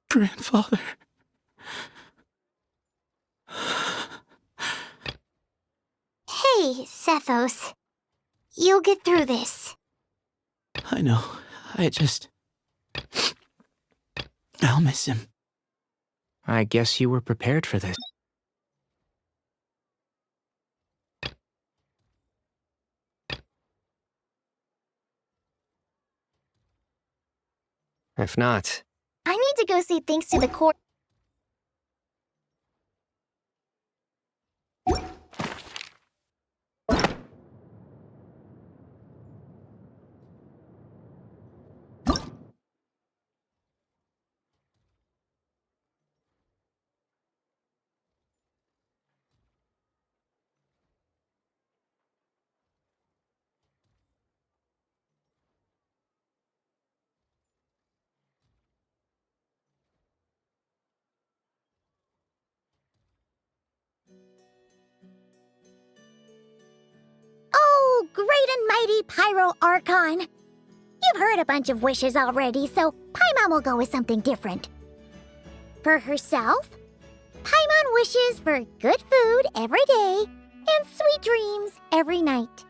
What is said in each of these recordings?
Grandfather. Hey, Sethos. You'll get through this. I know. I'll miss him. I guess you were prepared for this. If not, I need to go say thanks to the court. Oh, great and mighty Pyro Archon. You've heard a bunch of wishes already, so Paimon will go with something different. For herself, Paimon wishes for good food every day and sweet dreams every night.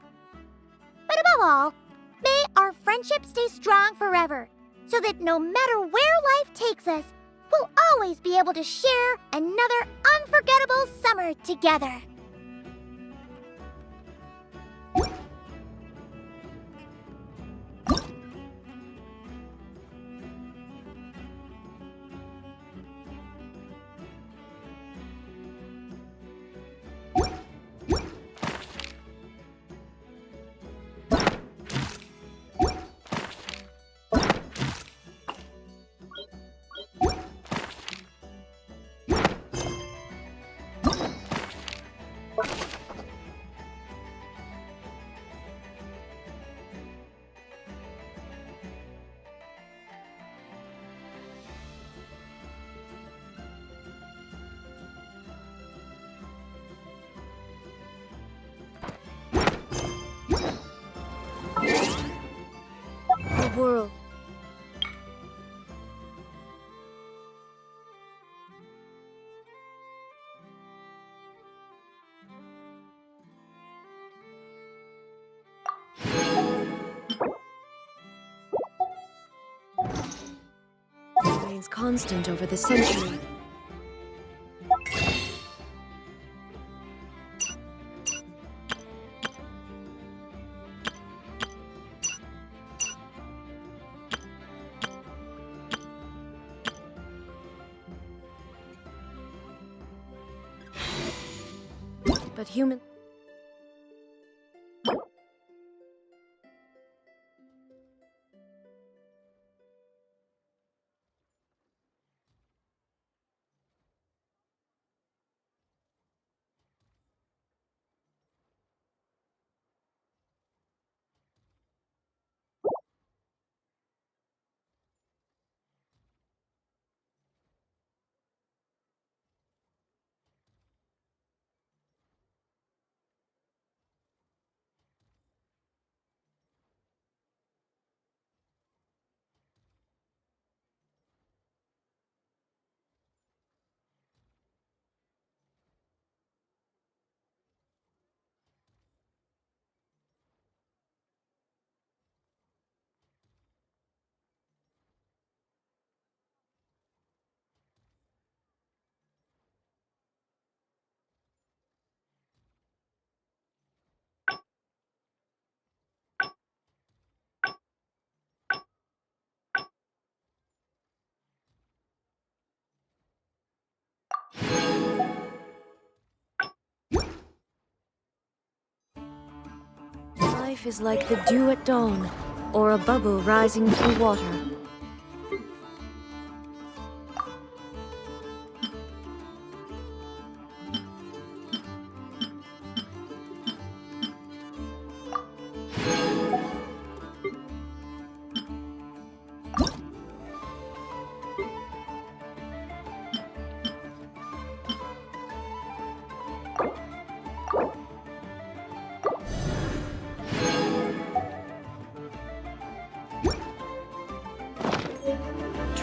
But above all, may our friendship stay strong forever, so that no matter where life takes us, we'll always be able to share another unforgettable summer together. The world. Remains constant over the century. But human... Life is like the dew at dawn, or a bubble rising through water.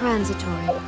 transitory.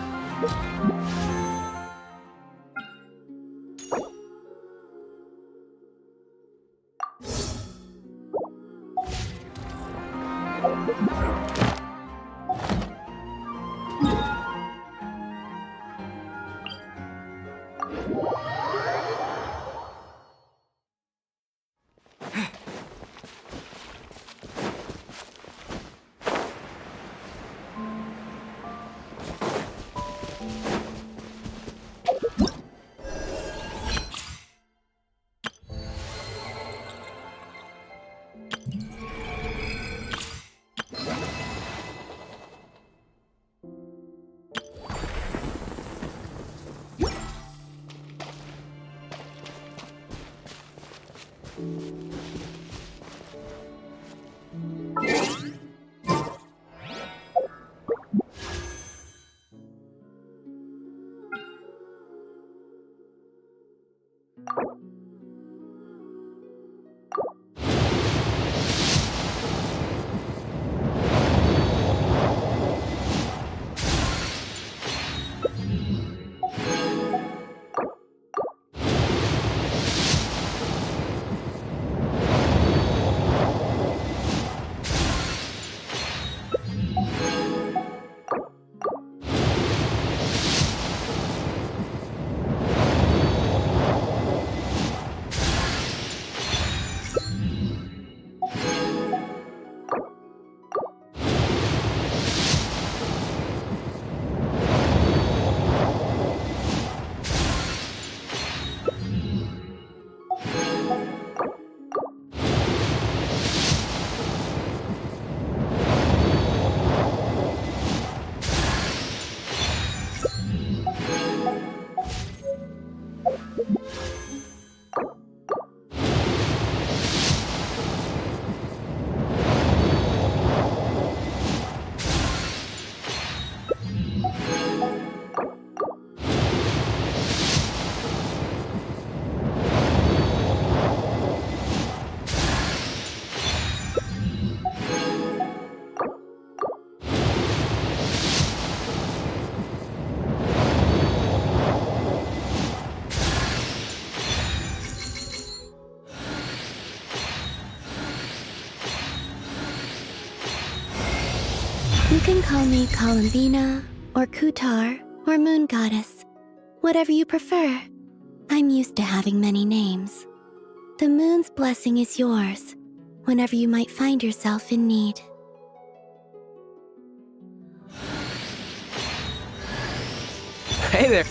You can call me Columbina, or Kutar, or Moon Goddess. Whatever you prefer. I'm used to having many names. The moon's blessing is yours, whenever you might find yourself in need. Hey there.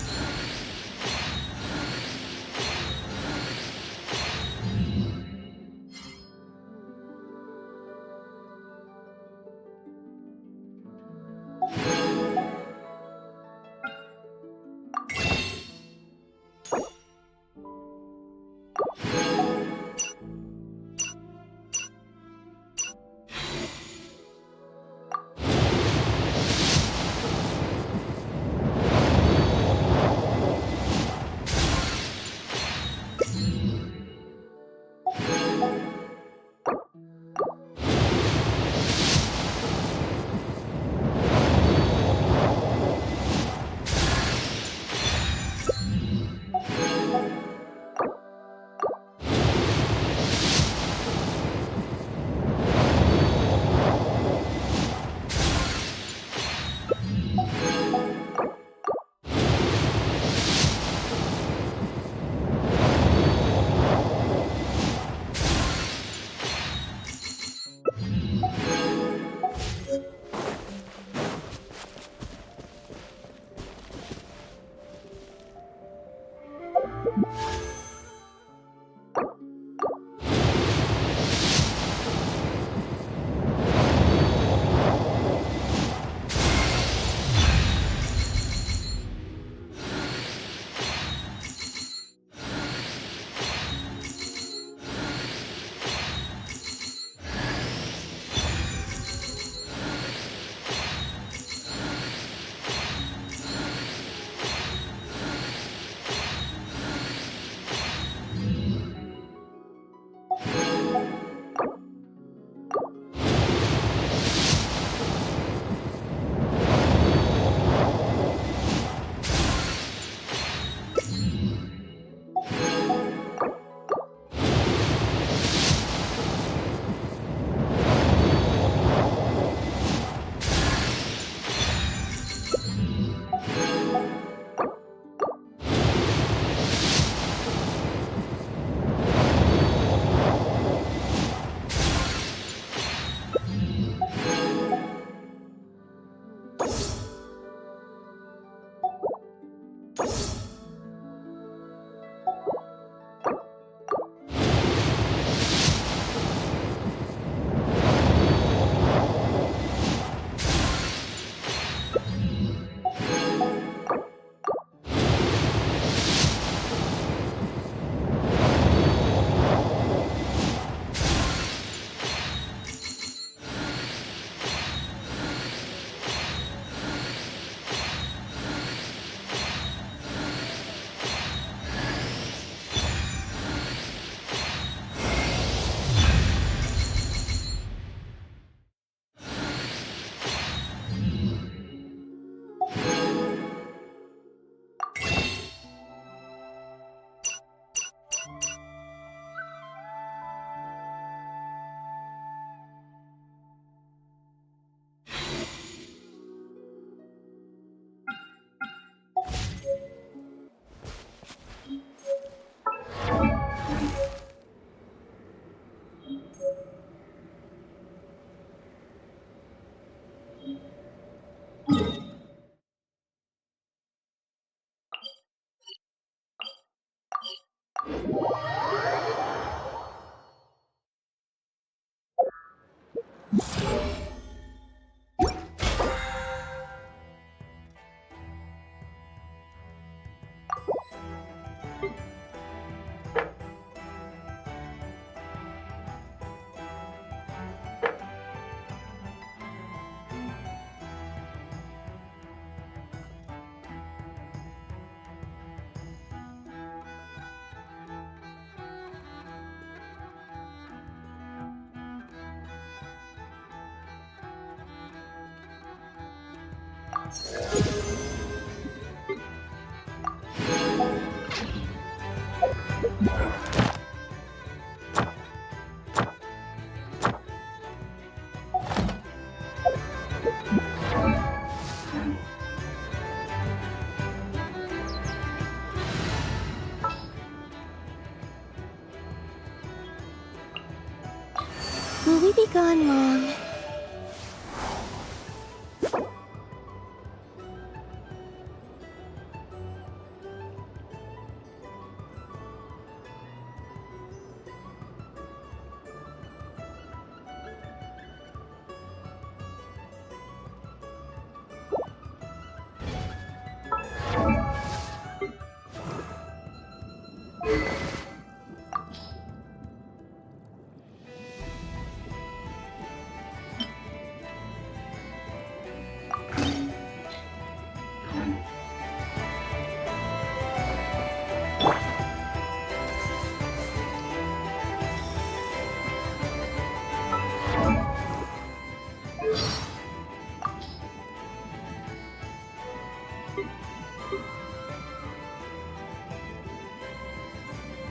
Will we be gone long?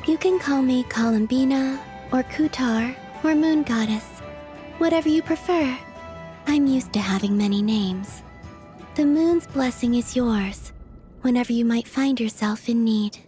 You can call me Columbina, or Kutar, or Moon Goddess. Whatever you prefer. I'm used to having many names. The moon's blessing is yours, whenever you might find yourself in need.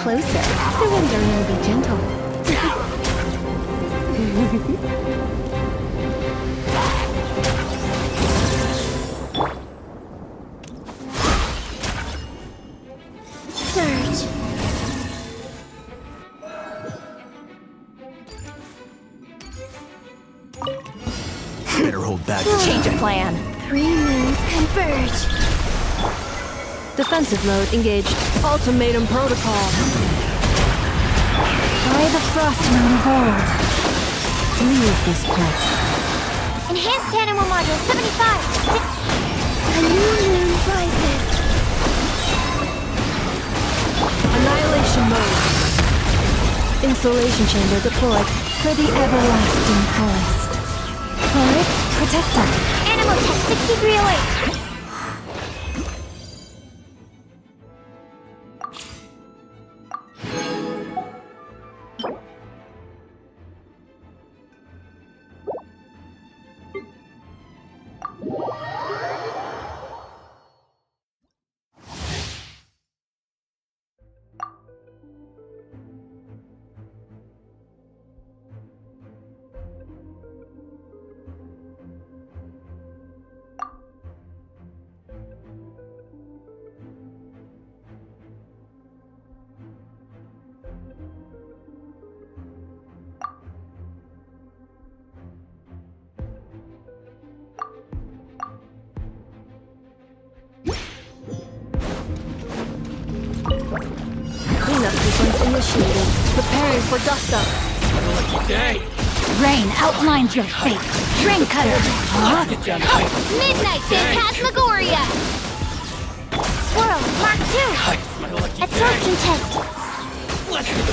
closer. Surrender and be gentle. Surge. Better hold back. Change of plan. 3 moons converge. Defensive mode engaged. Ultimatum protocol. By the frost moon of old. Leave this place. Enhanced animal module 75. A new moon rises. Annihilation mode. Insulation chamber deployed for the everlasting forest. Forest protector. Animal test 6308. Cleanup sequence initiated. Preparing for dust up. Rain outlines your fate. Drain cutter. Huh? Midnight Phantasmagoria. Swirl Mark 2. Absorption test.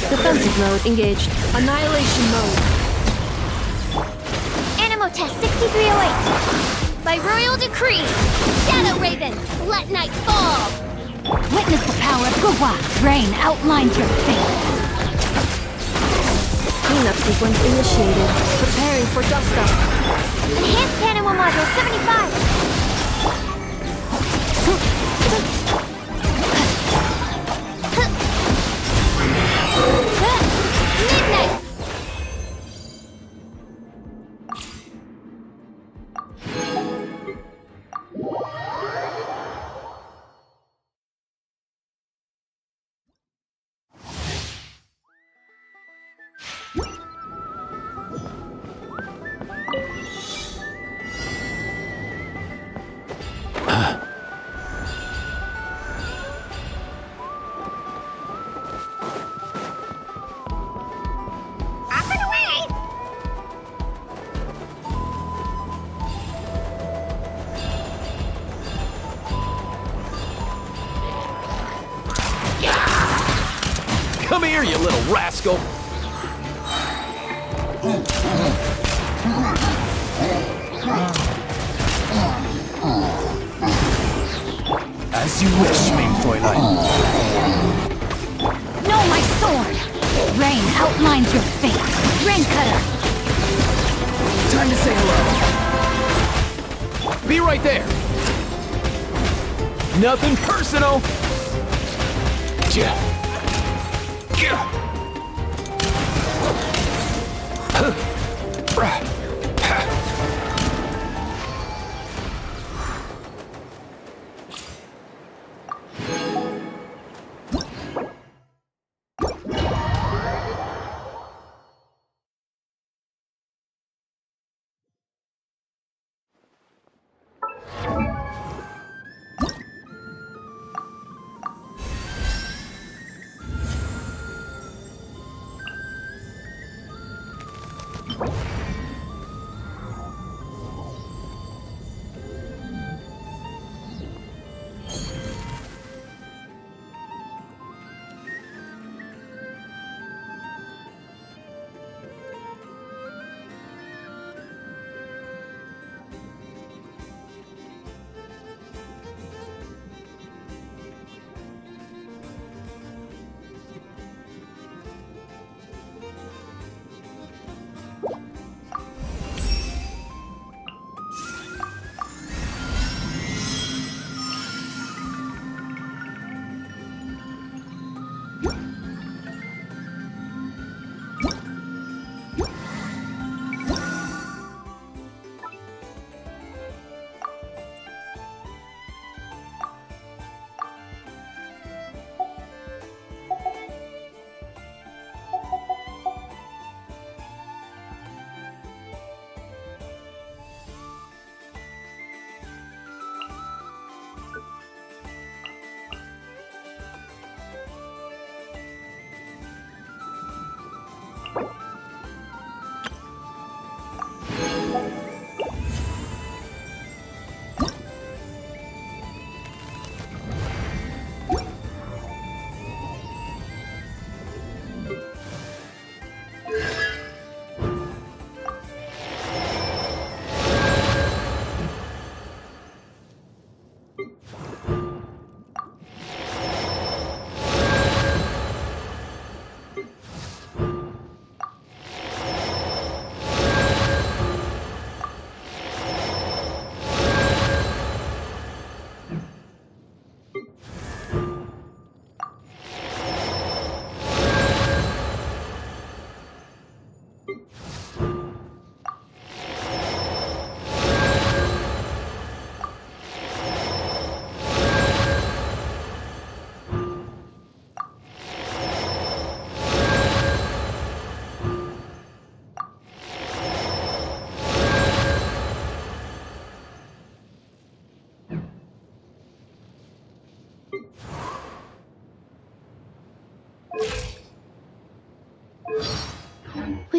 Defensive mode engaged. Annihilation mode. Animal test 6308. By royal decree, Shadow Raven, let night fall. Witness the power of Gua. Rain outlines your fate. Cleanup sequence initiated. Preparing for dust up. Enhanced animal module 75. Midnight. Up and away! Come here, you little rascal! As you wish, main Fräulein. Know my sword. Rain outlines your fate. Rain cutter. Time to say hello. Be right there. Nothing personal.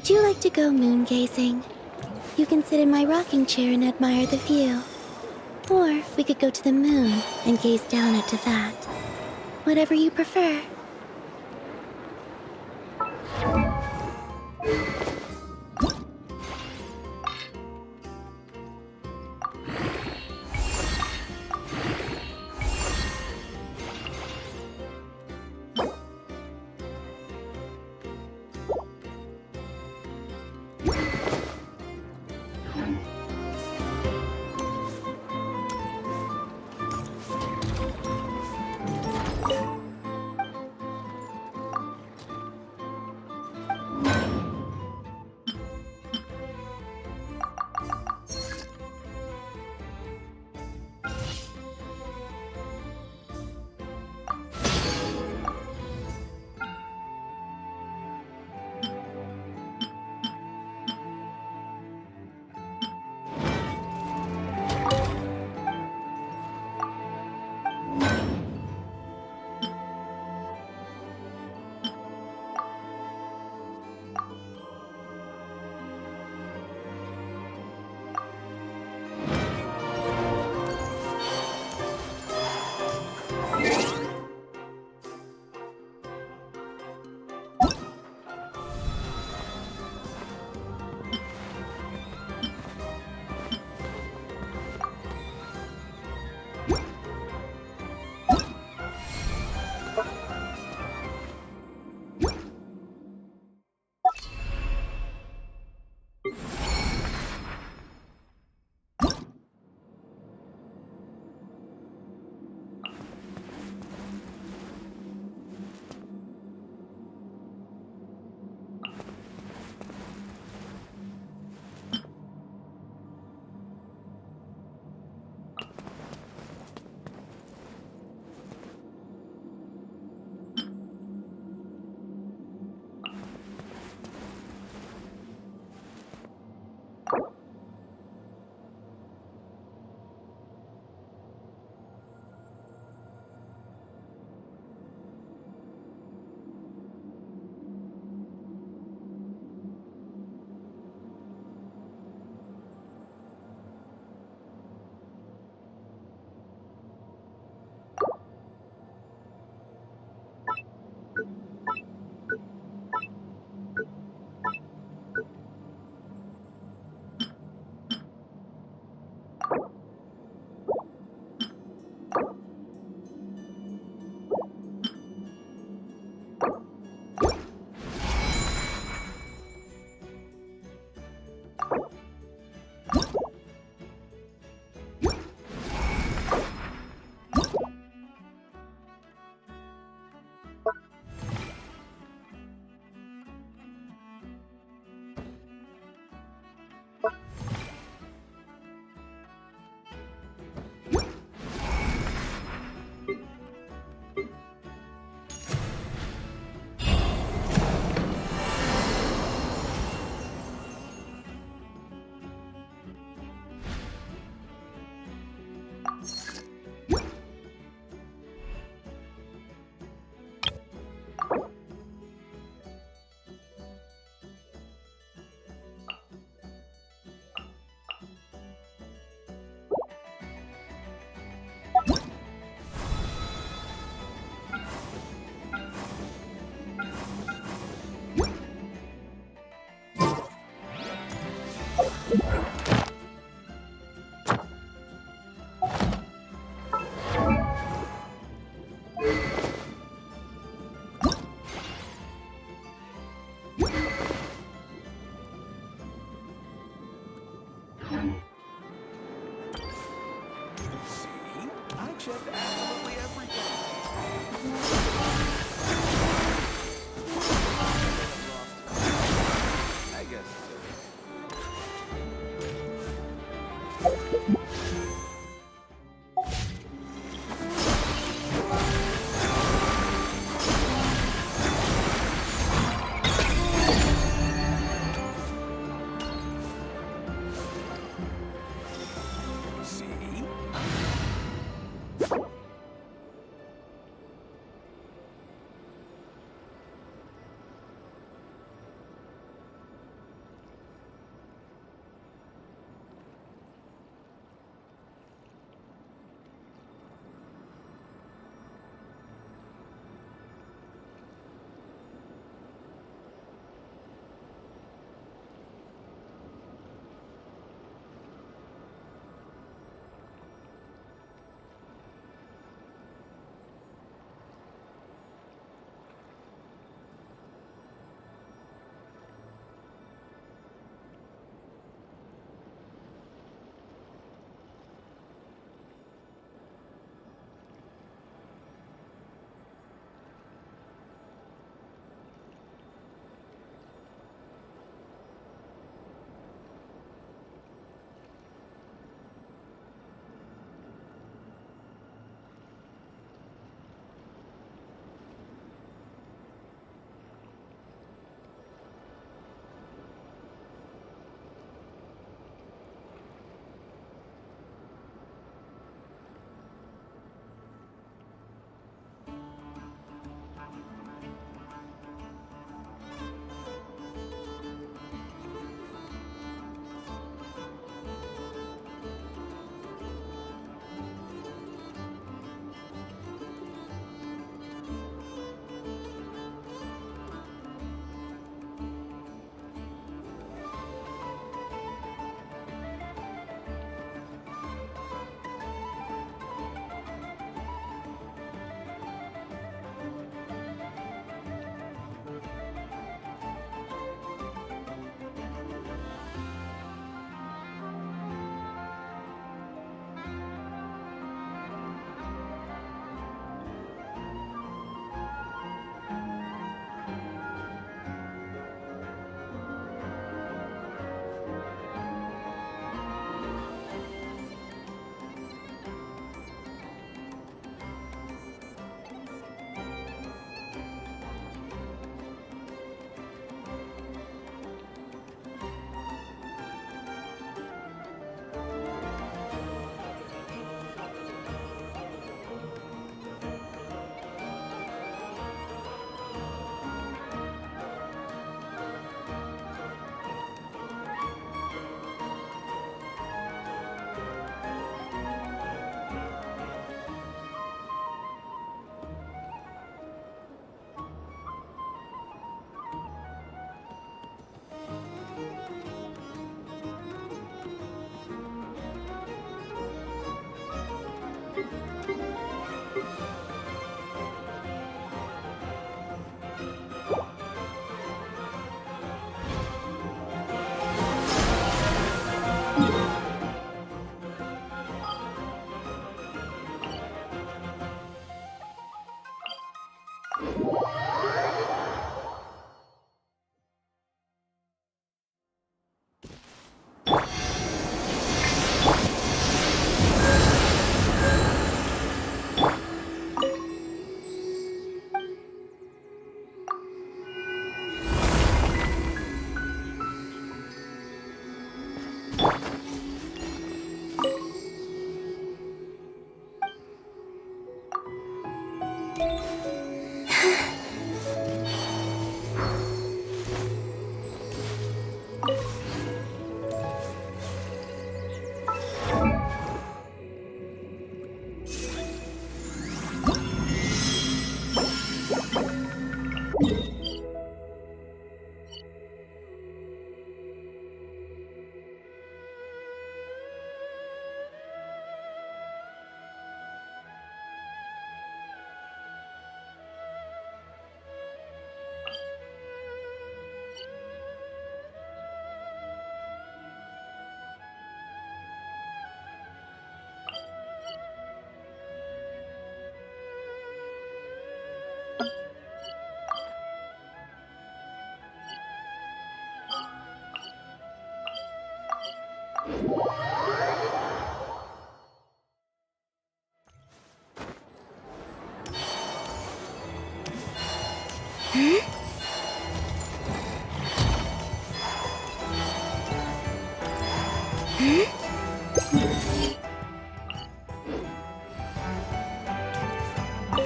Would you like to go moon gazing? You can sit in my rocking chair and admire the view. Or we could go to the moon and gaze down into that. Whatever you prefer.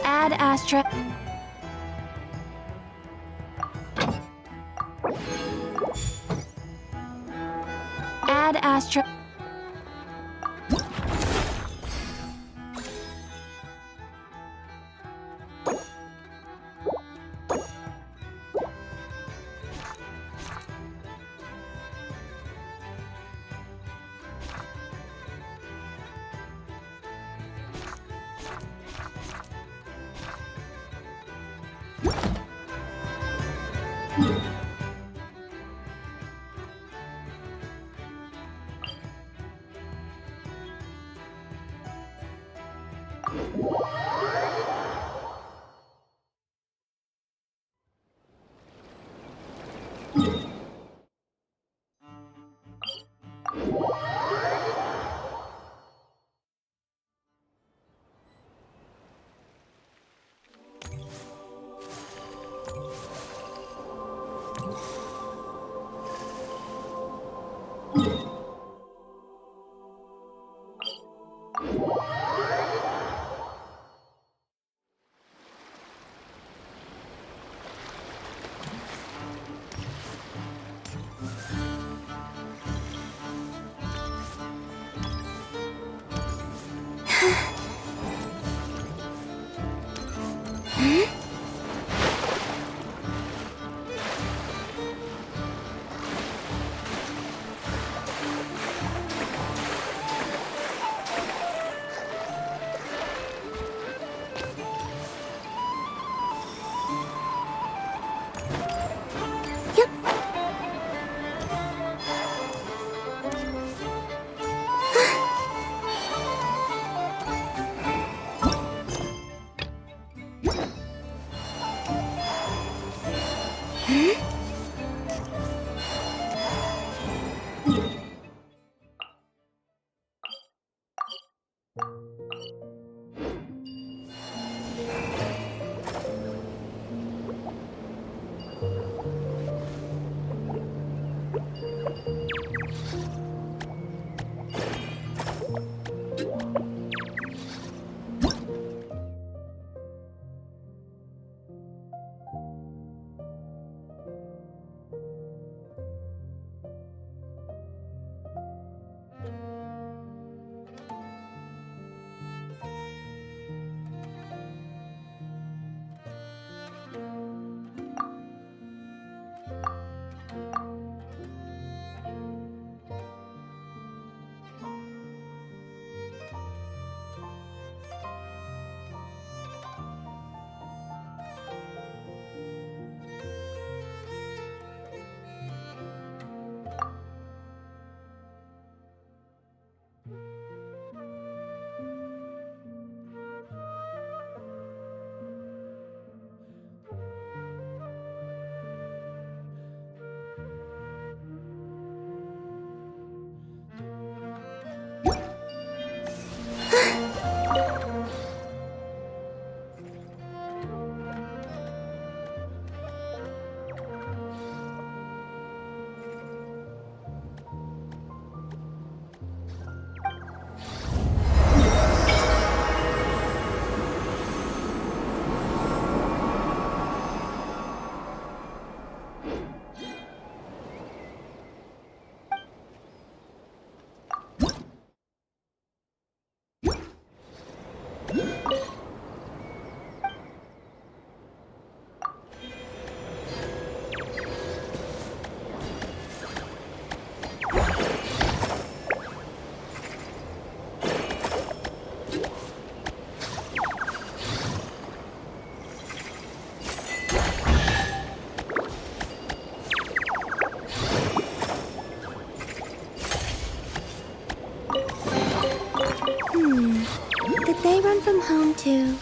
Ad Astra. Ad Astra. Did they run from home too?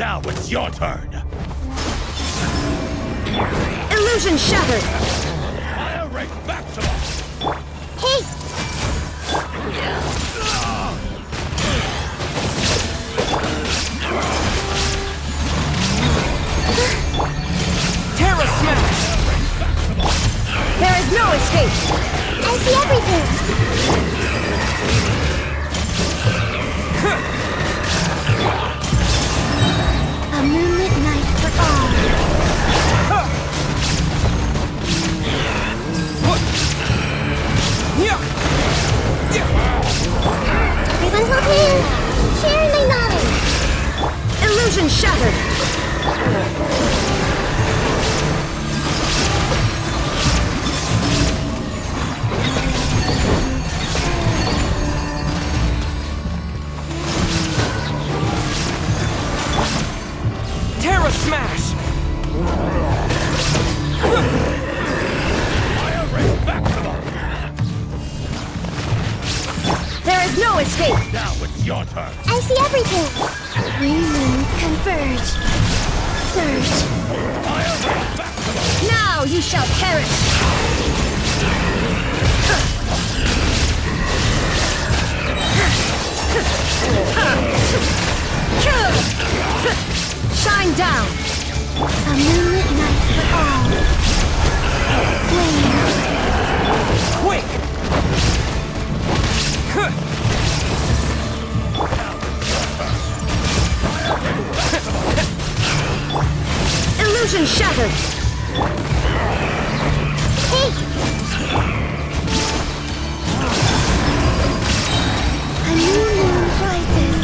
Now it's your turn. Illusion shattered. Fire ray back to us. Hey! Terra smash! There is no escape. I see everything! A moonlit night for all. Everyone's okay! Sharing my knowledge! Illusion shattered. Terra smash! Fire ray back to us. There is no escape. Now it's your turn. I see everything! Three moons converge. Surge. Fire ray back to us. Now you shall perish. Shine down. A moonlit night for all. Flame. Quick! Illusion shattered. Hey! A new moon rises.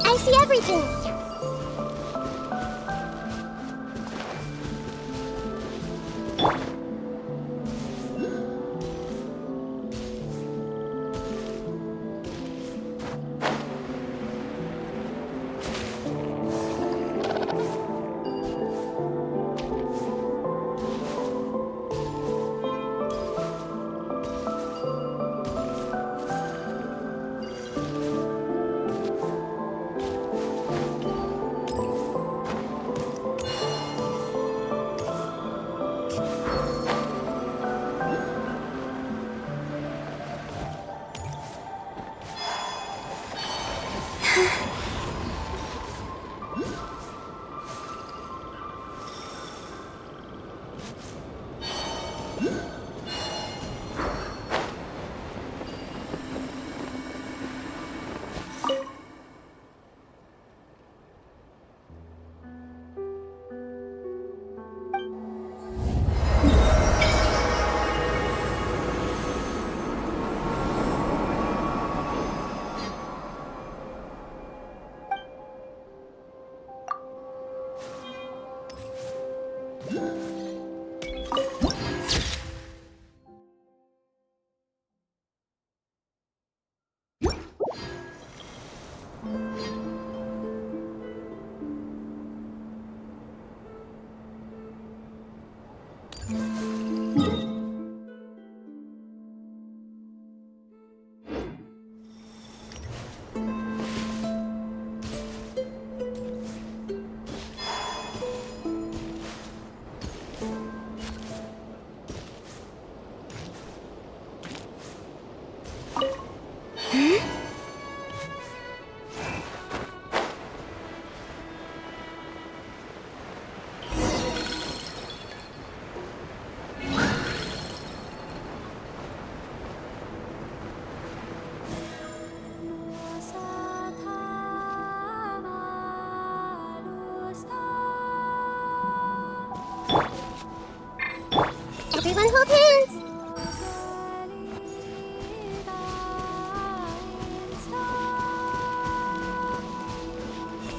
I see everything. Everyone hold hands!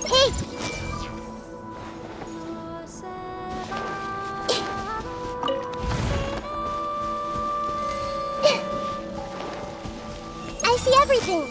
Hey! I see everything!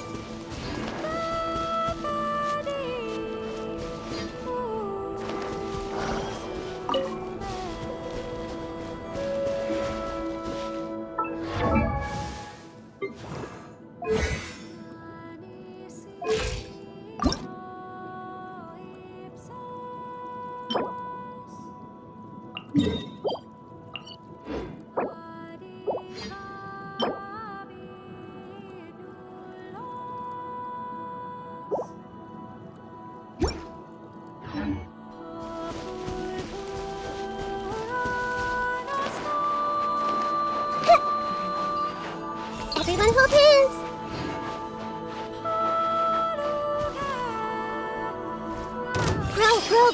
Everyone hold hands!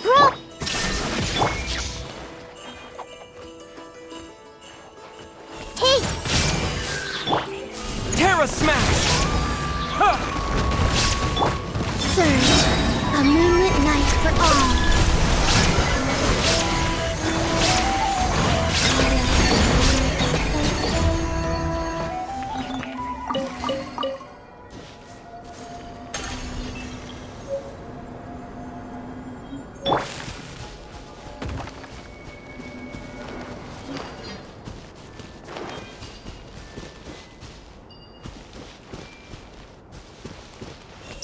Grow! Hey! Terra Smash! Huh. Surge, a moonlit night for all.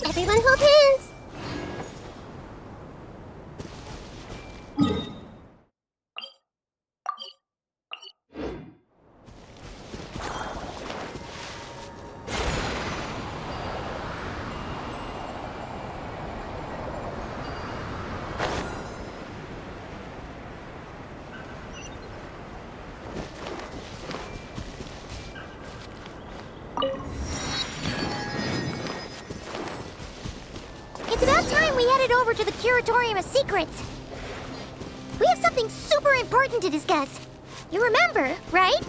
Everyone hold hands! It's about time we headed over to the Curatorium of Secrets. We have something super important to discuss. You remember, right?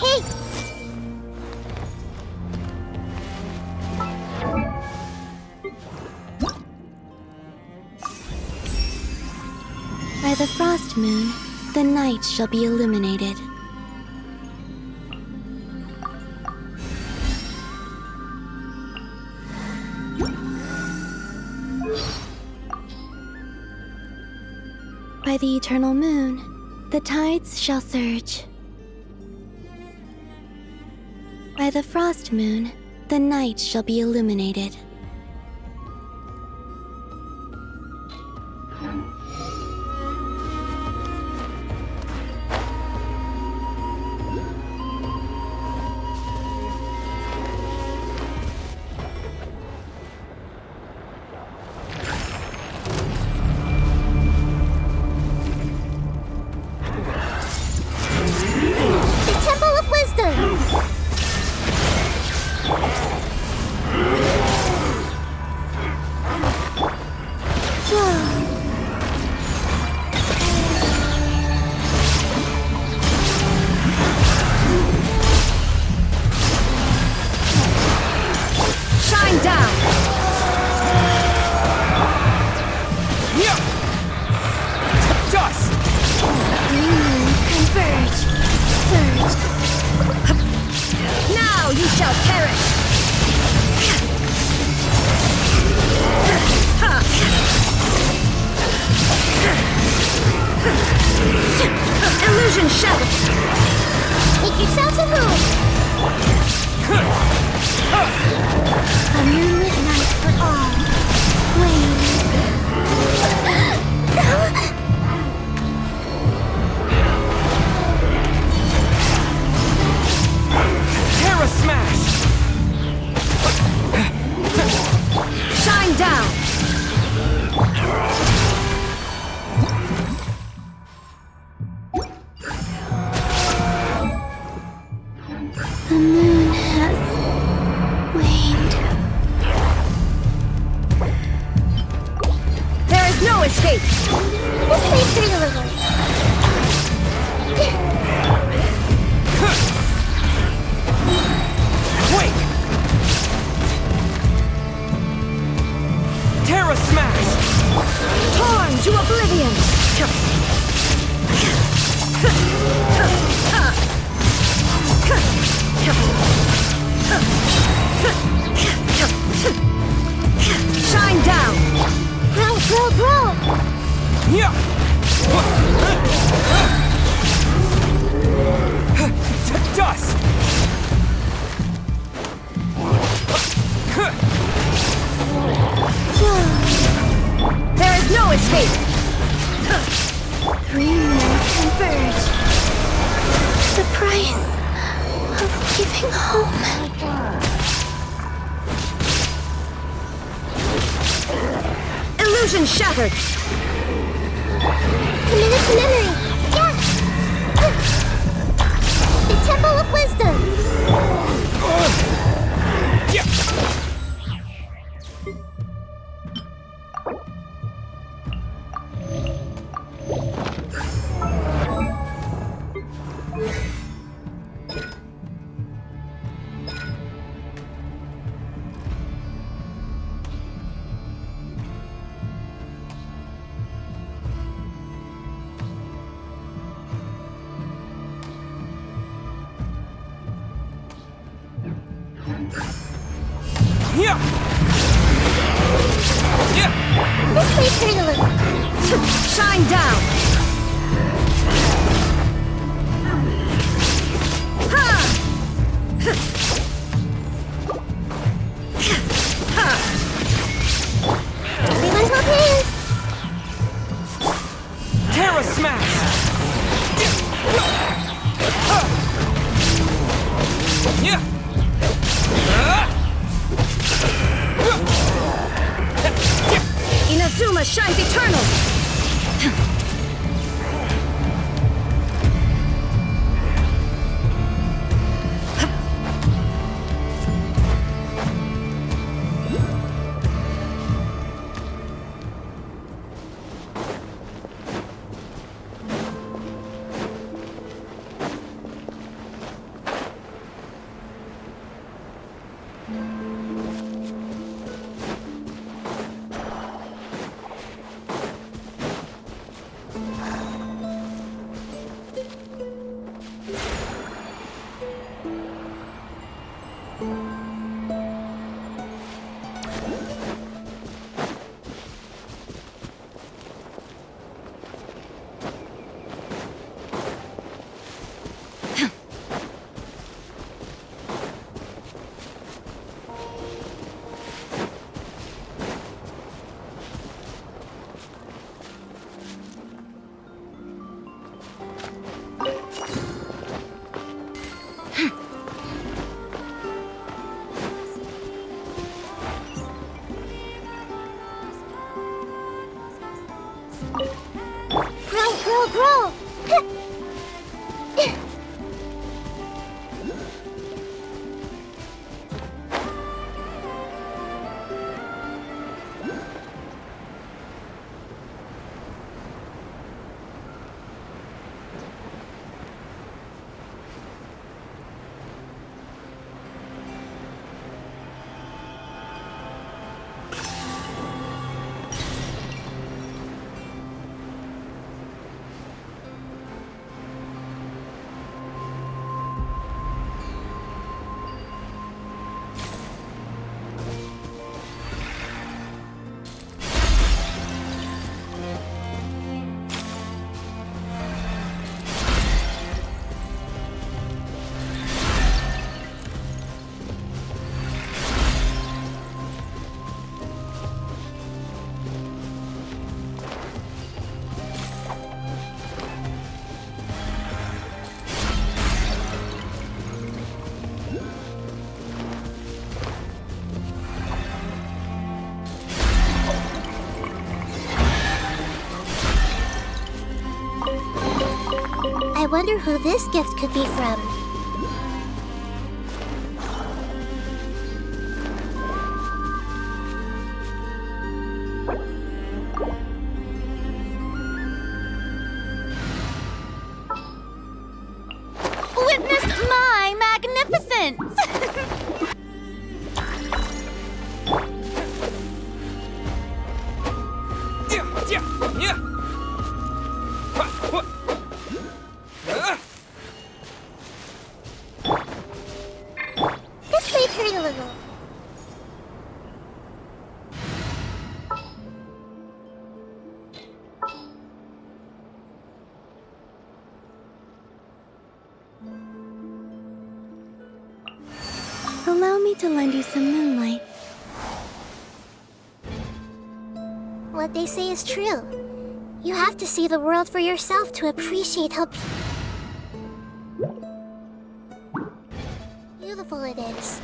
Hey! By the frost moon, the night shall be illuminated. By the eternal moon, the tides shall surge. By the frost moon, the night shall be illuminated. The Temple of Wisdom! Shine down! Yeah. Dust! New moons converge. Surge. Now you shall perish! Illusion shattered. Make yourselves a room. A moonlit night for all. Wait. Terra Smash! Shine down! The moon has waned. There is no escape! This way, trailer alert. Quake! Terra Smash! Torn to oblivion! Shine down! Grow. Yeah! To dust! There is no escape! Three moons converge. The price of leaving home. Illusion shattered! Committed to memory. Yeah. The Temple of Wisdom. Yeah! Yeah! Yeah! This way, trailer alert. Shine down! Everyone's okay. Terra Smash! Yeah! Inazuma shines eternal! I wonder who this gift could be from. Witness my magnificence! This may hurt a little. Allow me to lend you some moonlight. What they say is true. You have to see the world for yourself to appreciate how beautiful it is.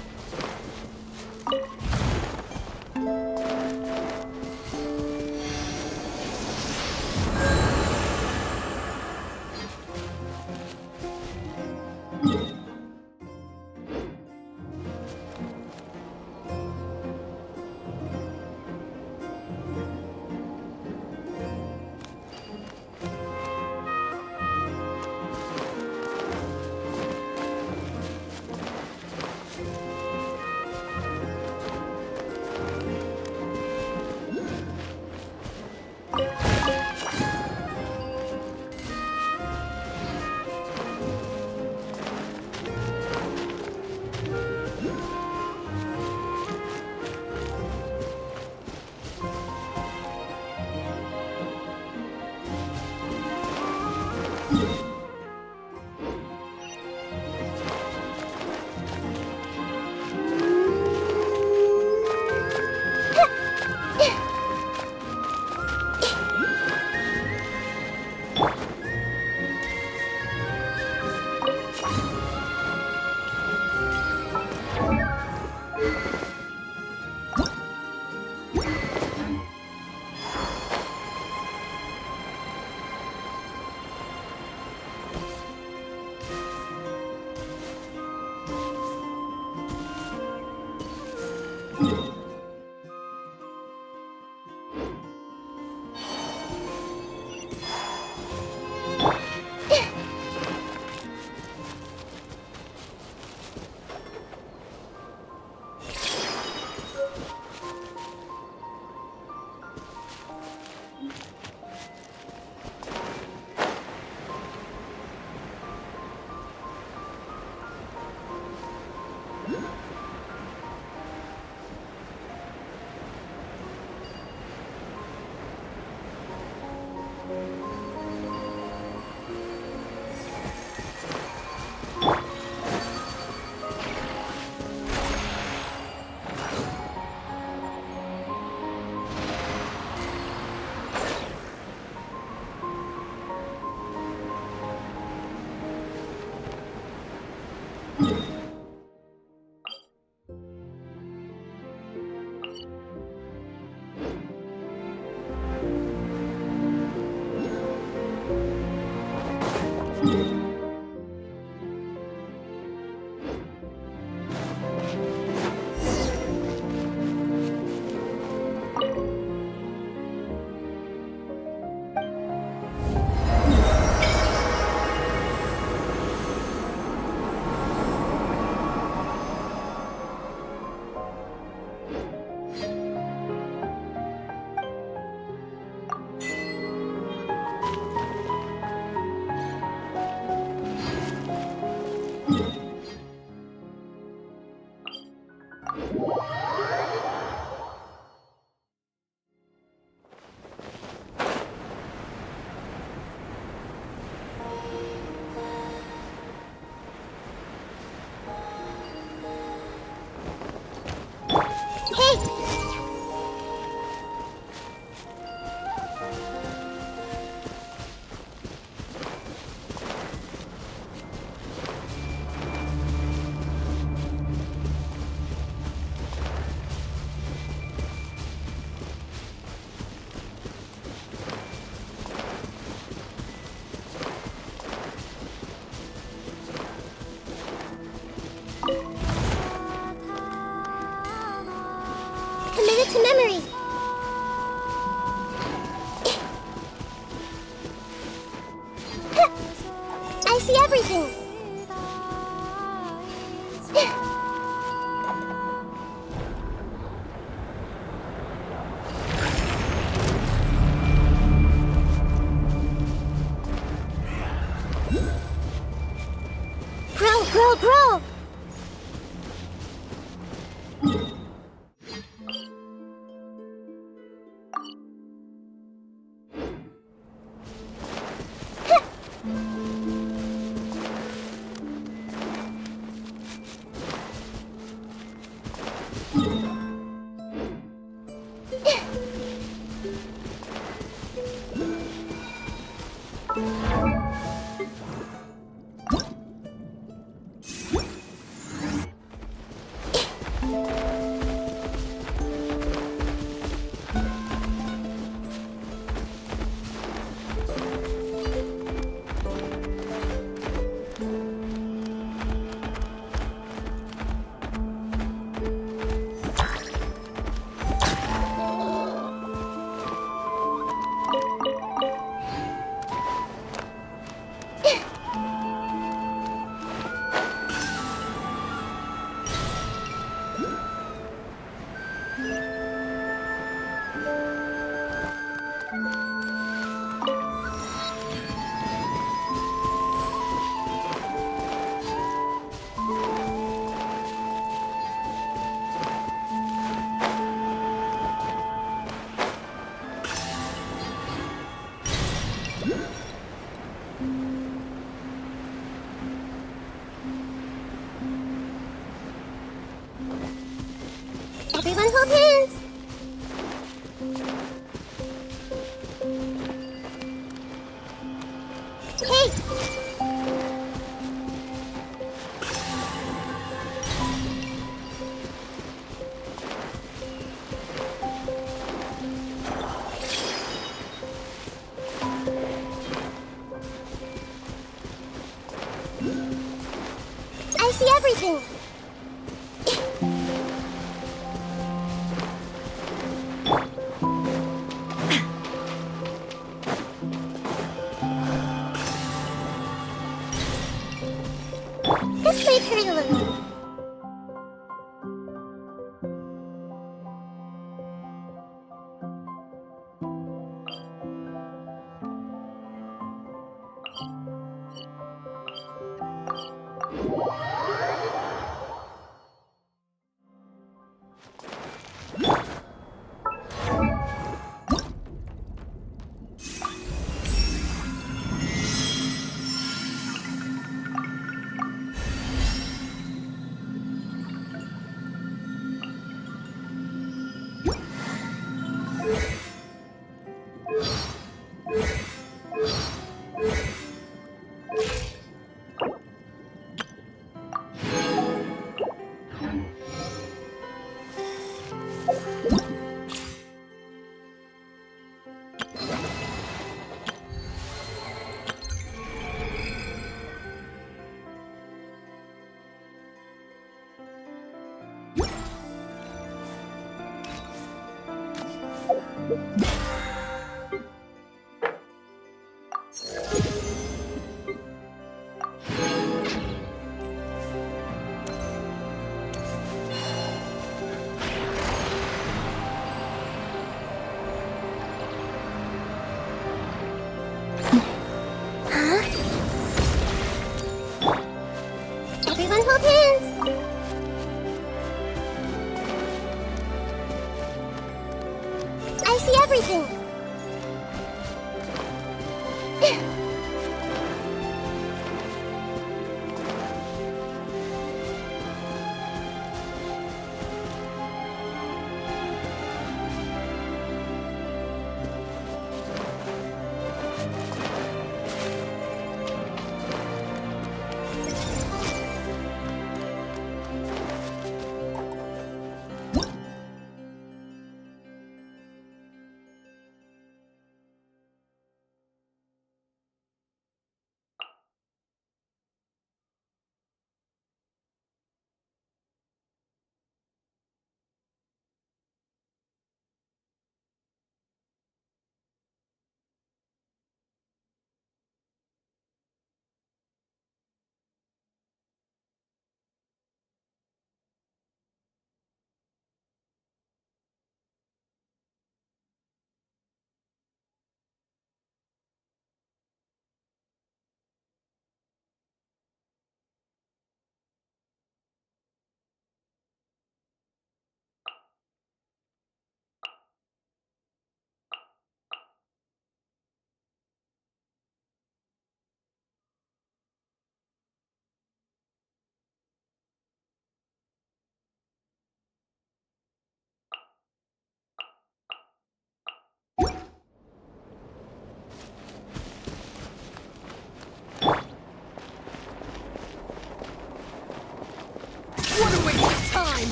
see everything. Grow! Everyone hold hands. Hey! I see everything. This might hurt a little.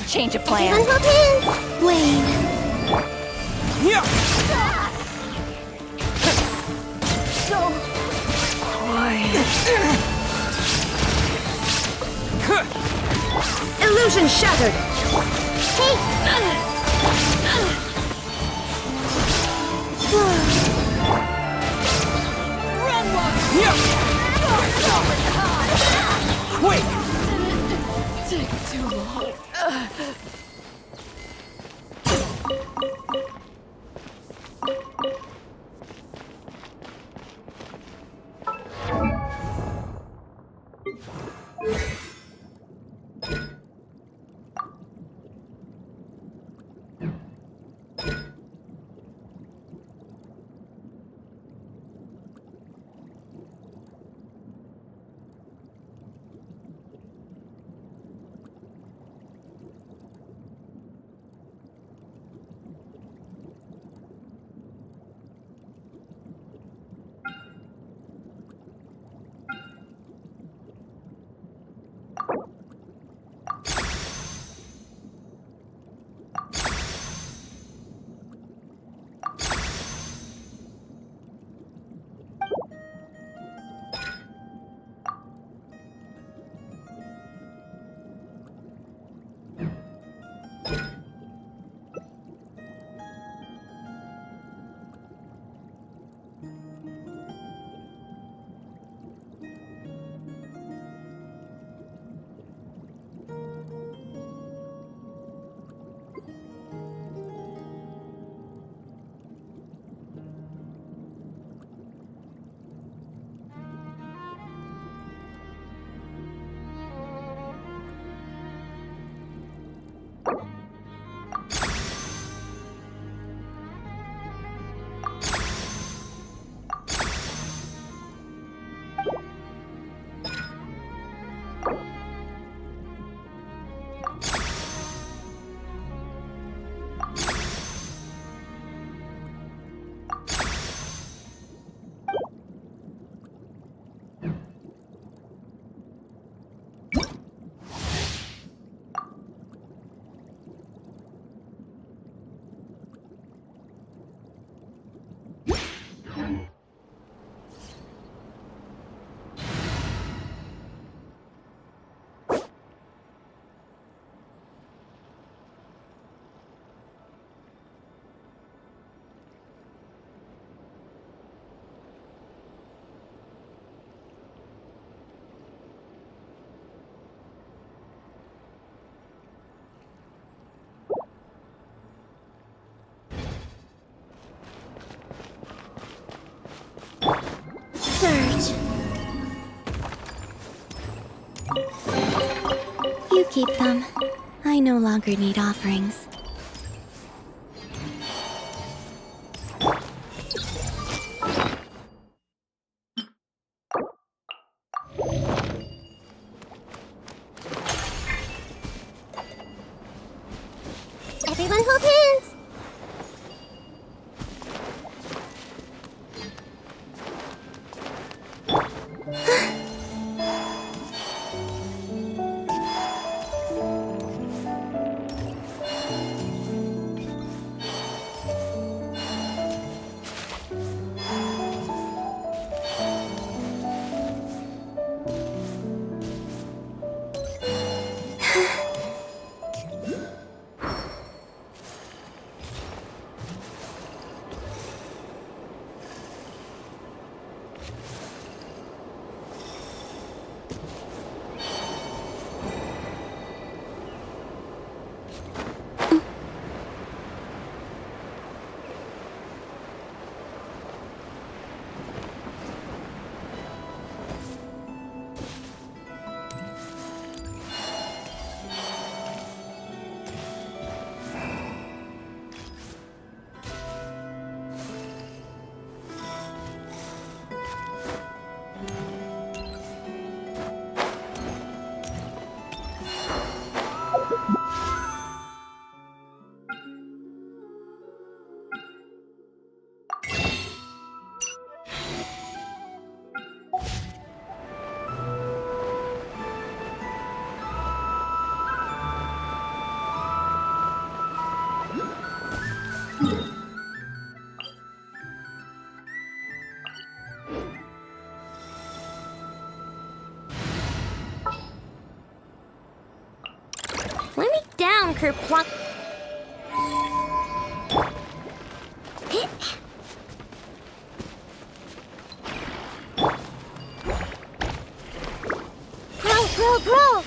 Change of plan. Wayne. Yeah. Illusion shattered! Yeah. Quick. Surge. You keep them. I no longer need offerings. Everyone hold hands! Let me down, Kerplunk. Grow!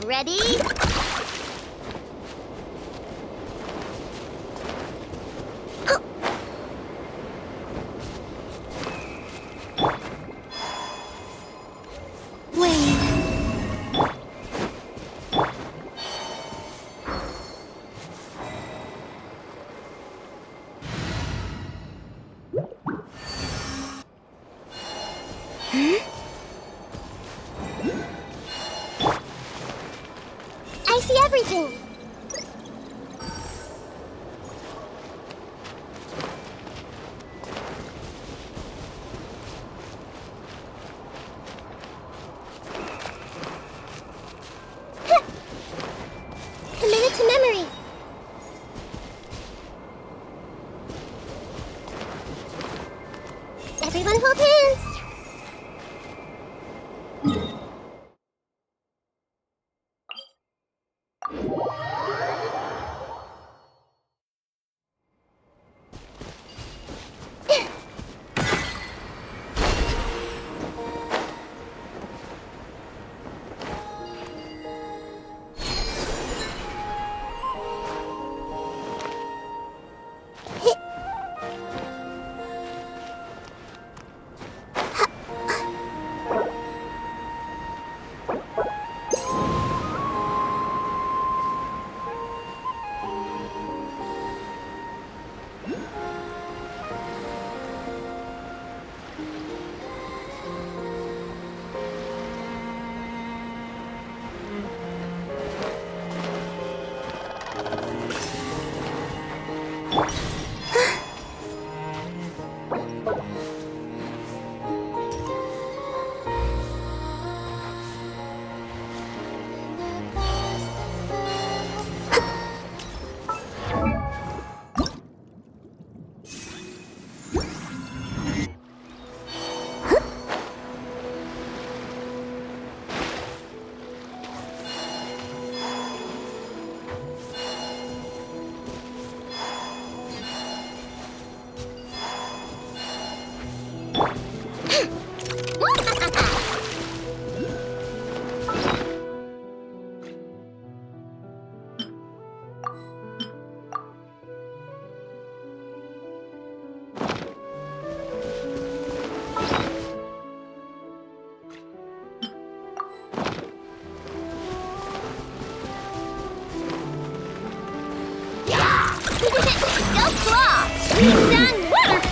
Ready? I see everything. Committed to memory. Everyone hold hands. Go claw! You've done work!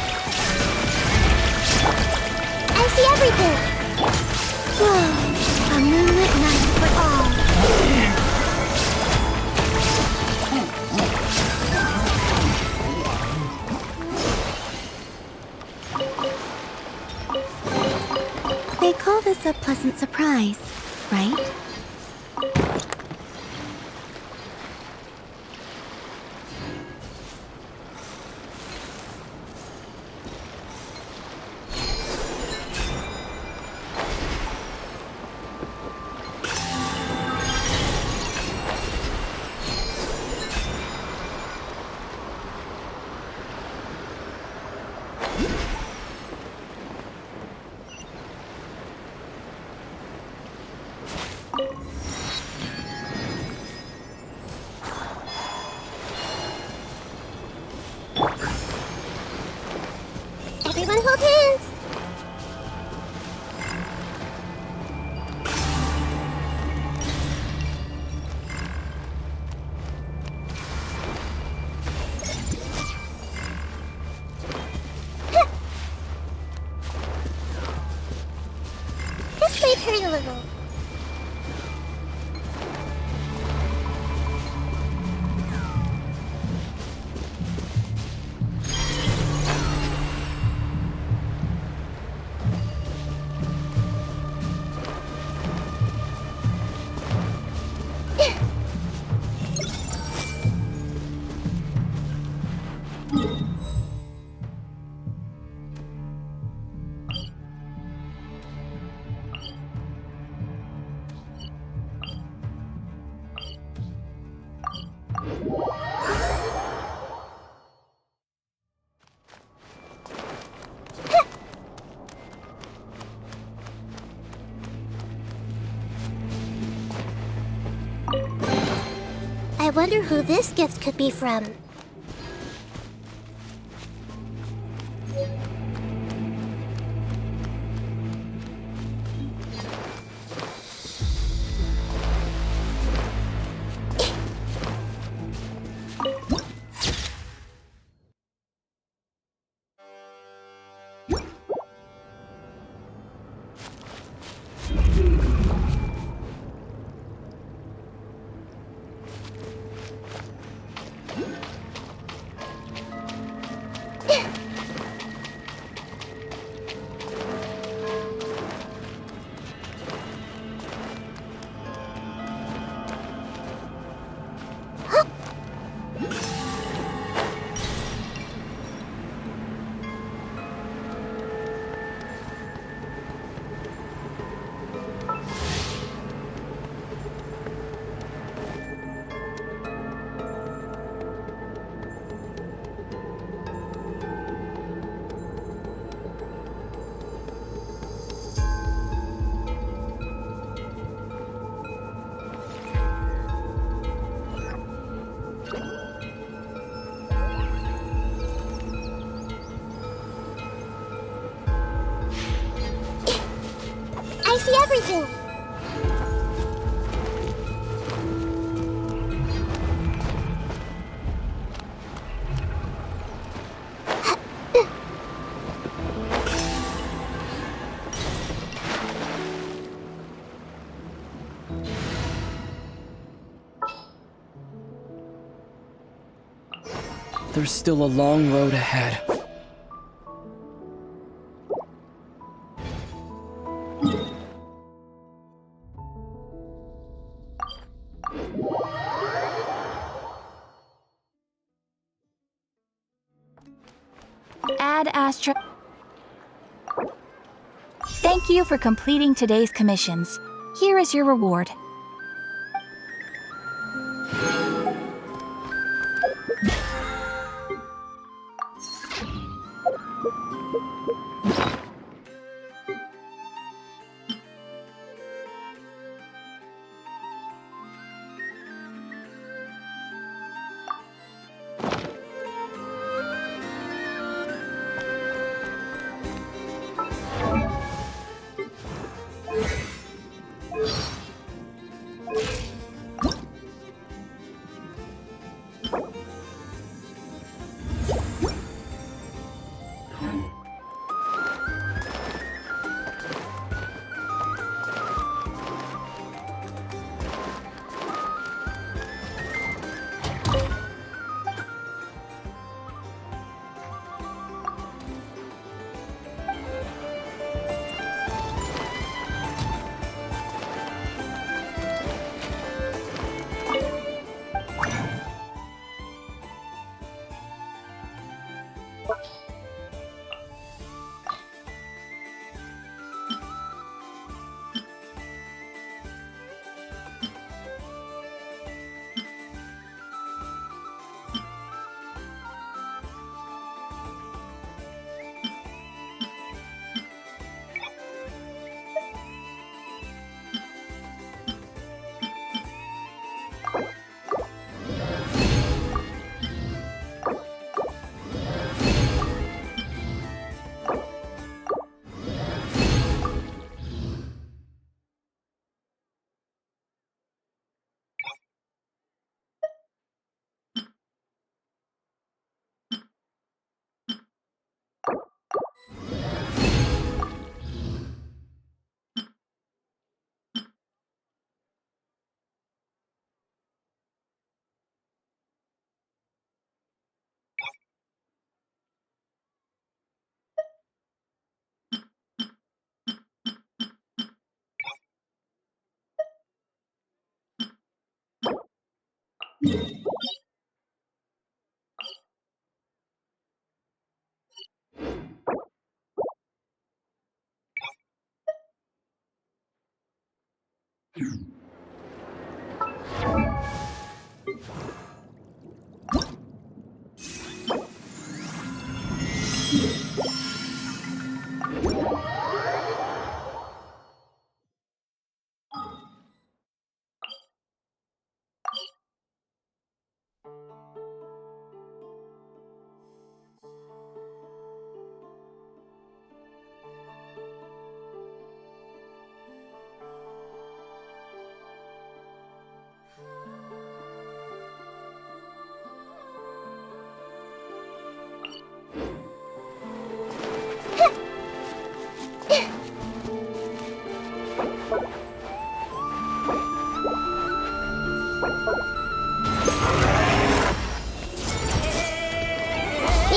I see everything! Whoa, a moonlit night for all. They call this a pleasant surprise, right? Everyone hold hands. This might hurt a little. I wonder who this gift could be from. I see everything. There's still a long road ahead. Ad Astra. Thank you for completing today's commissions. Here is your reward. Make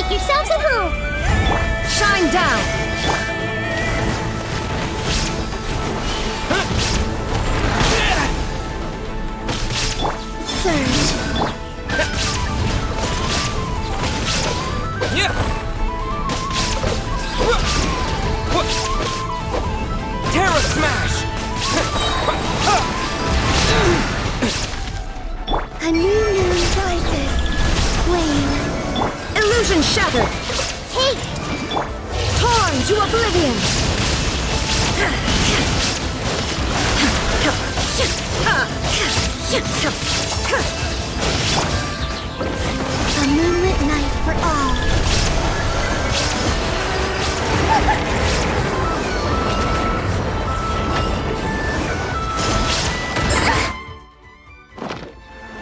yourselves at home. Shine down! Surge. Terra Smash! A new moon rises. Wane. Illusion shattered! Hey, Torn to oblivion! A moonlit night for all.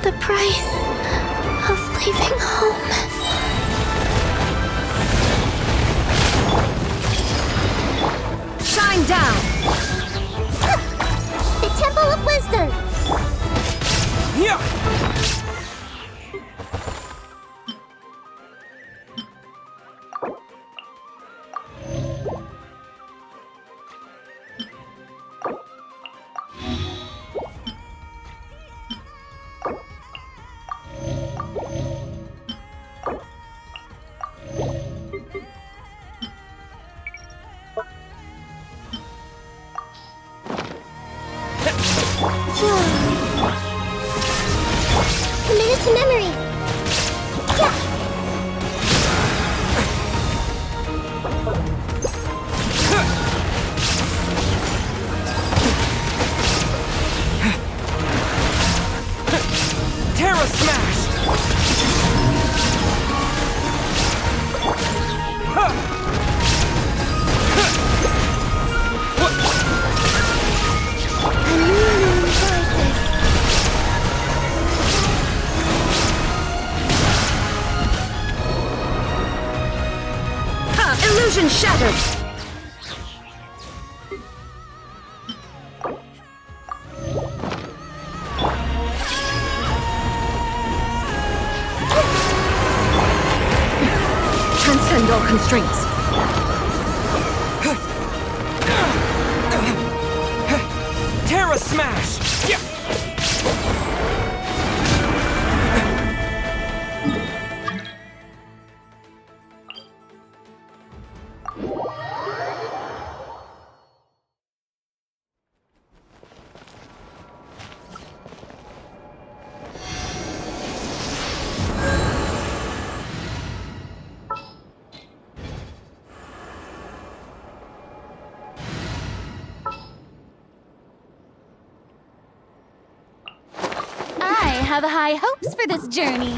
The price of leaving home. Shine down! the Temple of Wisdom. Commit to memory. Yeah. Terra Smash! A new moon rises. Illusion shattered! Transcend all constraints. Terra Smash! I have high hopes for this journey.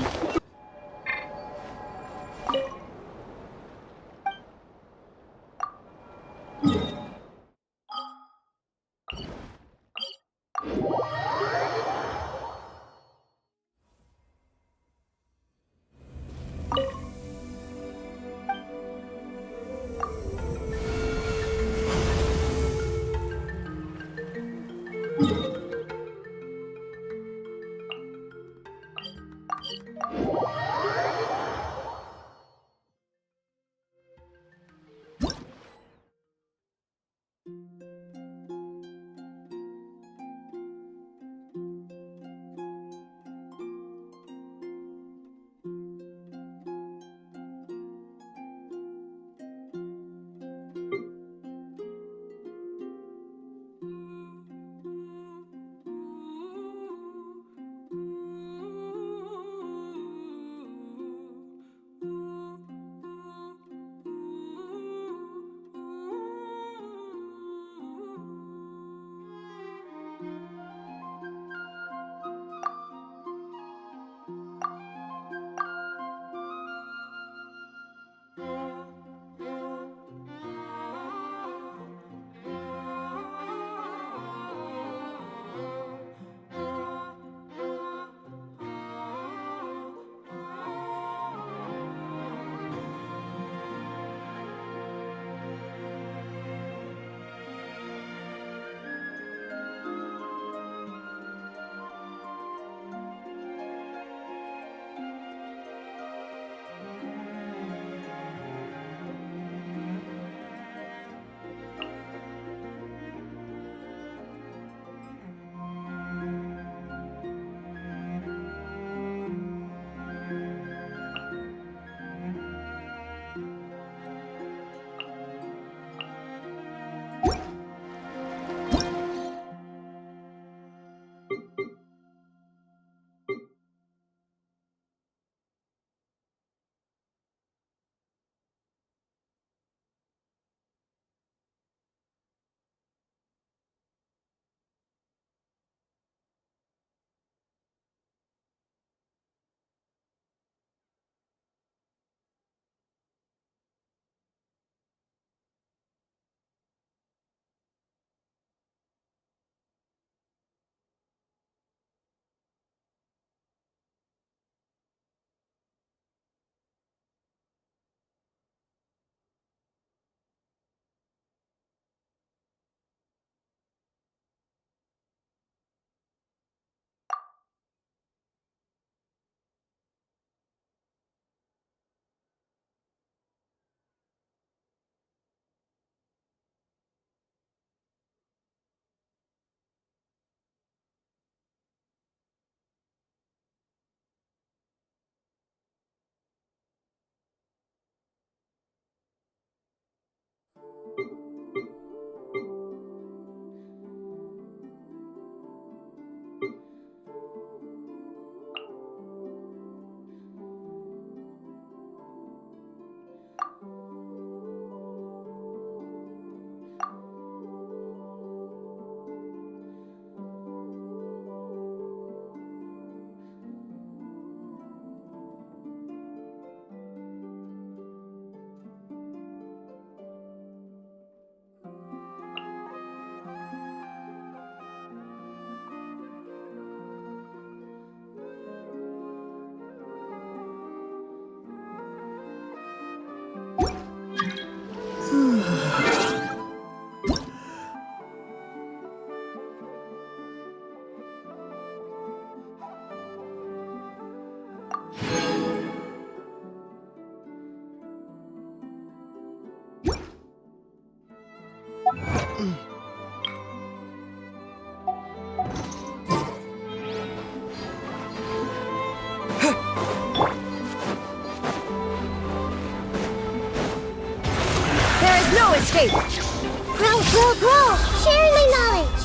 no escape! Grow, grow, grow! Sharing my knowledge!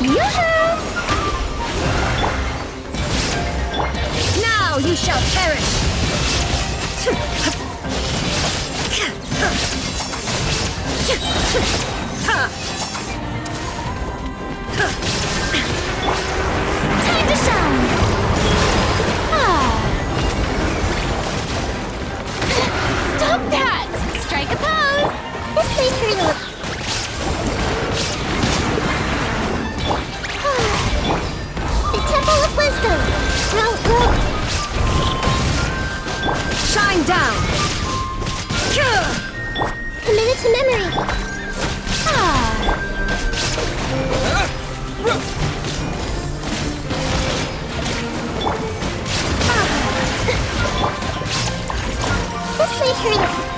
Yoo-hoo! Now you shall perish! Time to shine! Stop that! Strike a pose! This may hurt a little. The Temple of Wisdom! Grow, grow! Shine down! Committed to memory! This may hurt a little.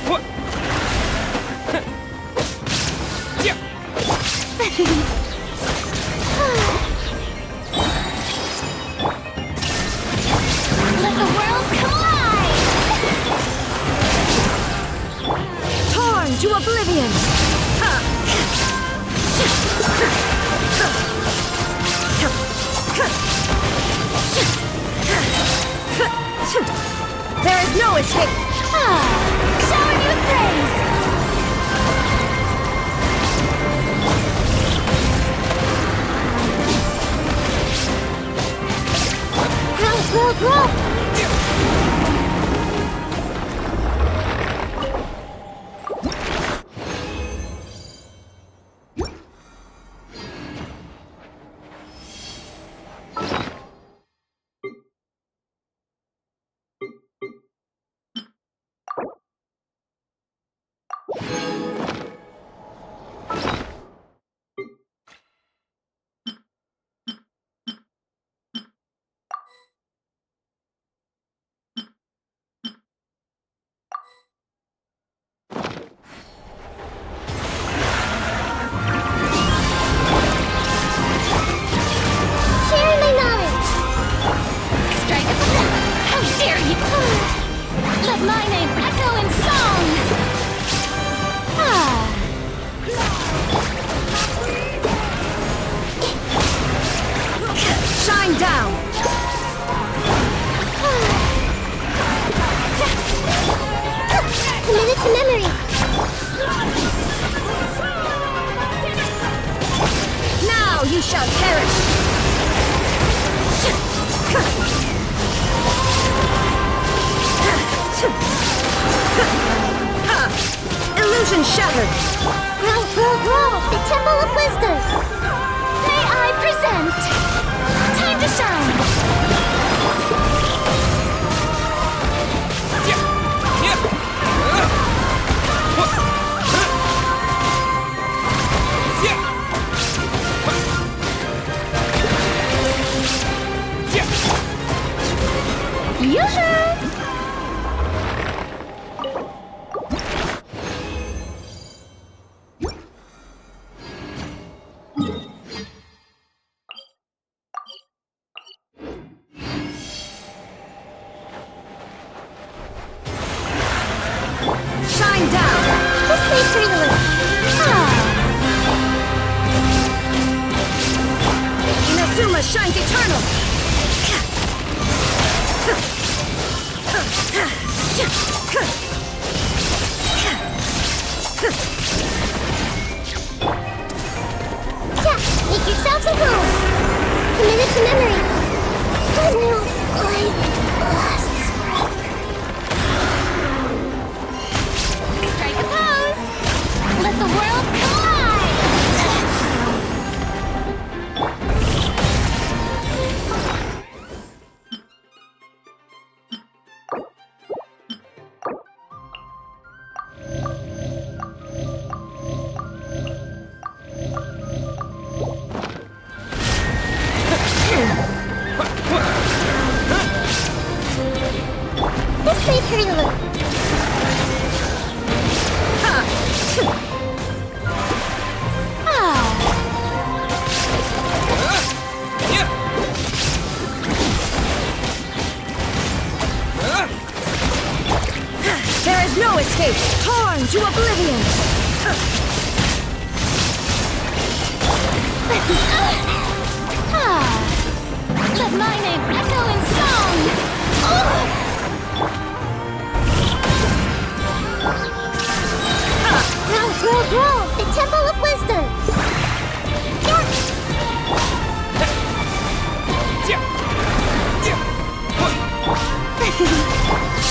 What? Yeah. Let the world collide! Torn to oblivion! There is no escape! Showering you with praise! Grow, grow, grow! Sharing my knowledge! Strike a pose! How dare you! Let my name echo in song! Shine down! Committed to memory! Now you shall perish! Illusion shattered! Grow, grow, grow! The Temple of Wisdom! May I present? Time to shine! Yeah. Yeah. What? Yeah. Yeah. Yoo-hoo! Shine down! This may hurt a little. Inazuma shines eternal! Yeah, make yourselves at home. Committed to memory. A new life lasts forever. Strike a pose! Let the world collide! into oblivion! Let my name echo in song! Grow! The Temple of Wisdom!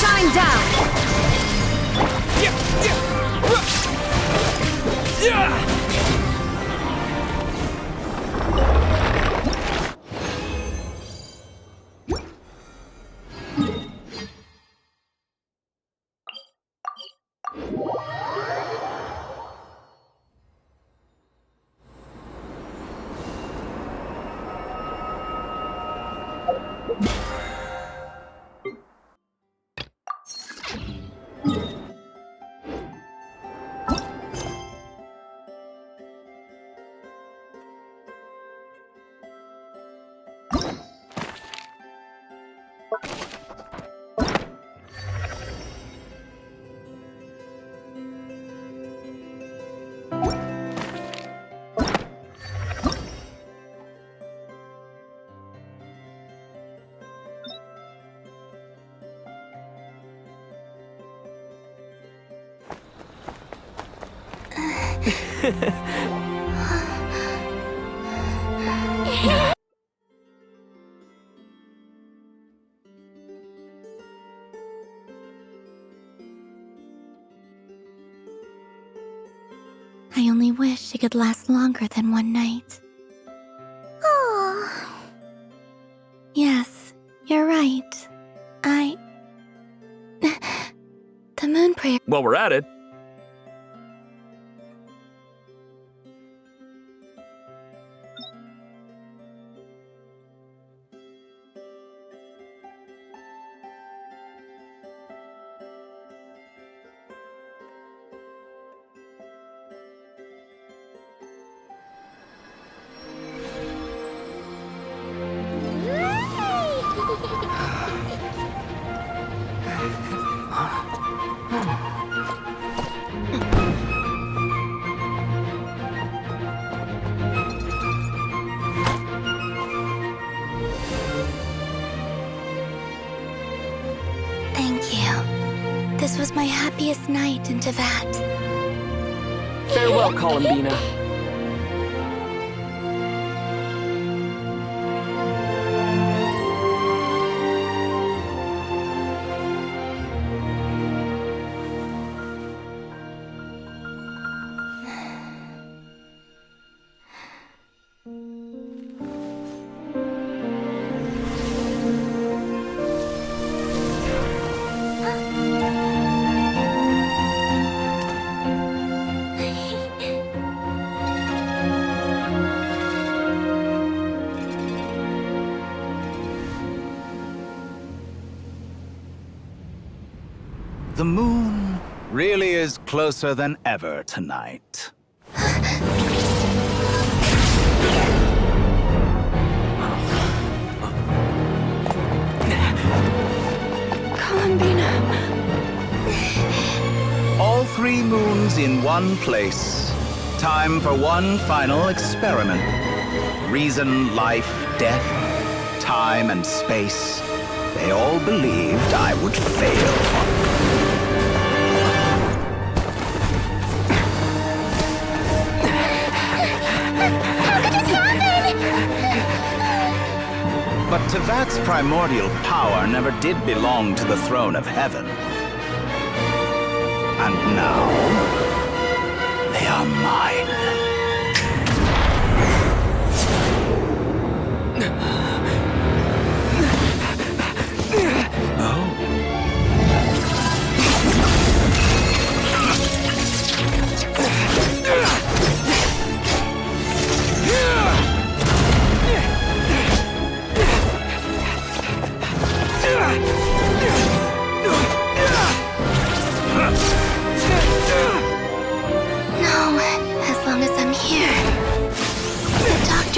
Shine down! I only wish it could last longer than one night. Oh. Yes, you're right. The moon prayer. While we're at it, Thank you. This was my happiest night in Teyvat. farewell, Columbina. The moon really is closer than ever tonight. Columbina. All three moons in one place. Time for one final experiment. Reason, life, death, time, and space. They all believed I would fail. But Teyvat's primordial power never did belong to the throne of heaven. And now, they are mine.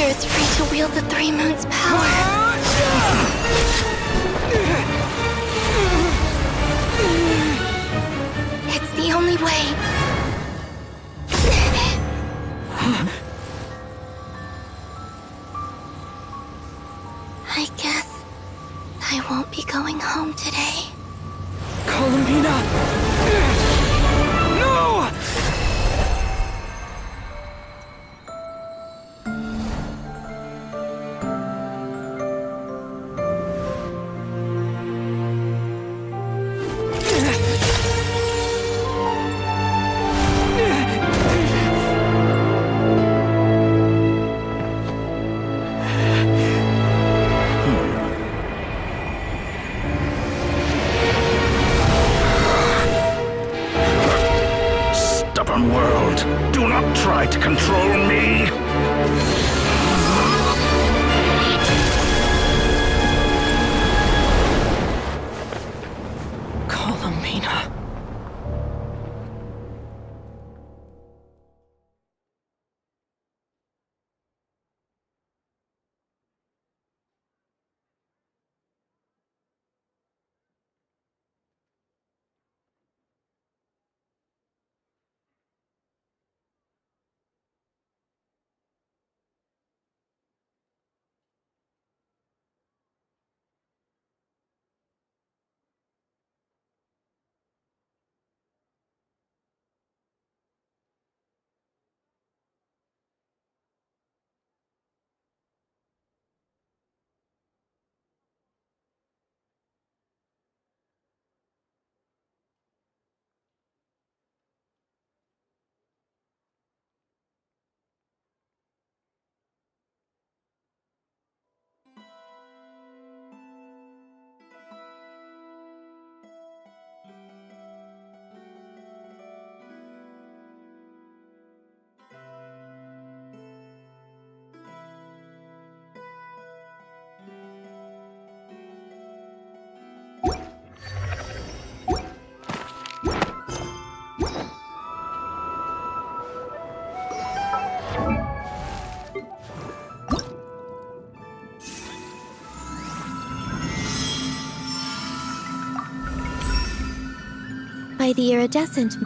Is free to wield the Three Moons' power. It's the only only way. I guess I won't be going home today. Columbina! No! Stubborn world, do not try to control me. Columbina. By the iridescent.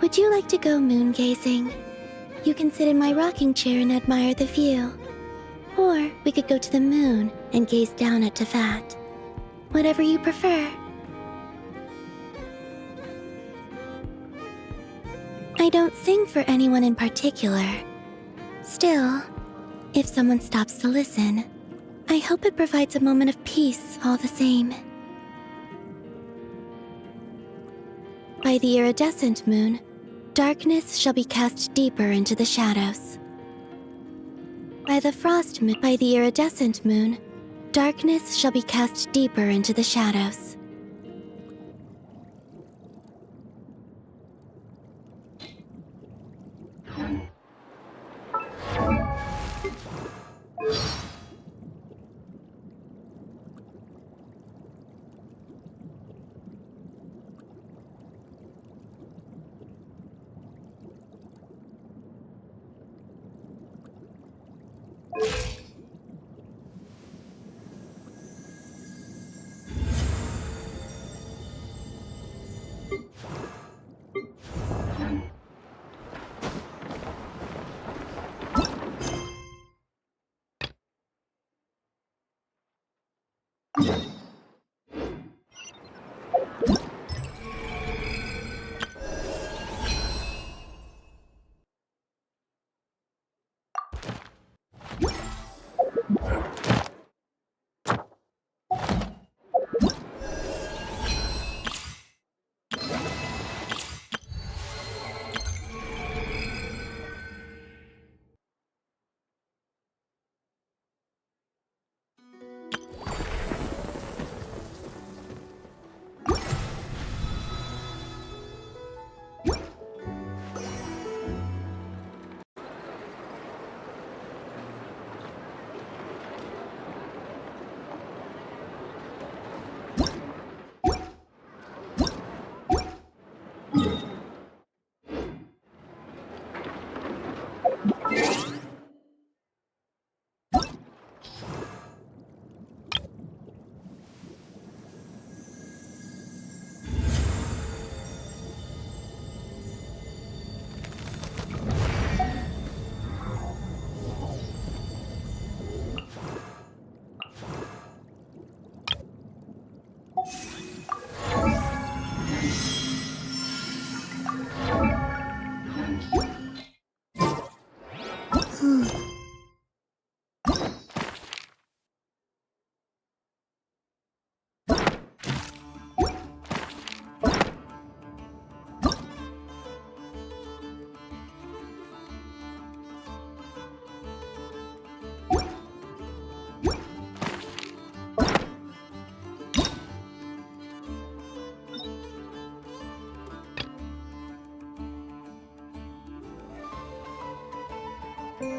Would you like to go moon gazing? You can sit in my rocking chair and admire the view. Or we could go to the moon and gaze down at Tefat. Whatever you prefer. I don't sing for anyone in particular. Still, if someone stops to listen, I hope it provides a moment of peace all the same. By the iridescent moon, darkness shall be cast deeper into the shadows. By the iridescent moon, darkness shall be cast deeper into the shadows.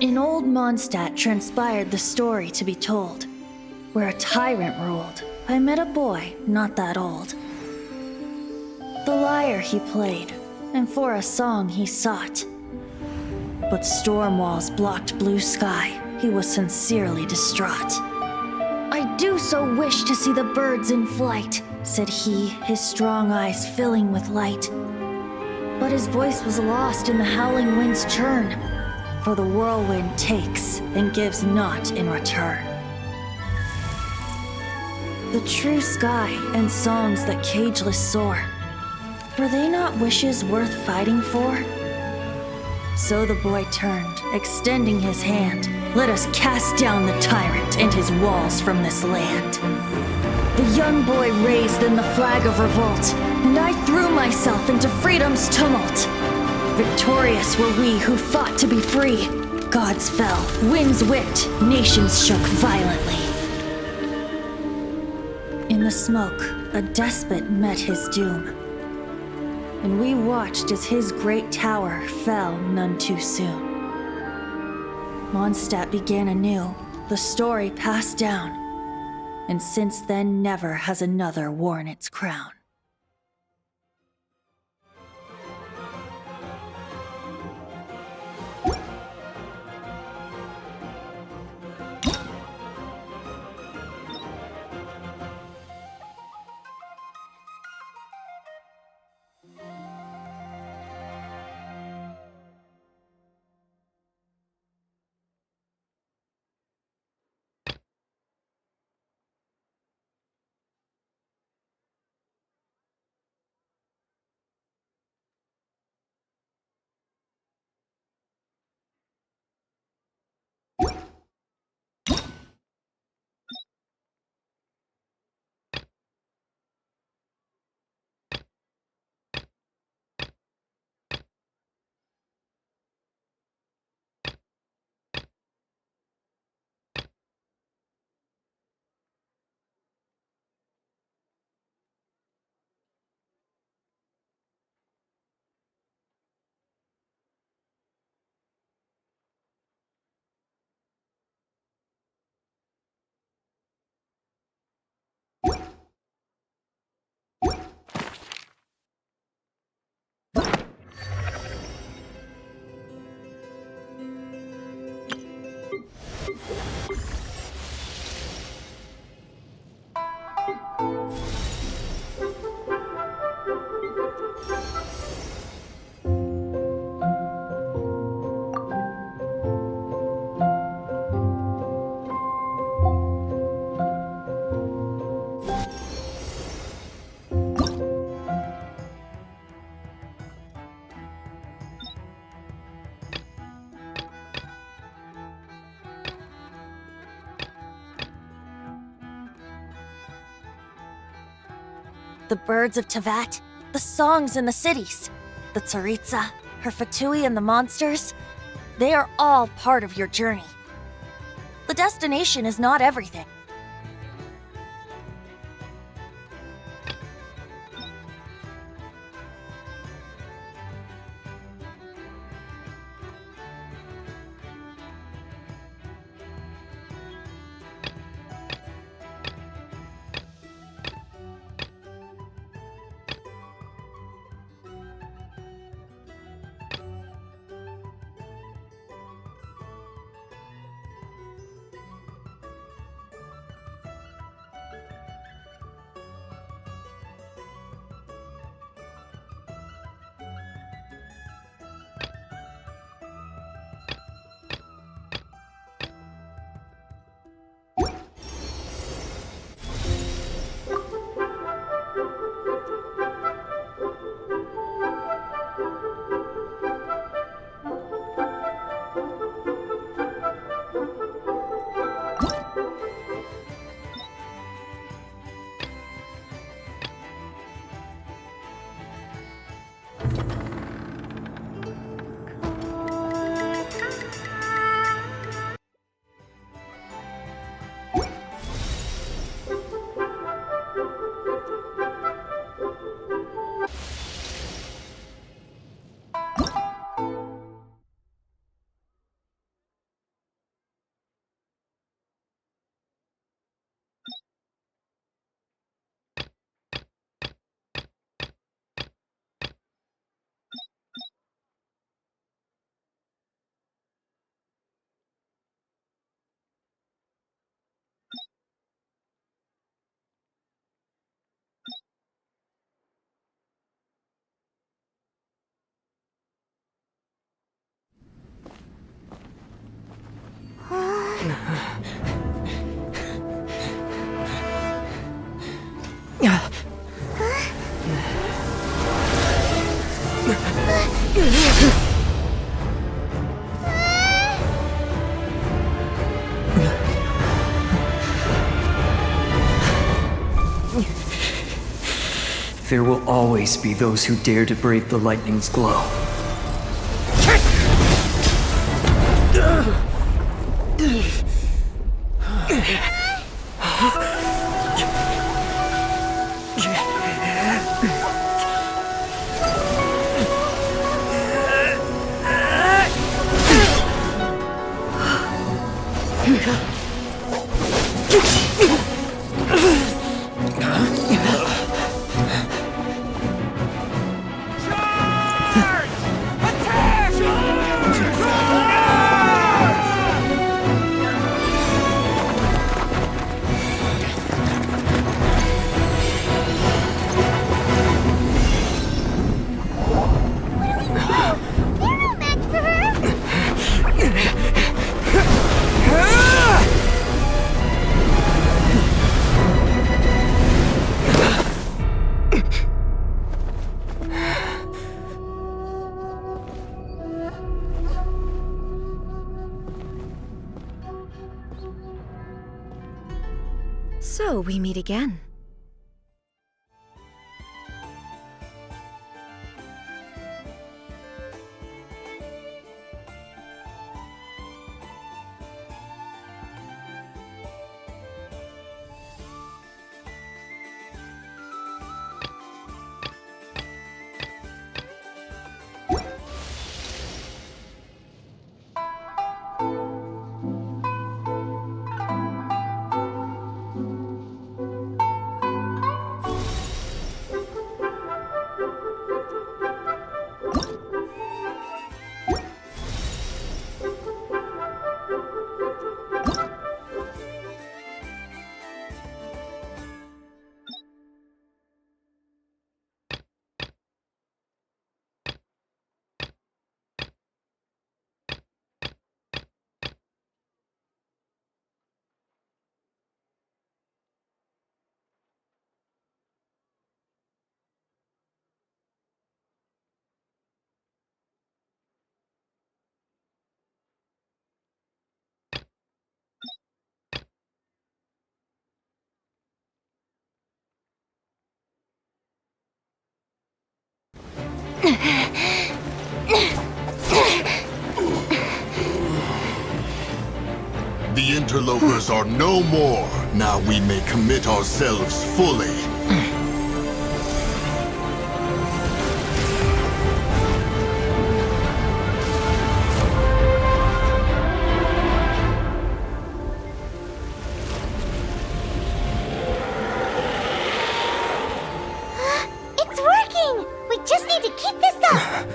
In old Mondstadt transpired the story to be told, where a tyrant ruled. I met a boy not that old. The lyre he played, and for a song he sought. But storm walls blocked blue sky, he was sincerely distraught. I do so wish to see the birds in flight, said he, his strong eyes filling with light. But his voice was lost in the howling wind's churn, for the whirlwind takes and gives not in return. The true sky and songs that cageless soar, were they not wishes worth fighting for? So the boy turned, extending his hand. Let us cast down the tyrant and his walls from this land. The young boy raised then the flag of revolt, and I threw myself into freedom's tumult. Victorious were we who fought to be free. Gods fell, winds whipped, nations shook violently. In the smoke, a despot met his doom, and we watched as his great tower fell none too soon. Mondstadt began anew, the story passed down, and since then never has another worn its crown. The birds of Tevat, the songs in the cities, the Tsaritsa, her Fatui and the monsters, they are all part of your journey. The destination is not everything. There will always be those who dare to brave the lightning's glow. So we meet again. The interlopers are no more. Now we may commit ourselves fully. It's working! We just need to keep this up!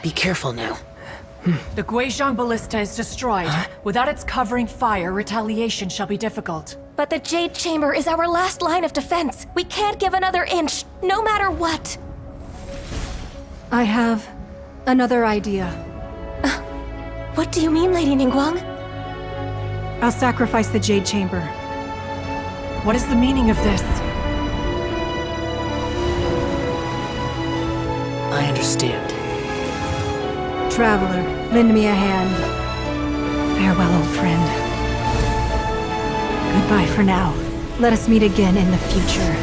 Be careful now. The Guizhong ballista is destroyed. Without its covering fire, retaliation shall be difficult. But the Jade Chamber is our last line of defense. We can't give another inch, no matter what. I have another idea. What do you mean, Lady Ningguang? I'll sacrifice the Jade Chamber. What is the meaning of this? I understand. Traveler, lend me a hand. Farewell, old friend. Goodbye for now. Let us meet again in the future.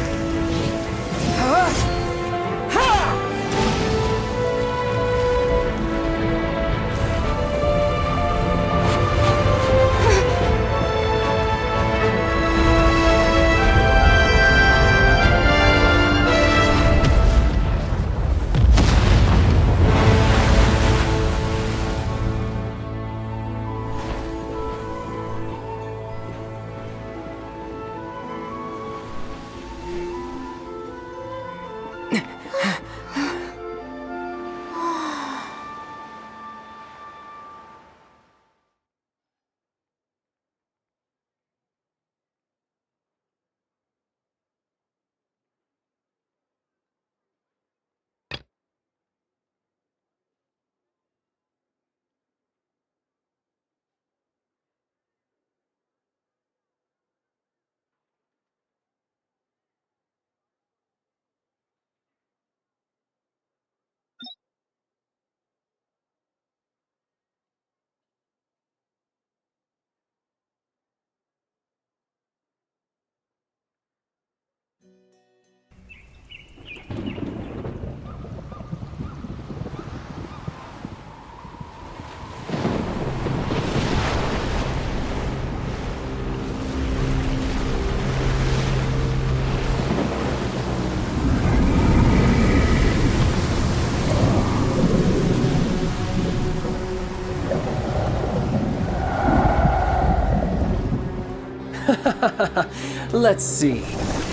Let's see.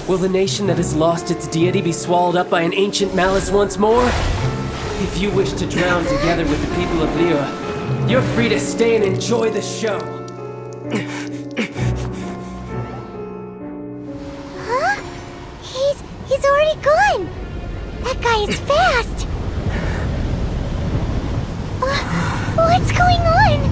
Will the nation that has lost its deity be swallowed up by an ancient malice once more? If you wish to drown together with the people of Liyue, you're free to stay and enjoy the show. Huh? He's already gone! That guy is fast! What's going on?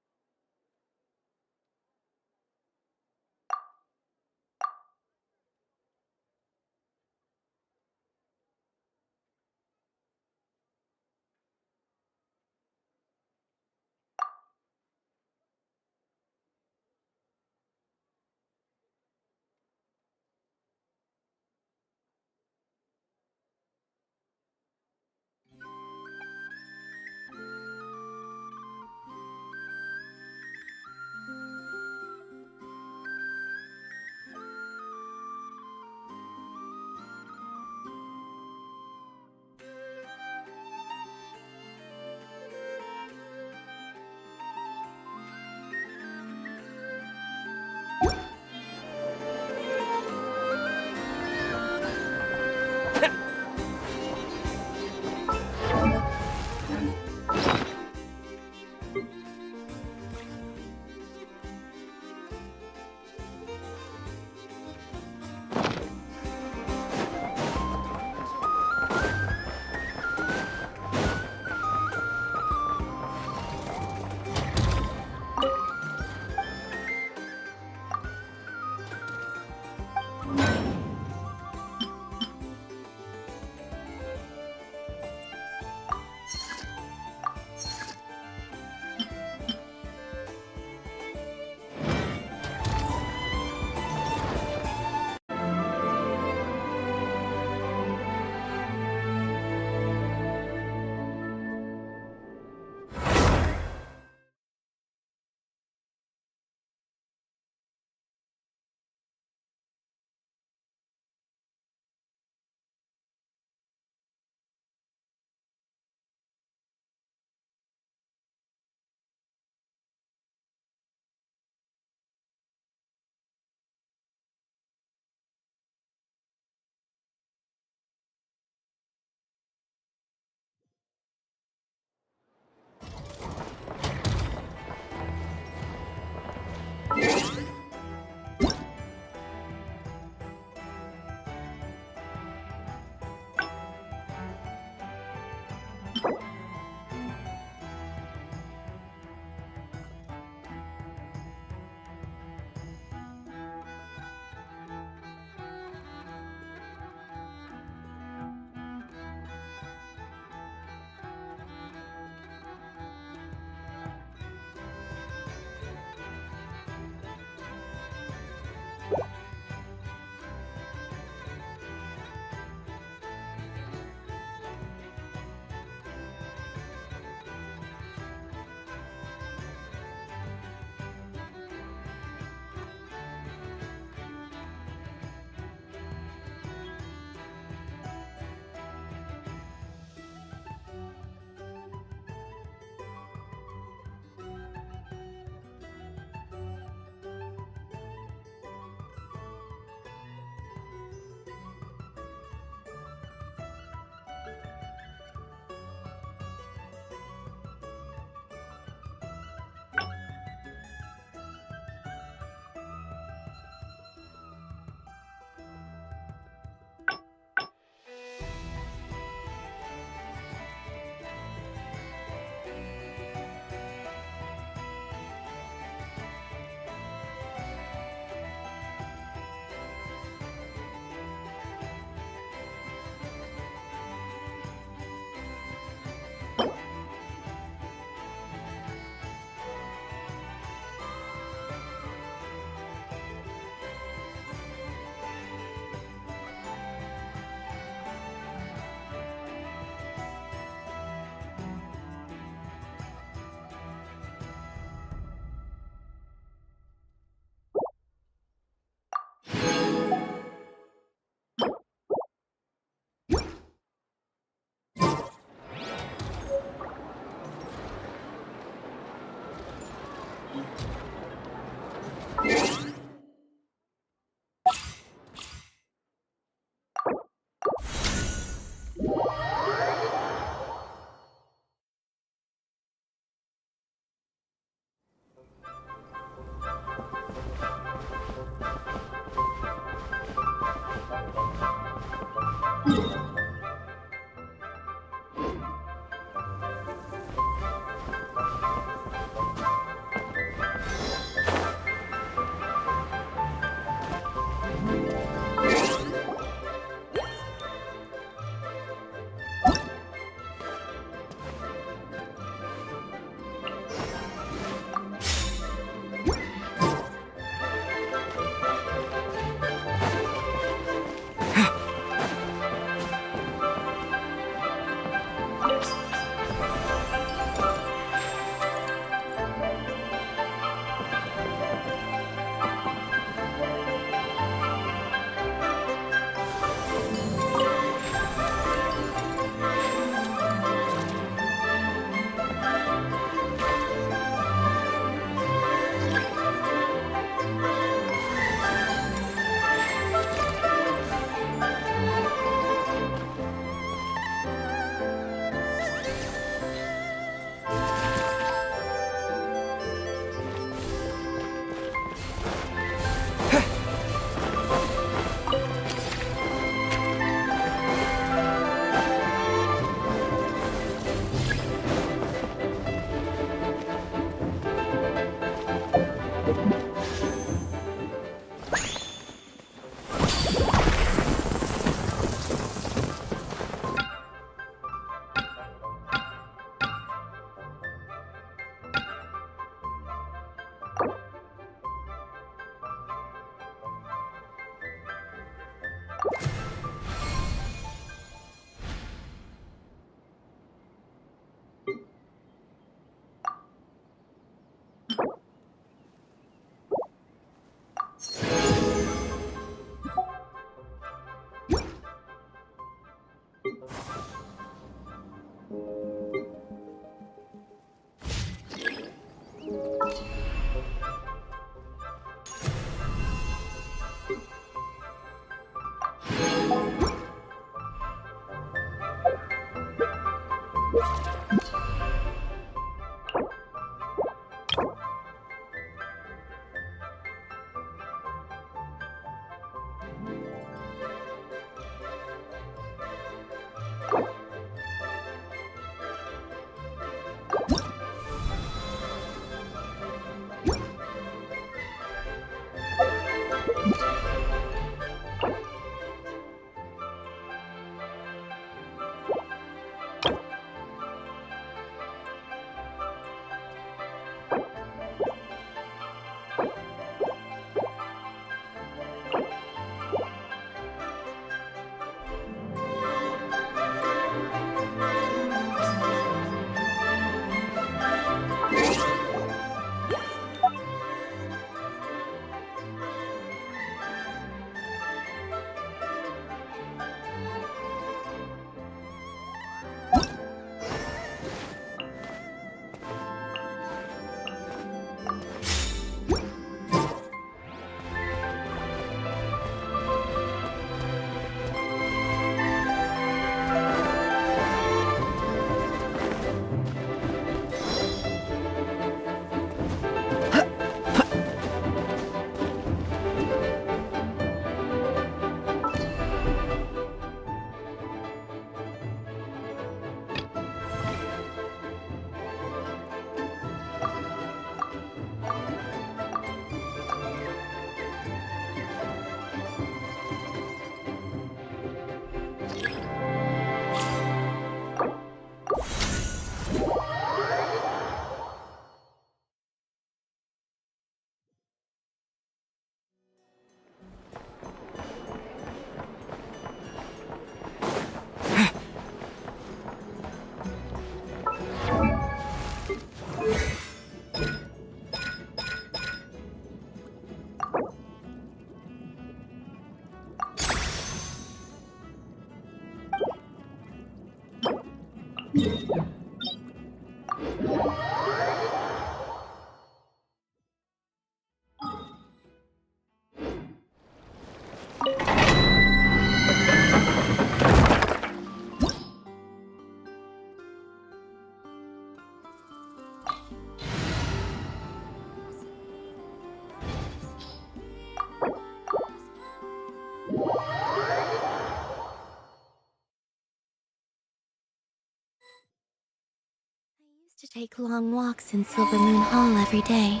To take long walks in Silver Moon Hall every day,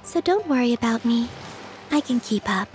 so don't worry about me. I can keep up.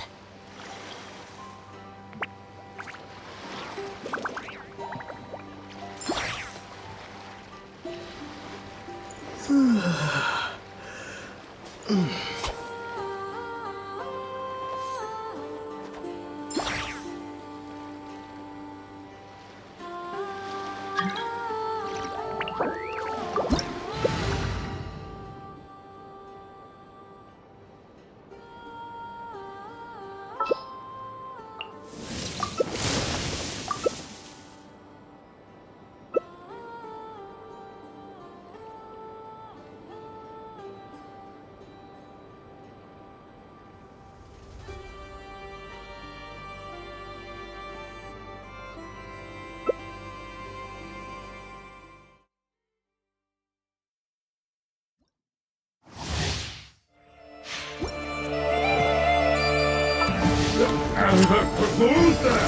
Who's there?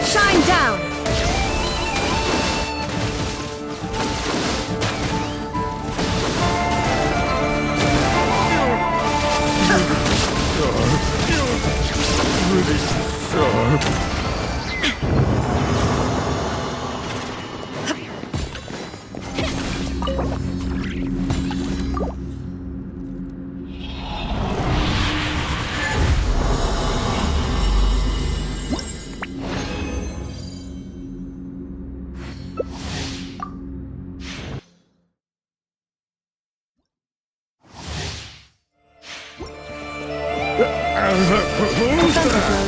Shine down! Really sharp. Thunder blow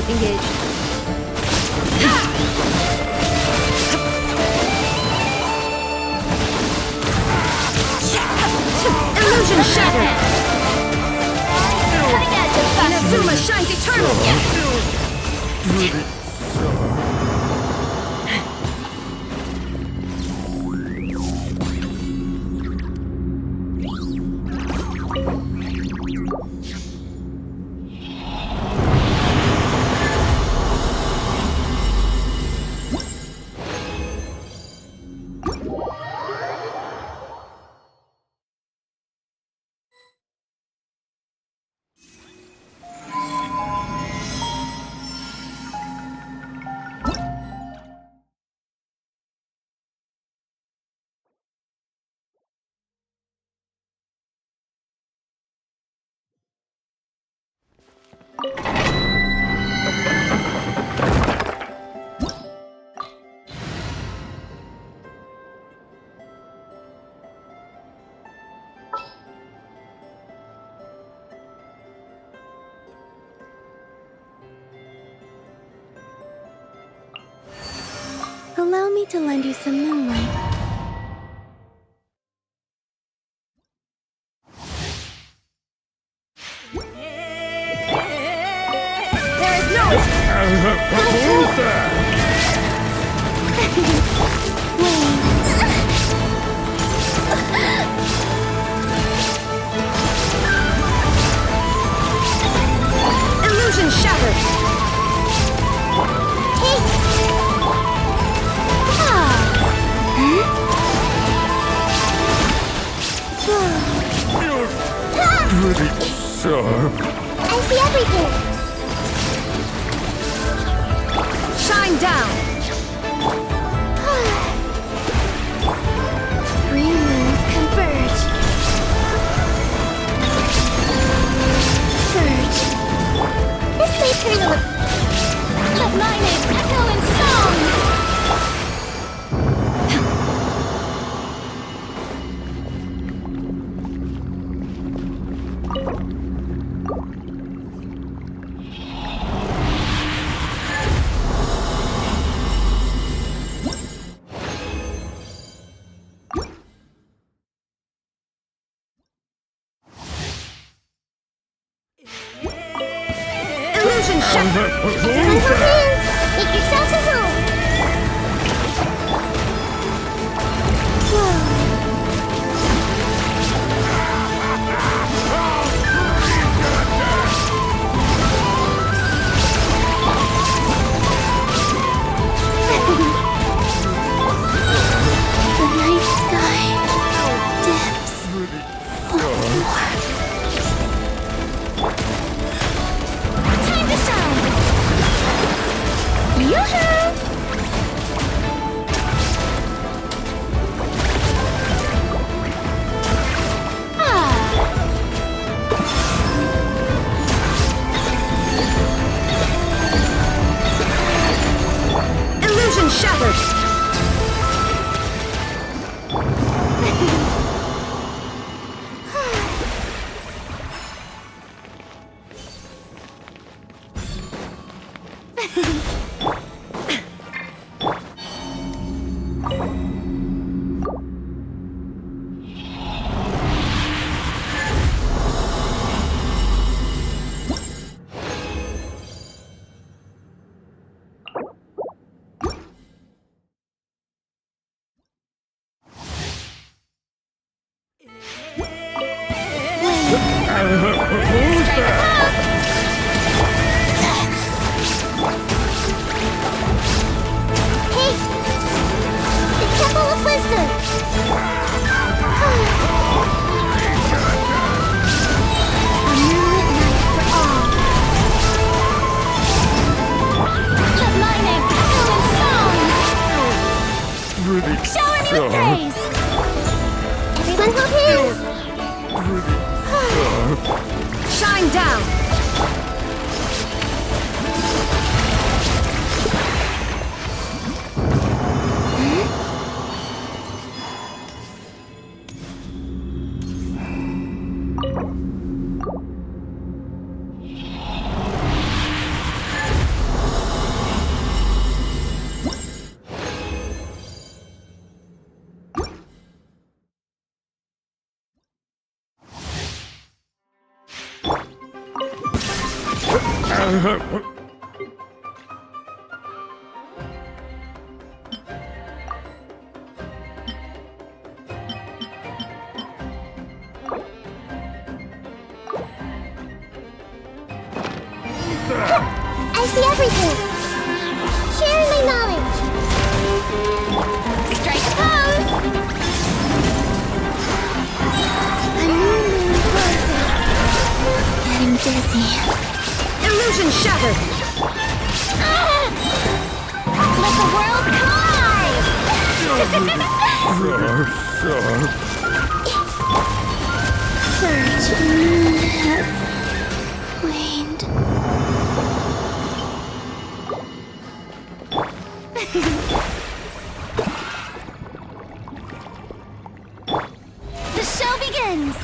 engaged. Allow me to lend you some moonlight. There is no... Who's that? Illusion shattered! Pretty sharp. I see everything. Shine down! Three moons converge. Surge. This may turn a little... Let my name echo in song! Illusion shattered! Everyone hold hands. Make yourselves at home. The night sky dips once more. Time to shine! Yoo-hoo! Illusion shattered! Who's that? Hey! The Temple of Wisdom! A moonlit night for all. Let my name echo in song! Pretty Shower me with praise! Everyone hold hands. Shine down! everything. Sharing my knowledge. Strike a pose! A new moon closes. Getting busy. Illusion shattered! Let the world collide! Surge moon has waned. The show begins!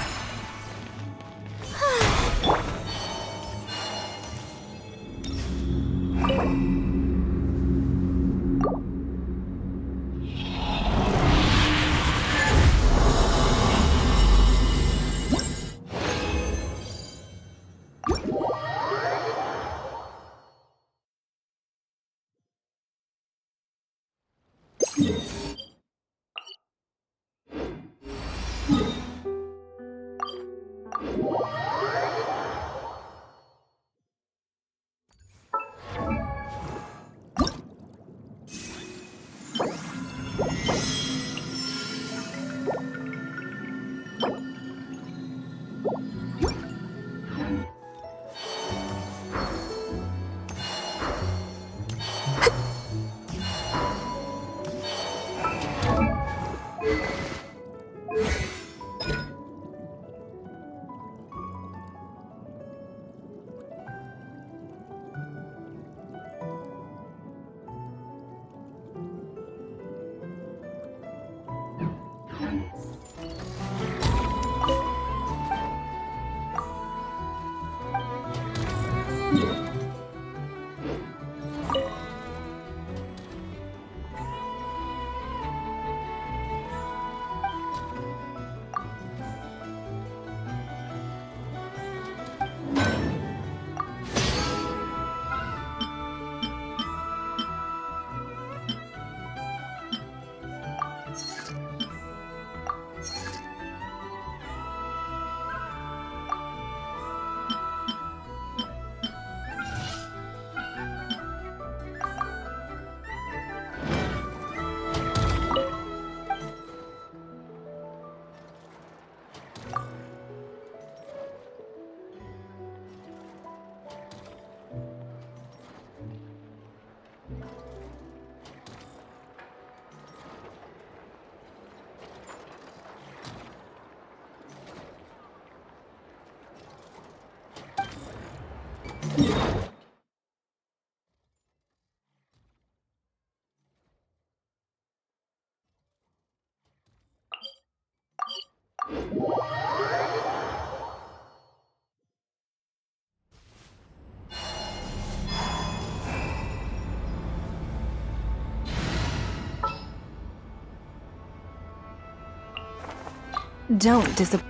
Don't disappoint.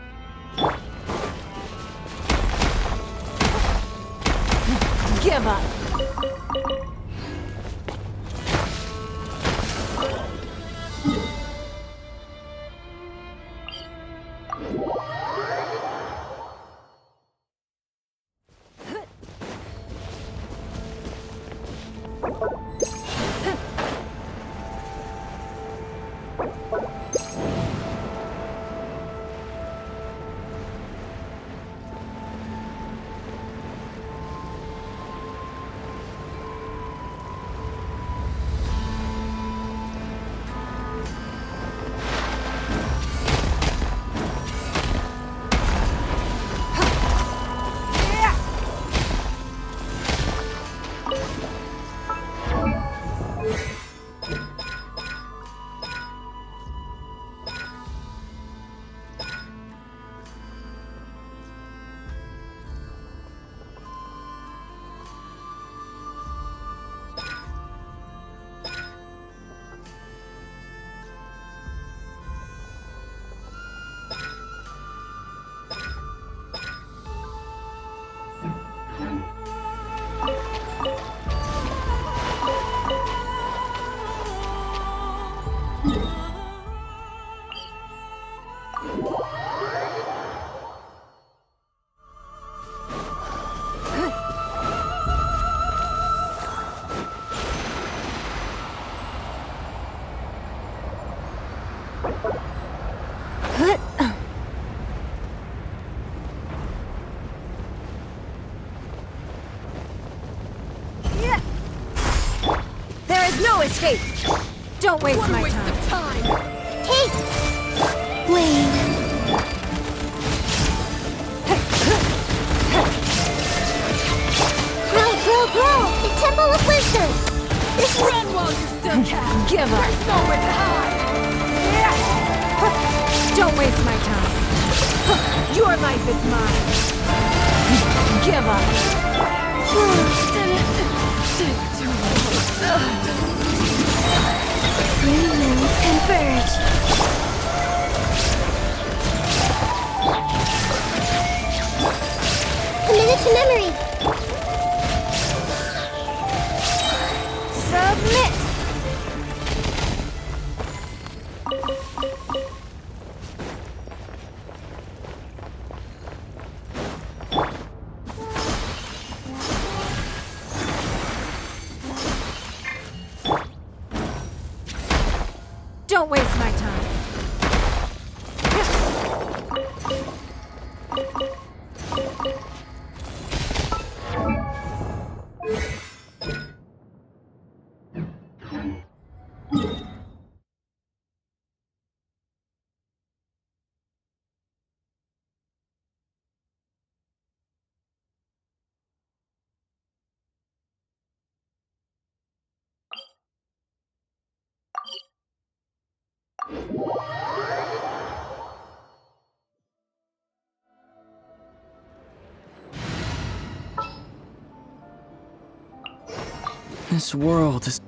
Give up. There is no escape! Don't waste my time. Hey! Wayne, Grow! The Temple of Wisdom! This is Run while you still can! Give up. There's nowhere to hide! Don't waste my time. Your life is mine. Give up. three moons converge. committed to memory! Submit! Don't waste my time. This world is...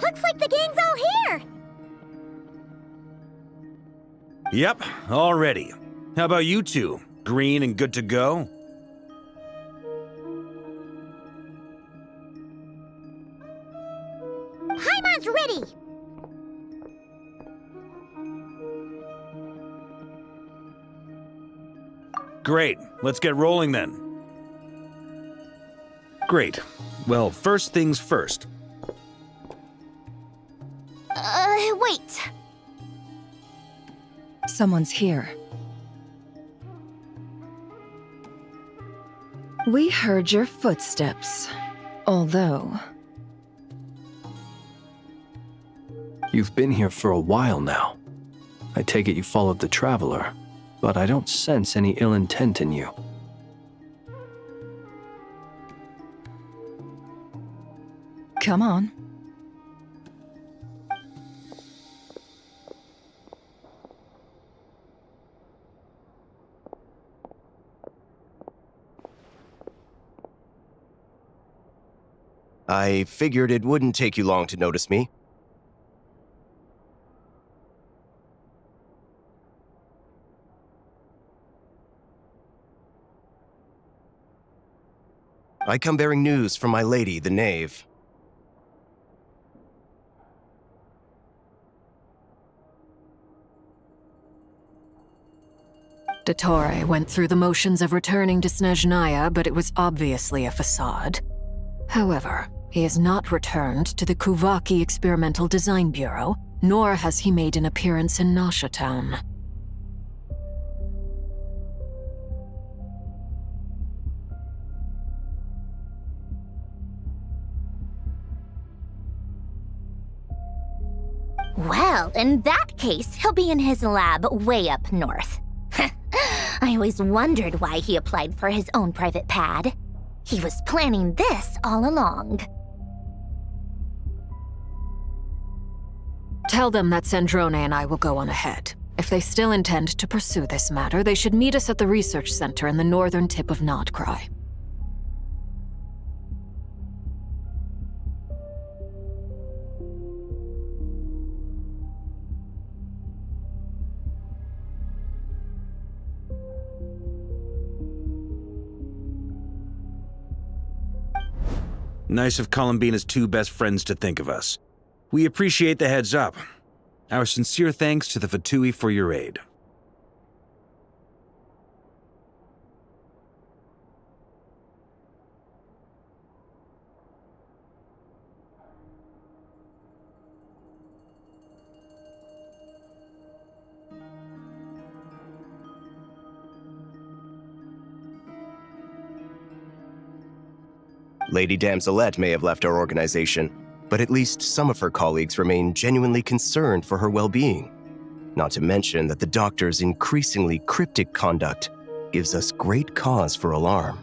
Looks like the gang's all here! Yep, all ready. How about you two? Green and good to go? Paimon's ready! Great, let's get rolling then. Great. Well, first things first. Wait. Someone's here. We heard your footsteps, although... You've been here for a while now. I take it you followed the Traveler, but I don't sense any ill intent in you. Come on. I figured it wouldn't take you long to notice me. I come bearing news from my lady, the Knave. Dottore went through the motions of returning to Snezhnaya, but it was obviously a facade. However, he has not returned to the Kuvaki Experimental Design Bureau, nor has he made an appearance in Nasha Town. Well, in that case, he'll be in his lab way up north. I always wondered why he applied for his own private pad. He was planning this all along. Tell them that Sandrone and I will go on ahead. If they still intend to pursue this matter, they should meet us at the research center in the northern tip of Nodcry. Nice of Columbina's two best friends to think of us. We appreciate the heads up. Our sincere thanks to the Fatui for your aid. Lady Damselette may have left our organization, but at least some of her colleagues remain genuinely concerned for her well-being. Not to mention that the Doctor's increasingly cryptic conduct gives us great cause for alarm.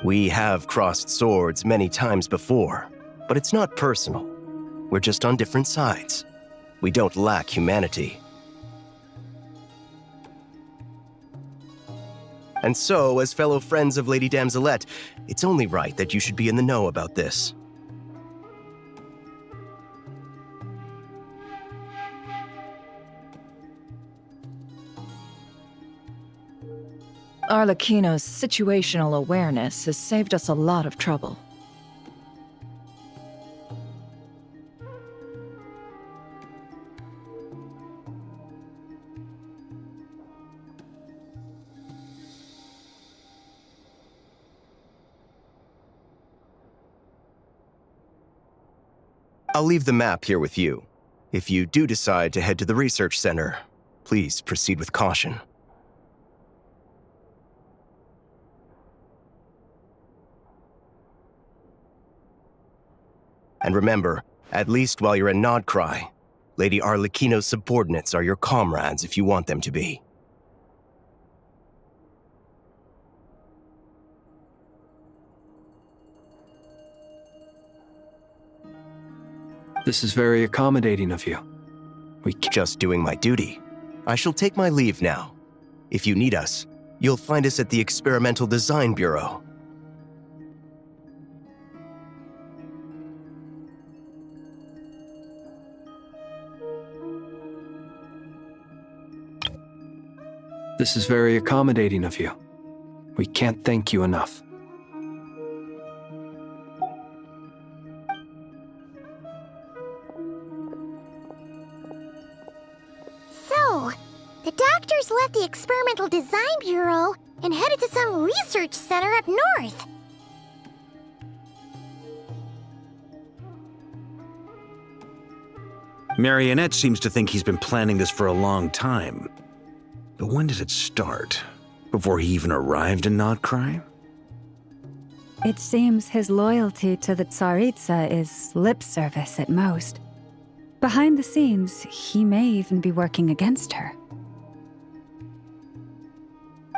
We have crossed swords many times before, but it's not personal. We're just on different sides. We don't lack humanity. And so, as fellow friends of Lady Damselette, it's only right that you should be in the know about this. Arlecchino's situational awareness has saved us a lot of trouble. I'll leave the map here with you. If you do decide to head to the research center, please proceed with caution. And remember, at least while you're in Nodcry, Lady Arlecchino's subordinates are your comrades if you want them to be. This is very accommodating of you. Just doing my duty. I shall take my leave now. If you need us, you'll find us at the Experimental Design Bureau. This is very accommodating of you. We can't thank you enough. So, the doctors left the Experimental Design Bureau and headed to some research center up north. Marionette seems to think he's been planning this for a long time. But when did it start? Before he even arrived in Nocturne? It seems his loyalty to the Tsaritsa is lip service at most. Behind the scenes, he may even be working against her.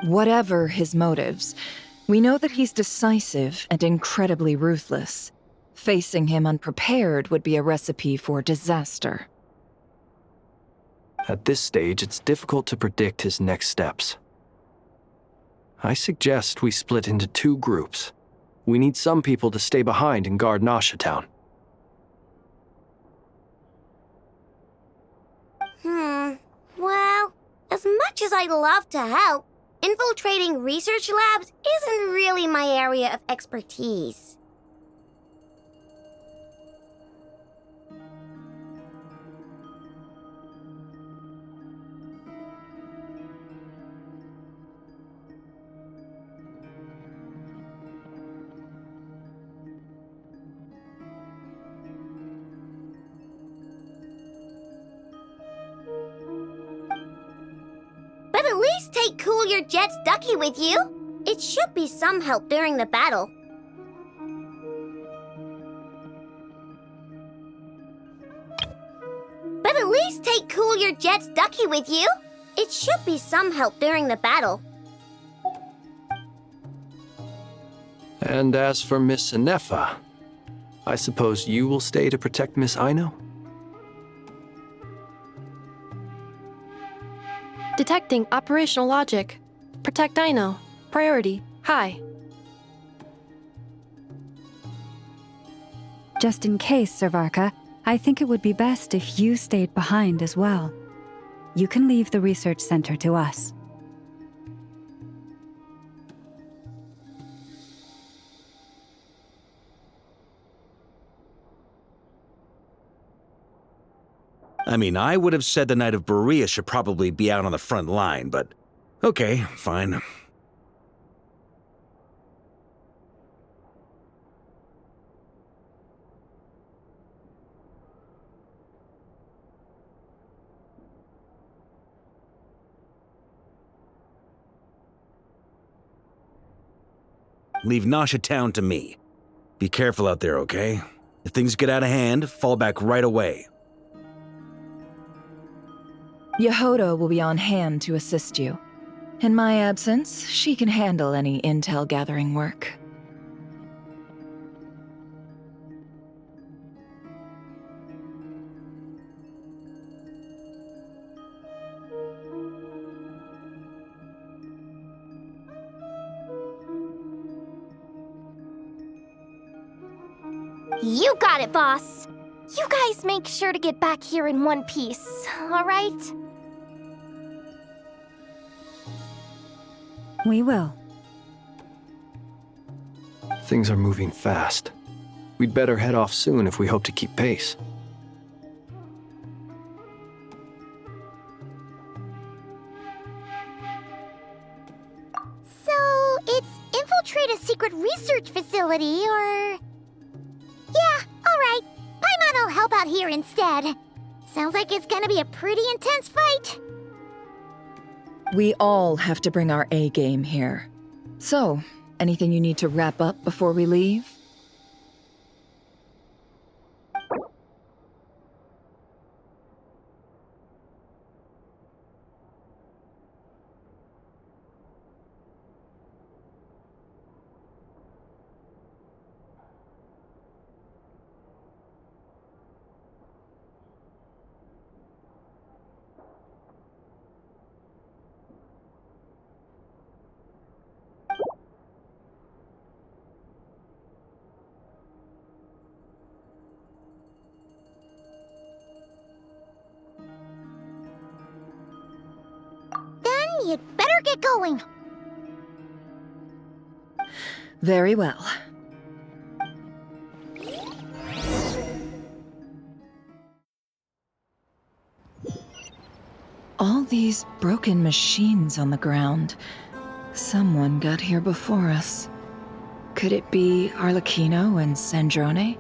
Whatever his motives, we know that he's decisive and incredibly ruthless. Facing him unprepared would be a recipe for disaster. At this stage, it's difficult to predict his next steps. I suggest we split into 2 groups. We need some people to stay behind and guard Nasha Town. Well, as much as I'd love to help, infiltrating research labs isn't really my area of expertise. But at least take Cool Your Jet's ducky with you. It should be some help during the battle. But at least take Cool Your Jet's ducky with you. It should be some help during the battle. And as for Miss Inefa, I suppose you will stay to protect Miss Aino? Detecting operational logic. Protect Aino. Priority high. Just in case, Servarka, I think it would be best if you stayed behind as well. You can leave the research center to us. I mean, I would have said the Knight of Berea should probably be out on the front line, but okay, fine. Leave Nasha Town to me. Be careful out there, okay? If things get out of hand, fall back right away. Yehoda will be on hand to assist you. In my absence, she can handle any intel gathering work. You got it, boss. You guys make sure to get back here in one piece, all right? We will. Things are moving fast. We'd better head off soon if we hope to keep pace. So, it's infiltrate a secret research facility, or... Yeah, alright. Paimon will help out here instead. Sounds like it's gonna be a pretty intense fight. We all have to bring our A game here. So, anything you need to wrap up before we leave? you better get going. Very well. All these broken machines on the ground. Someone got here before us. Could it be Arlecchino and Sandrone?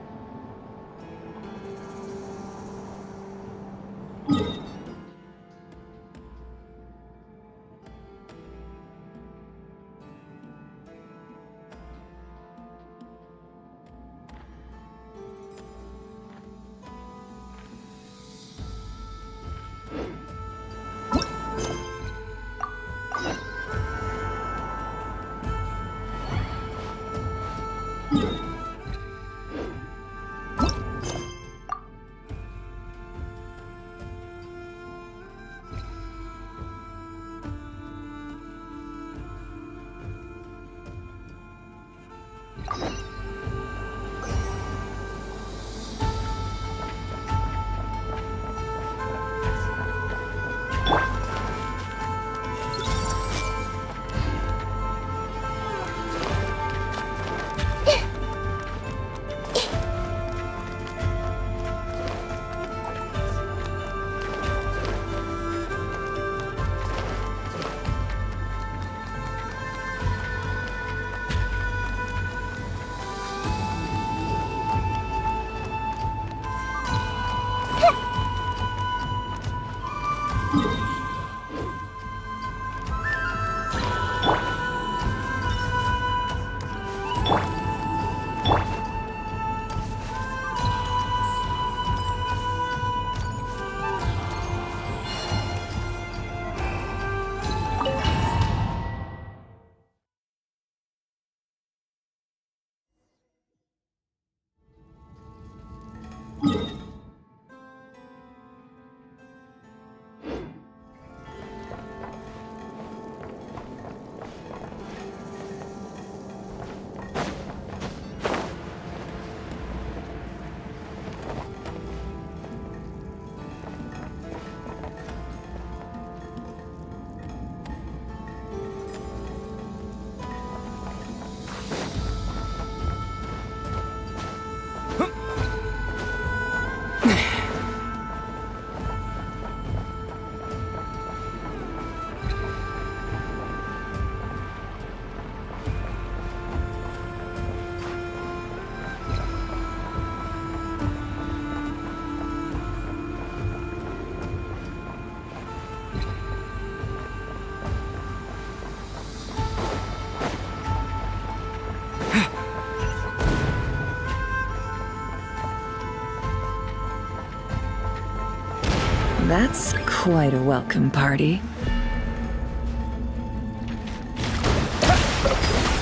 That's quite a welcome party.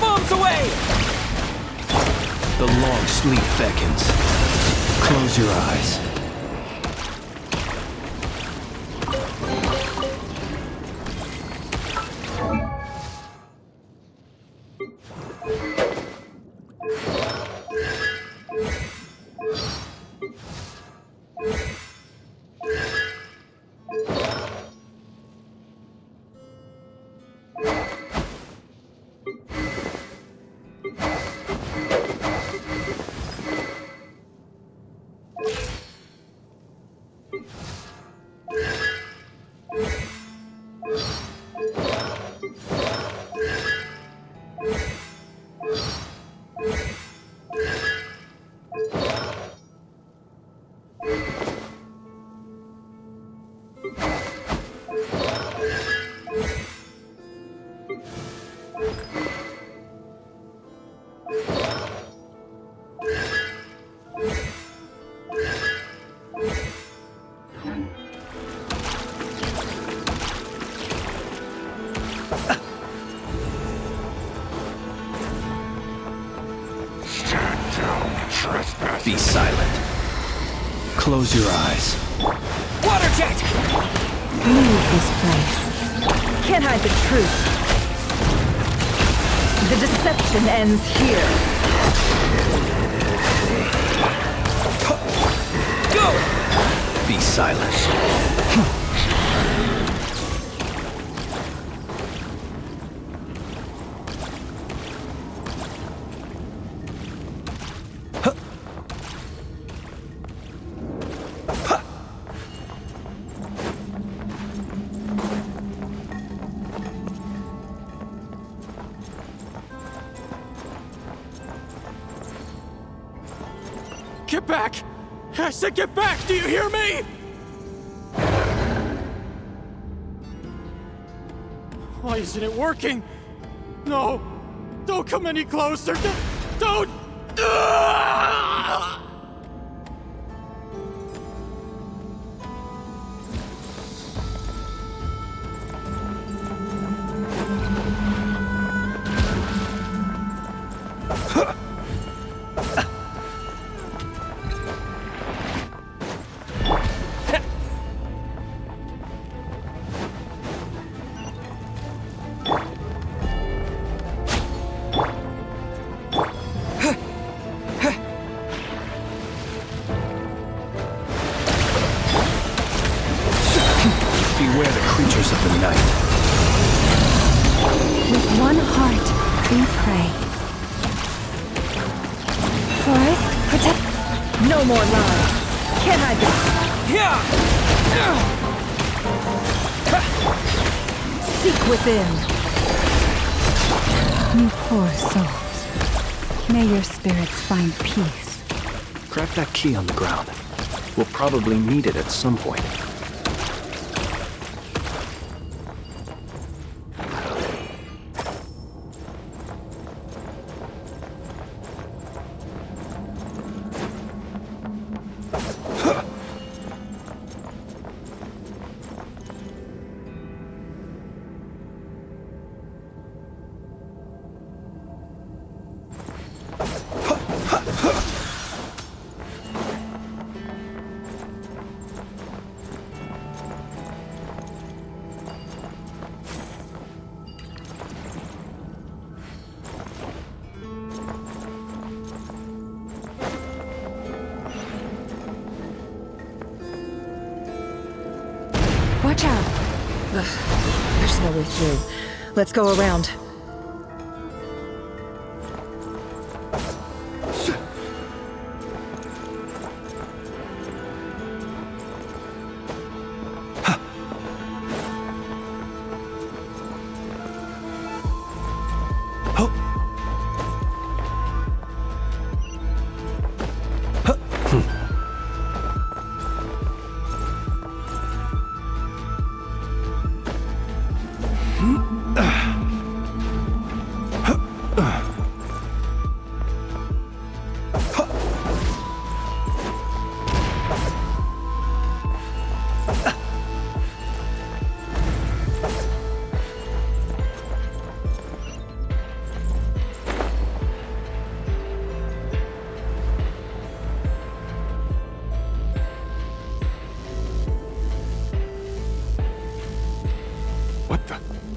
Bombs away! The long sleep beckons. Close your eyes. Be silent. Close your eyes. Water jet! Leave this place. Can't hide the truth. The deception ends here. Go! Be silent. Get back! I said get back! Do you hear me? Why isn't it working? No! Don't come any closer! Don't! Beware the creatures of the night. With one heart, we pray. Forest, protect. No more lies. Can't hide this. Seek within. You poor souls. May your spirits find peace. Grab that key on the ground. We'll probably need it at some point. Watch out. There's no way through. Let's go around.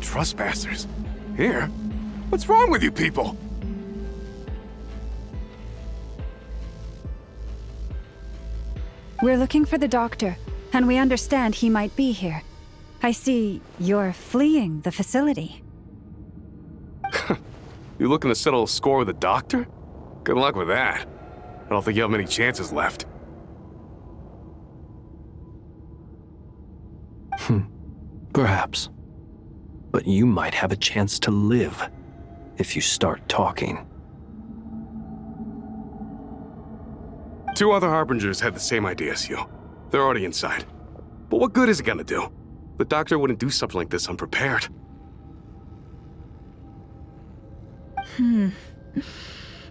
Trespassers? Here? What's wrong with you people? We're looking for the doctor, and we understand he might be here. I see you're fleeing the facility. You looking to settle a score with the doctor? Good luck with that. I don't think you have many chances left. Perhaps. But you might have a chance to live if you start talking. 2 other Harbingers had the same idea as you. They're already inside. But what good is it gonna do? The doctor wouldn't do something like this unprepared.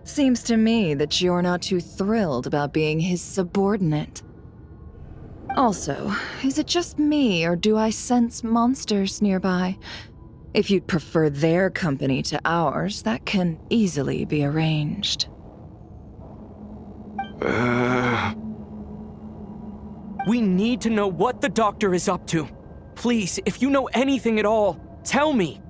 Seems to me that you're not too thrilled about being his subordinate. Also, is it just me, or do I sense monsters nearby? If you'd prefer their company to ours, that can easily be arranged. We need to know what the doctor is up to. Please, if you know anything at all, tell me.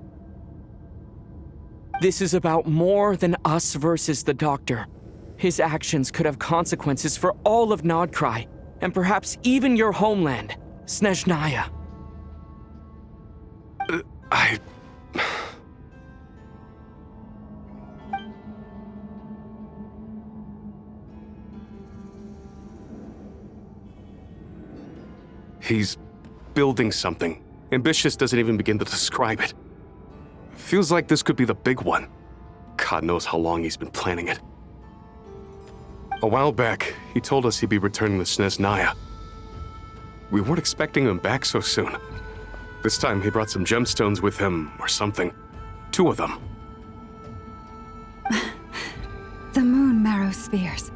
This is about more than us versus the doctor. His actions could have consequences for all of Nodcry, and perhaps even your homeland, Snezhnaya. He's building something. Ambitious doesn't even begin to describe it. Feels like this could be the big one. God knows how long he's been planning it. A while back, he told us he'd be returning to Snezhnaya. We weren't expecting him back so soon. This time he brought some gemstones with him, or something. 2 of them. The moon marrow spheres.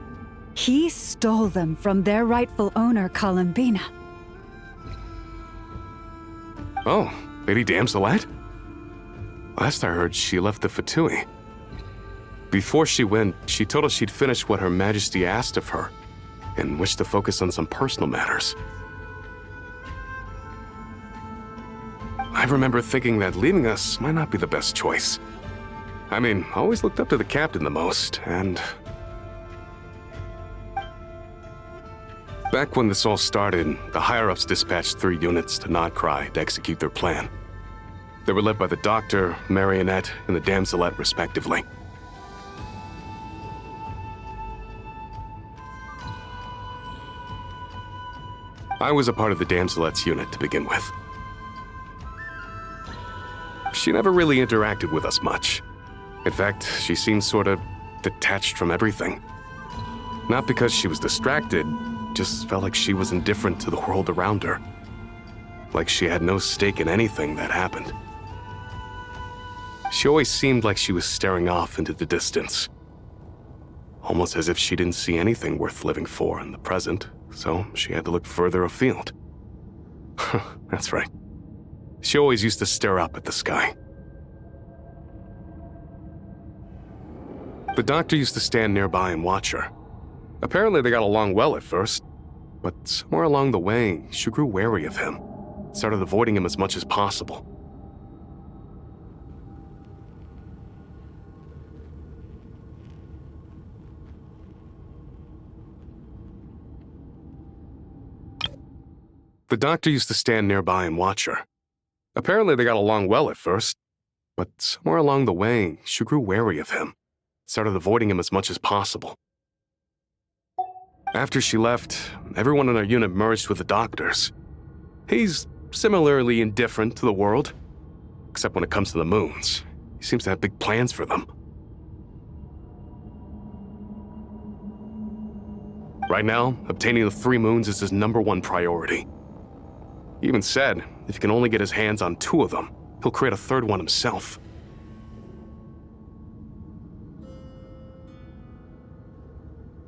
He stole them from their rightful owner, Columbina. Oh, Lady Damselat? Last I heard, she left the Fatui. Before she went, she told us she'd finished what Her Majesty asked of her, and wished to focus on some personal matters. I remember thinking that leaving us might not be the best choice. I mean, I always looked up to the captain the most, and... Back when this all started, the higher-ups dispatched 3 units to Nocturne to execute their plan. They were led by the Doctor, Marionette, and the Damselet, respectively. I was a part of the Damselet's unit to begin with. She never really interacted with us much. In fact, she seemed sort of detached from everything. Not because she was distracted, just felt like she was indifferent to the world around her. Like she had no stake in anything that happened. She always seemed like she was staring off into the distance. Almost as if she didn't see anything worth living for in the present, so she had to look further afield. That's right. She always used to stare up at the sky. The Doctor used to stand nearby and watch her. Apparently they got along well at first, but somewhere along the way, she grew wary of him, started avoiding him as much as possible. The Doctor used to stand nearby and watch her. Apparently they got along well at first, but somewhere along the way, she grew wary of him, started avoiding him as much as possible. After she left, everyone in our unit merged with the Doctor's. He's similarly indifferent to the world, except when it comes to the moons. He seems to have big plans for them. Right now, obtaining the 3 moons is his #1 priority. He even said, if he can only get his hands on 2 of them, he'll create a 3rd one himself.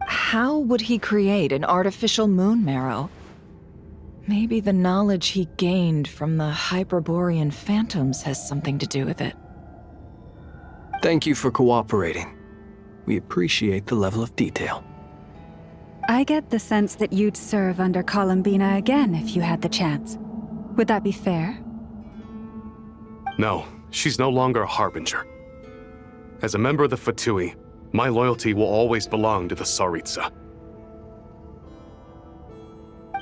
How would he create an artificial moon marrow? Maybe the knowledge he gained from the Hyperborean phantoms has something to do with it. Thank you for cooperating. We appreciate the level of detail. I get the sense that you'd serve under Columbina again if you had the chance. Would that be fair? No, she's no longer a Harbinger. As a member of the Fatui, my loyalty will always belong to the Tsaritsa.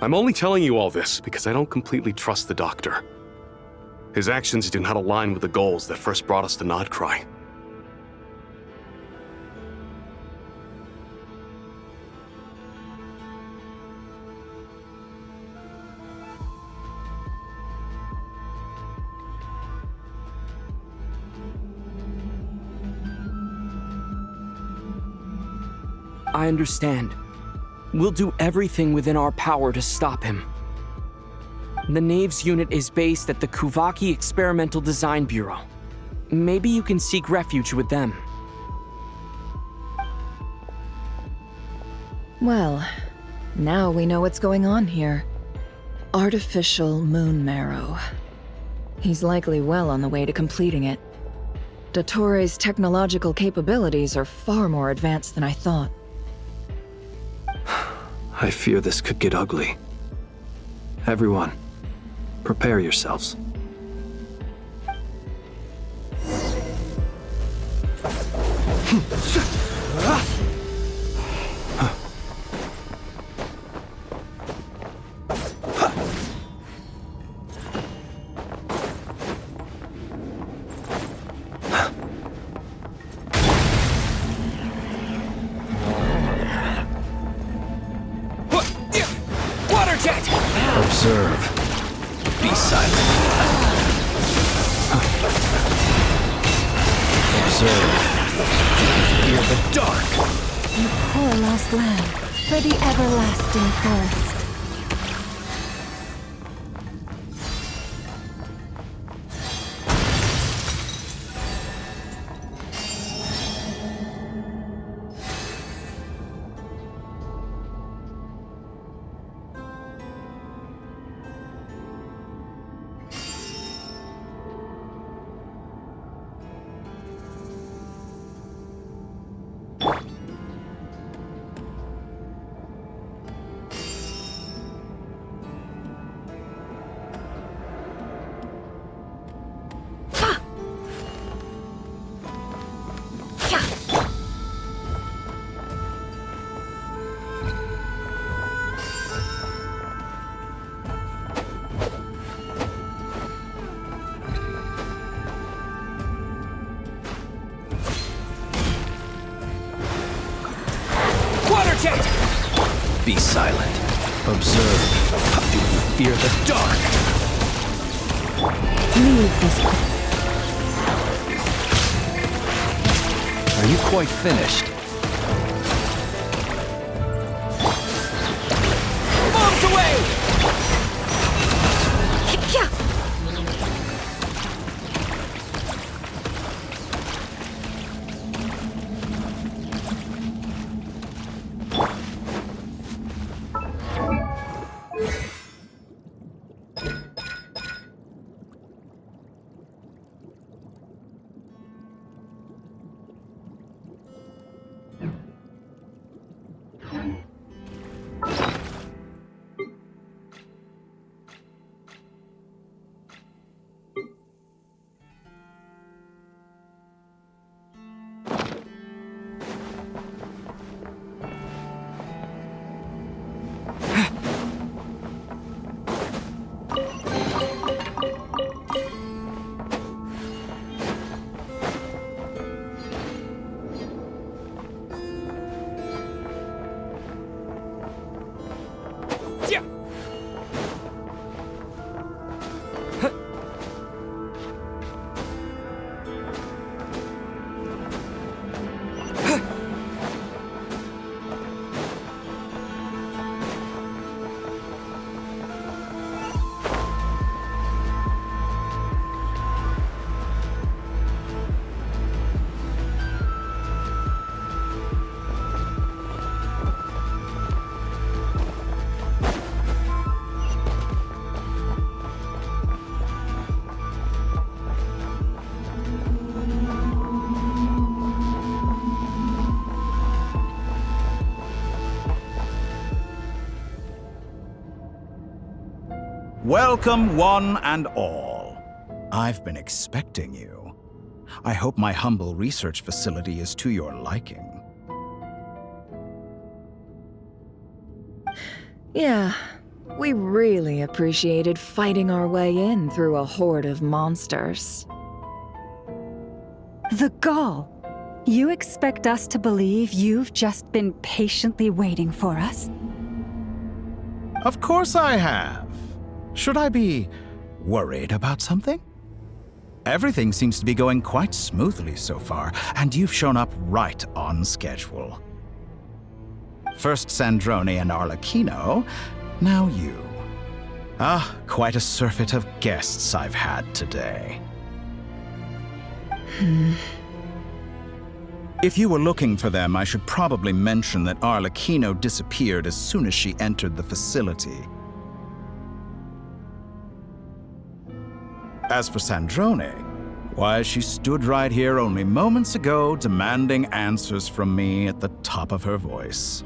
I'm only telling you all this because I don't completely trust the Doctor. His actions do not align with the goals that first brought us to Nocturne. I understand. We'll do everything within our power to stop him. The Knave's unit is based at the Kuvaki Experimental Design Bureau. Maybe you can seek refuge with them. Well, now we know what's going on here. Artificial moon marrow. He's likely well on the way to completing it. Dottore's technological capabilities are far more advanced than I thought. I fear this could get ugly. Everyone, prepare yourselves. Observe. Be silent. Observe. Fear the dark. You poor lost lamb, for the everlasting forest. Be silent. Observe. Do you fear the dark? Leave this place. Are you quite finished? Bombs away! Welcome, one and all. I've been expecting you. I hope my humble research facility is to your liking. Yeah, we really appreciated fighting our way in through a horde of monsters. The gall! You expect us to believe you've just been patiently waiting for us? Of course I have. Should I be worried about something? Everything seems to be going quite smoothly so far, and you've shown up right on schedule. First Sandrone and Arlecchino, now you. Ah, quite a surfeit of guests I've had today. If you were looking for them, I should probably mention that Arlecchino disappeared as soon as she entered the facility. As for Sandrone, why, she stood right here only moments ago demanding answers from me at the top of her voice.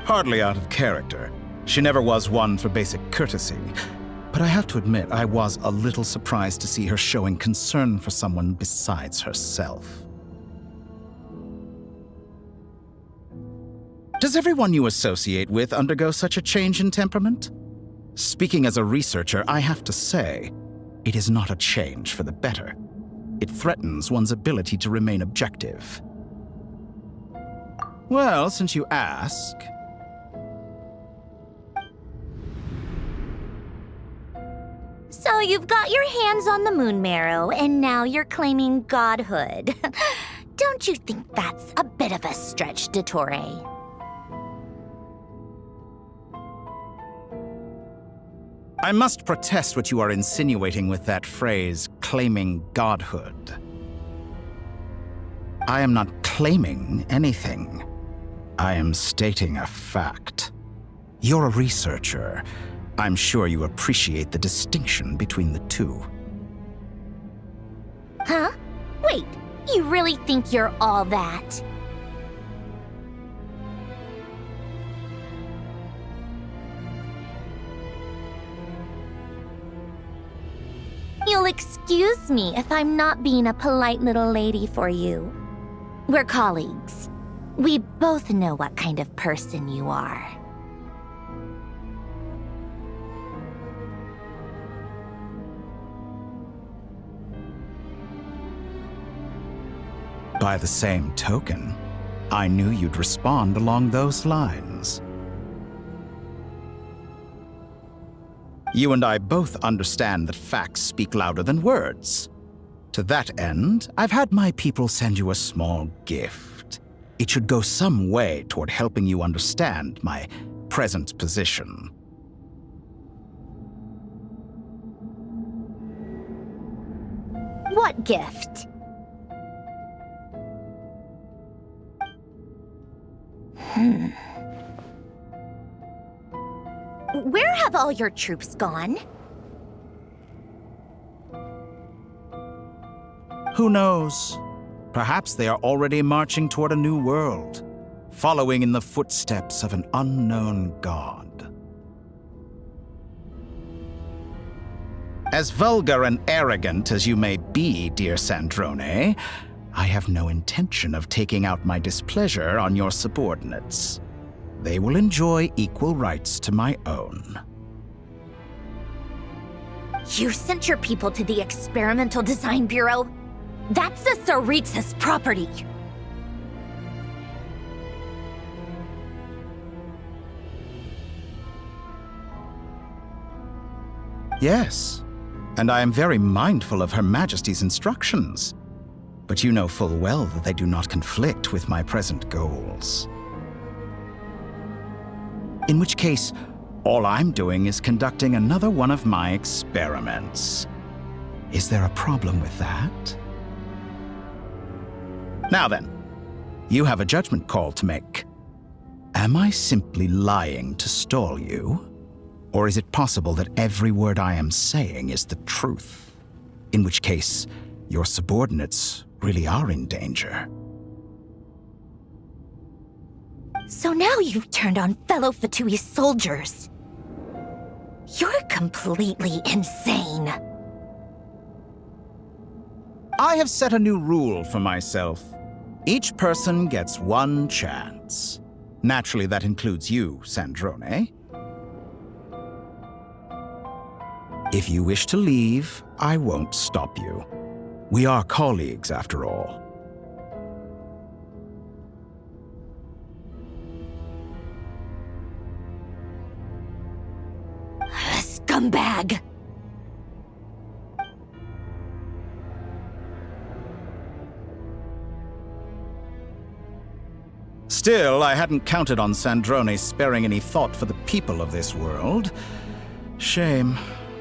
Hardly out of character. She never was one for basic courtesy. But I have to admit, I was a little surprised to see her showing concern for someone besides herself. Does everyone you associate with undergo such a change in temperament? Speaking as a researcher, I have to say, it is not a change for the better. It threatens one's ability to remain objective. Well, since you ask... So you've got your hands on the moon marrow, and now you're claiming godhood. Don't you think that's a bit of a stretch, Dottore? I must protest what you are insinuating with that phrase, claiming godhood. I am not claiming anything. I am stating a fact. You're a researcher. I'm sure you appreciate the distinction between the two. Huh? Wait, you really think you're all that? You'll excuse me if I'm not being a polite little lady for you. We're colleagues. We both know what kind of person you are. By the same token, I knew you'd respond along those lines. You and I both understand that facts speak louder than words. To that end, I've had my people send you a small gift. It should go some way toward helping you understand my present position. What gift? Where have all your troops gone? Who knows? Perhaps they are already marching toward a new world, following in the footsteps of an unknown god. As vulgar and arrogant as you may be, dear Sandrone, I have no intention of taking out my displeasure on your subordinates. They will enjoy equal rights to my own. You sent your people to the Experimental Design Bureau? That's the Tsaritsa's property. Yes, and I am very mindful of Her Majesty's instructions. But you know full well that they do not conflict with my present goals. In which case, all I'm doing is conducting another one of my experiments. Is there a problem with that? Now then, you have a judgment call to make. Am I simply lying to stall you? Or is it possible that every word I am saying is the truth? In which case, your subordinates really are in danger. So now you've turned on fellow Fatui soldiers. You're completely insane. I have set a new rule for myself. Each person gets one chance. Naturally, that includes you, Sandrone. If you wish to leave, I won't stop you. We are colleagues, after all. Scumbag! Still, I hadn't counted on Sandrone sparing any thought for the people of this world. Shame.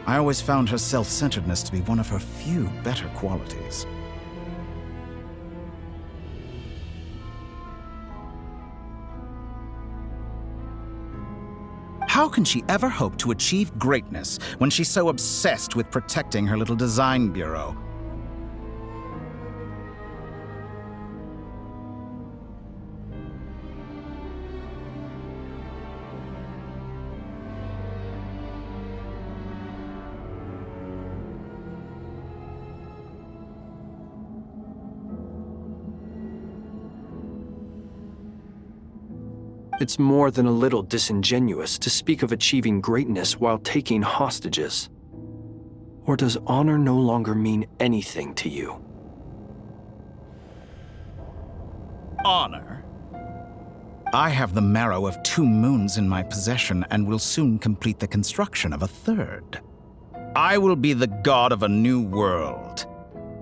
I always found her self-centeredness to be one of her few better qualities. How can she ever hope to achieve greatness when she's so obsessed with protecting her little design bureau? It's more than a little disingenuous to speak of achieving greatness while taking hostages. Or does honor no longer mean anything to you? Honor? I have the marrow of 2 moons in my possession and will soon complete the construction of a 3rd. I will be the god of a new world.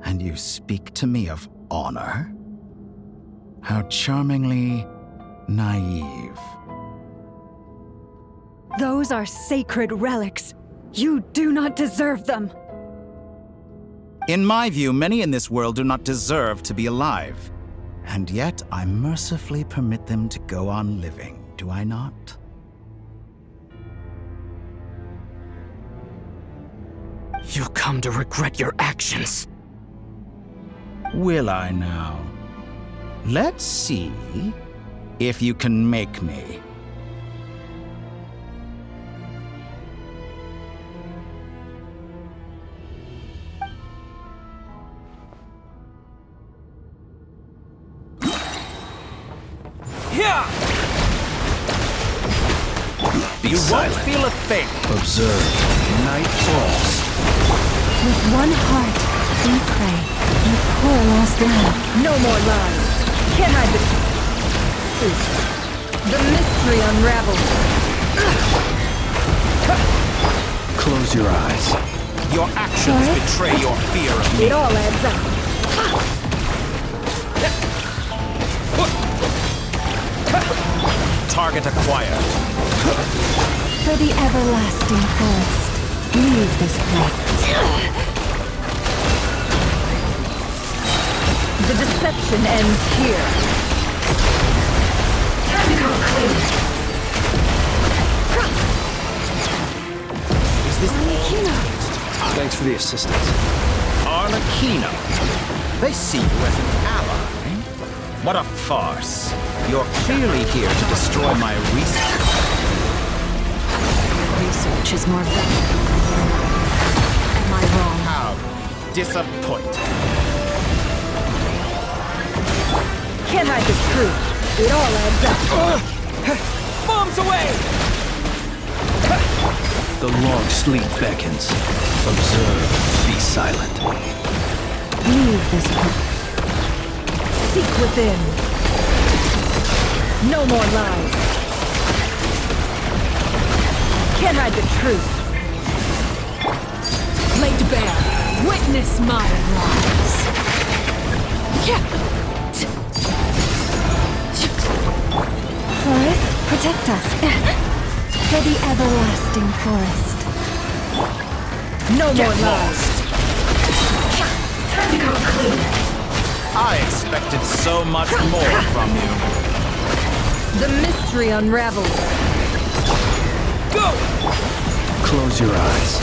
And you speak to me of honor? How charmingly naive. Those are sacred relics. You do not deserve them. In my view, many in this world do not deserve to be alive. And yet I mercifully permit them to go on living, do I not? You'll come to regret your actions. Will I now? Let's see if you can make me. You won't feel a thing. Observe. Night falls. With one heart, we pray. You poor lost lamb. No more lies. Can't hide the mystery unravels. Close your eyes. Your actions betray your fear of me. It all adds up. Target acquired. For the everlasting forest, leave this place. The deception ends here. Time to go clean. Is this Arlecchino? Thanks for the assistance. Arlecchino? They see you as an ally. What a farce. You're clearly here to destroy my research. Research is more valuable. Am I wrong? How disappointing. Can't hide the truth. It all adds up. Bombs away! The long sleep beckons. Observe. Be silent. Leave this place. Seek within. No more lies. Can't hide the truth. Laid bare. Witness my lies. Forest, protect us. For the everlasting forest. No more lies. Time to go clean. I expected so much more from you. The mystery unravels. Go! Close your eyes.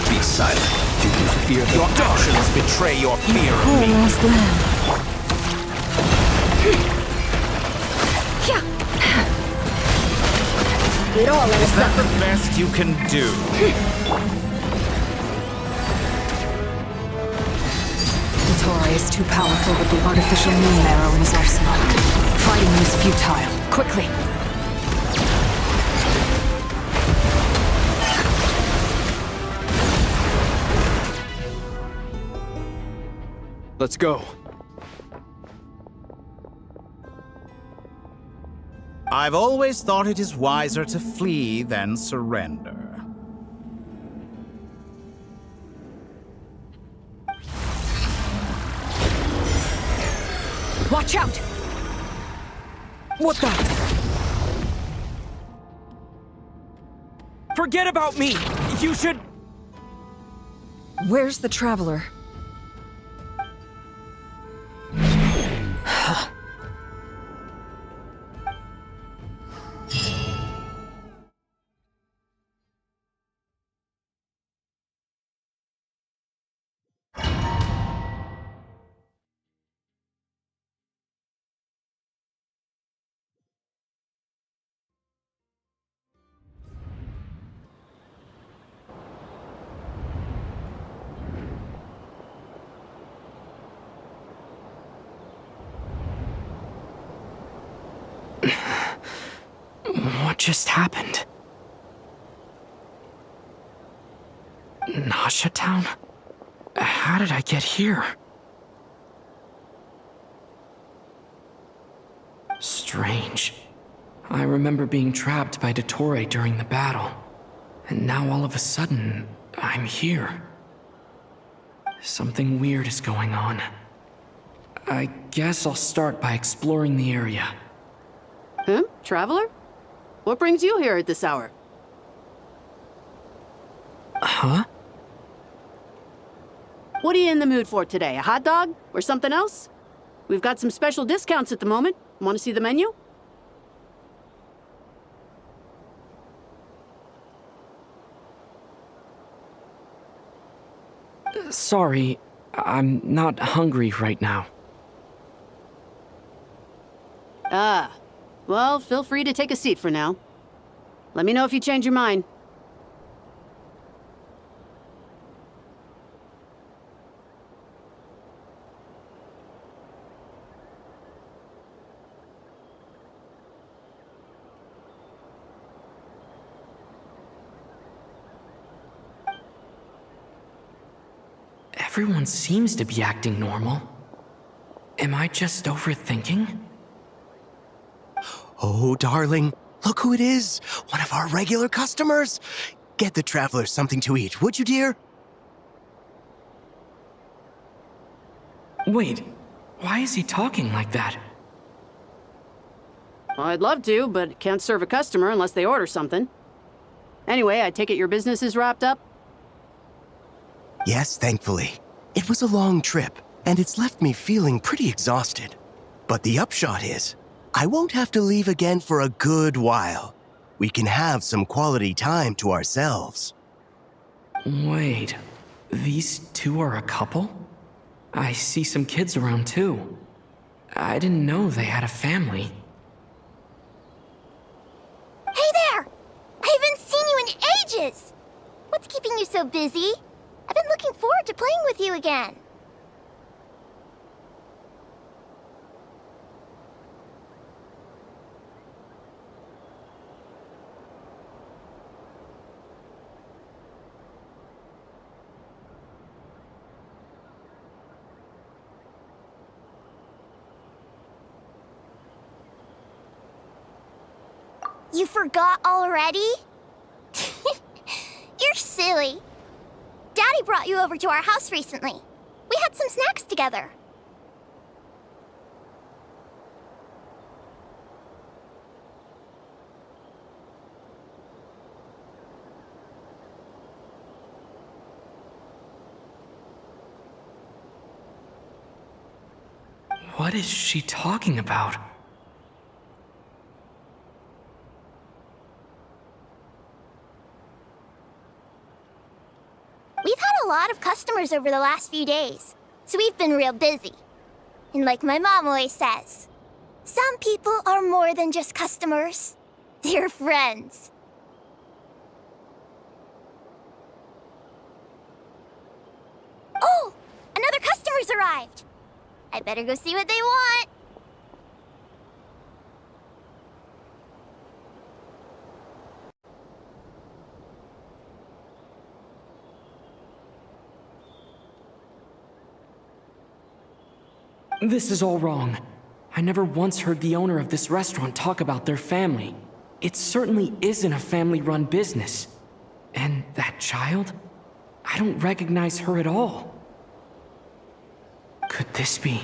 Be silent. Do you fear the Your dark? actions betray your fear of Poor me. lost lamb. It all Is adds that up. the best you can do? Dottore is too powerful with the artificial moon marrow in his arsenal. Fighting is futile. Quickly! Let's go. I've always thought it is wiser to flee than surrender. Watch out! What the? Forget about me! You should... Where's the traveler? What just happened? Nasha Town? How did I get here? Strange. I remember being trapped by Dottore during the battle. And now all of a sudden, I'm here. Something weird is going on. I guess I'll start by exploring the area. Traveler? What brings you here at this hour? Huh? What are you in the mood for today? A hot dog? Or something else? We've got some special discounts at the moment. Want to see the menu? Sorry, I'm not hungry right now. Well, feel free to take a seat for now. Let me know if you change your mind. Everyone seems to be acting normal. Am I just overthinking? Oh, darling, look who it is. One of our regular customers. Get the traveler something to eat, would you, dear? Wait, why is he talking like that? Well, I'd love to, but can't serve a customer unless they order something. Anyway, I take it your business is wrapped up? Yes, thankfully. It was a long trip, and it's left me feeling pretty exhausted. But the upshot is, I won't have to leave again for a good while. We can have some quality time to ourselves. Wait, these two are a couple? I see some kids around too. I didn't know they had a family. Hey there! I haven't seen you in ages! What's keeping you so busy? I've been looking forward to playing with you again. You forgot already? You're silly. Daddy brought you over to our house recently. We had some snacks together. What is she talking about? We've had a lot of customers over the last few days, so we've been real busy. And like my mom always says, some people are more than just customers. They're friends. Oh! Another customer's arrived! I better go see what they want. This is all wrong. I never once heard the owner of this restaurant talk about their family. It certainly isn't a family-run business. And that child? I don't recognize her at all. Could this be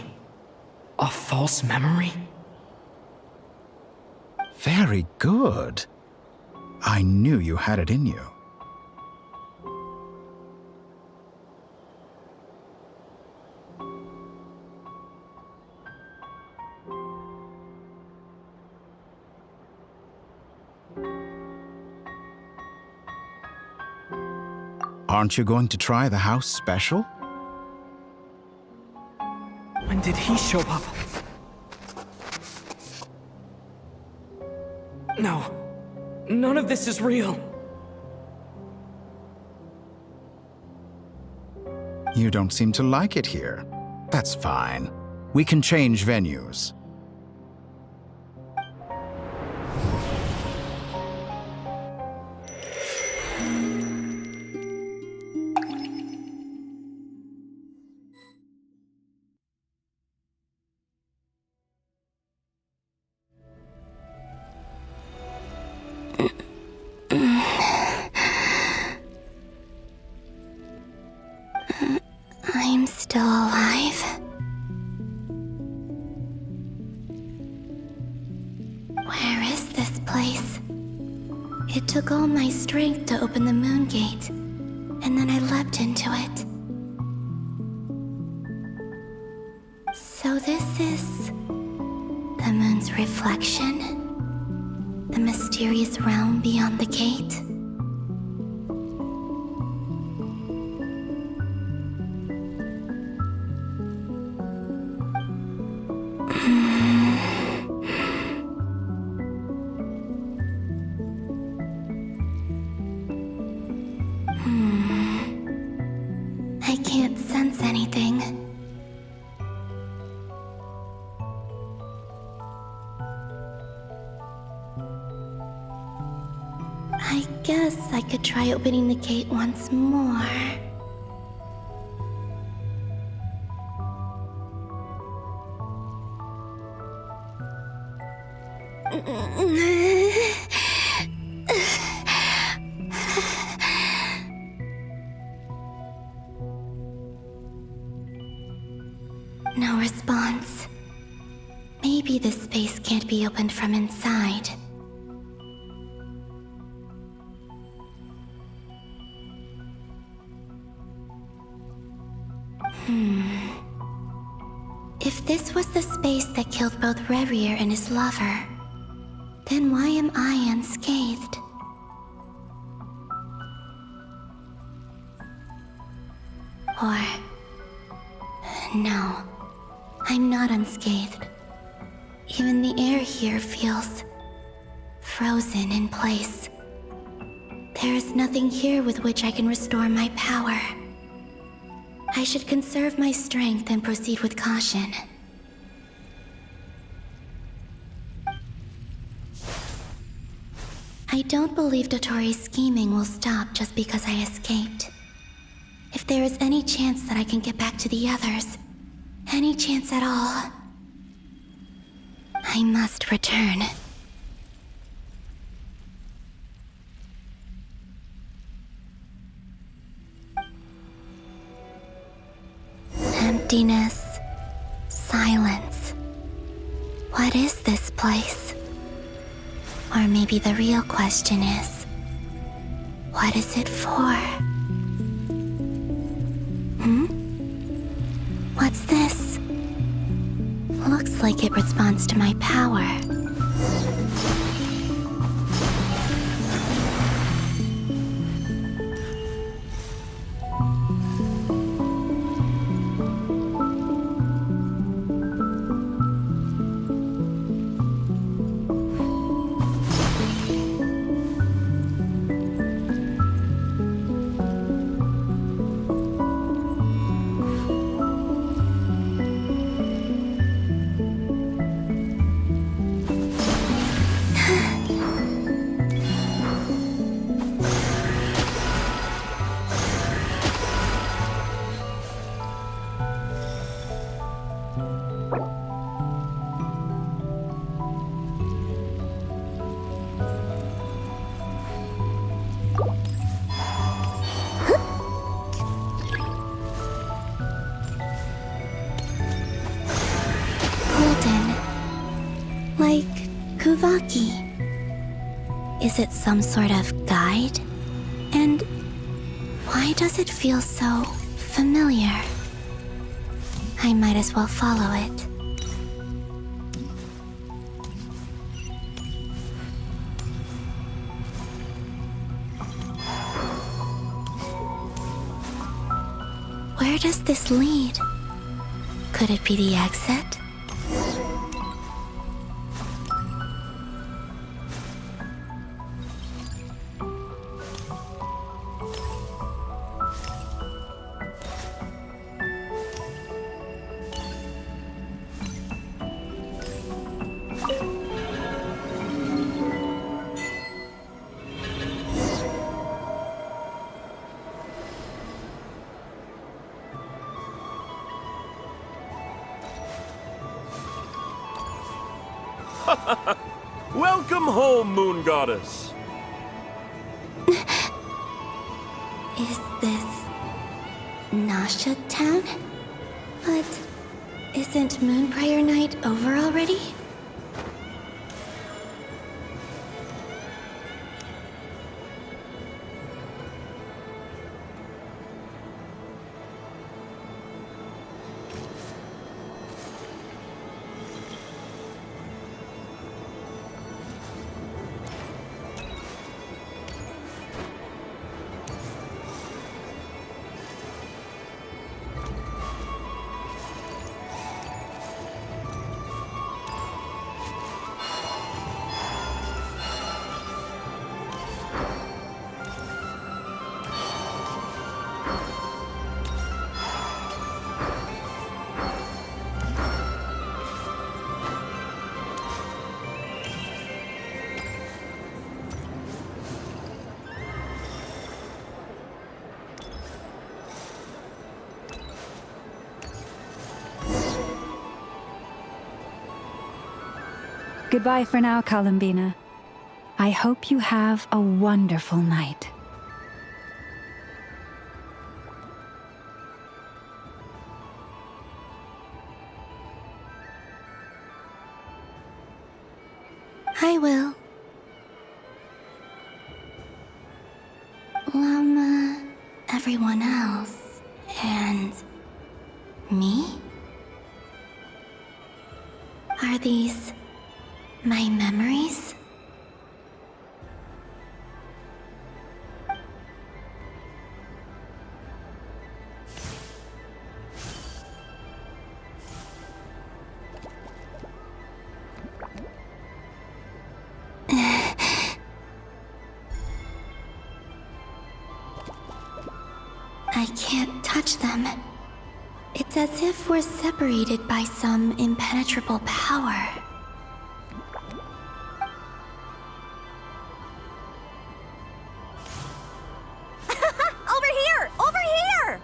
a false memory? Very good. I knew you had it in you. Aren't you going to try the house special? When did he show up? No, none of this is real. You don't seem to like it here. That's fine. We can change venues. I'm Still alive? Where is this place? It took all my strength to open the moon gate, and then I leapt into it. So this is the moon's reflection? The mysterious realm beyond the gate? I can't sense anything. I guess I could try opening the gate once more. No response. Maybe this space can't be opened from inside. If this was the space that killed both Revier and his lover, then why am I unscathed? Or... no, I'm not unscathed. Even the air here feels... frozen in place. There is nothing here with which I can restore my power. I should conserve my strength and proceed with caution. I don't believe Dotori's scheming will stop just because I escaped. If there is any chance that I can get back to the others, any chance at all, I must return. Emptiness, silence. What is this place? Or maybe the real question is, what is it for? What's this? Looks like it responds to my power. Is it some sort of guide? And why does it feel so familiar? I might as well follow it. Where does this lead? Could it be the exit? Welcome home, Moon Goddess. Is this Nasha Town? But isn't Moon Prayer Night over already? Goodbye for now, Columbina. I hope you have a wonderful night. I will. Everyone else, and me? Are these my memories? I can't touch them. It's as if we're separated by some impenetrable power. Over here! Over here!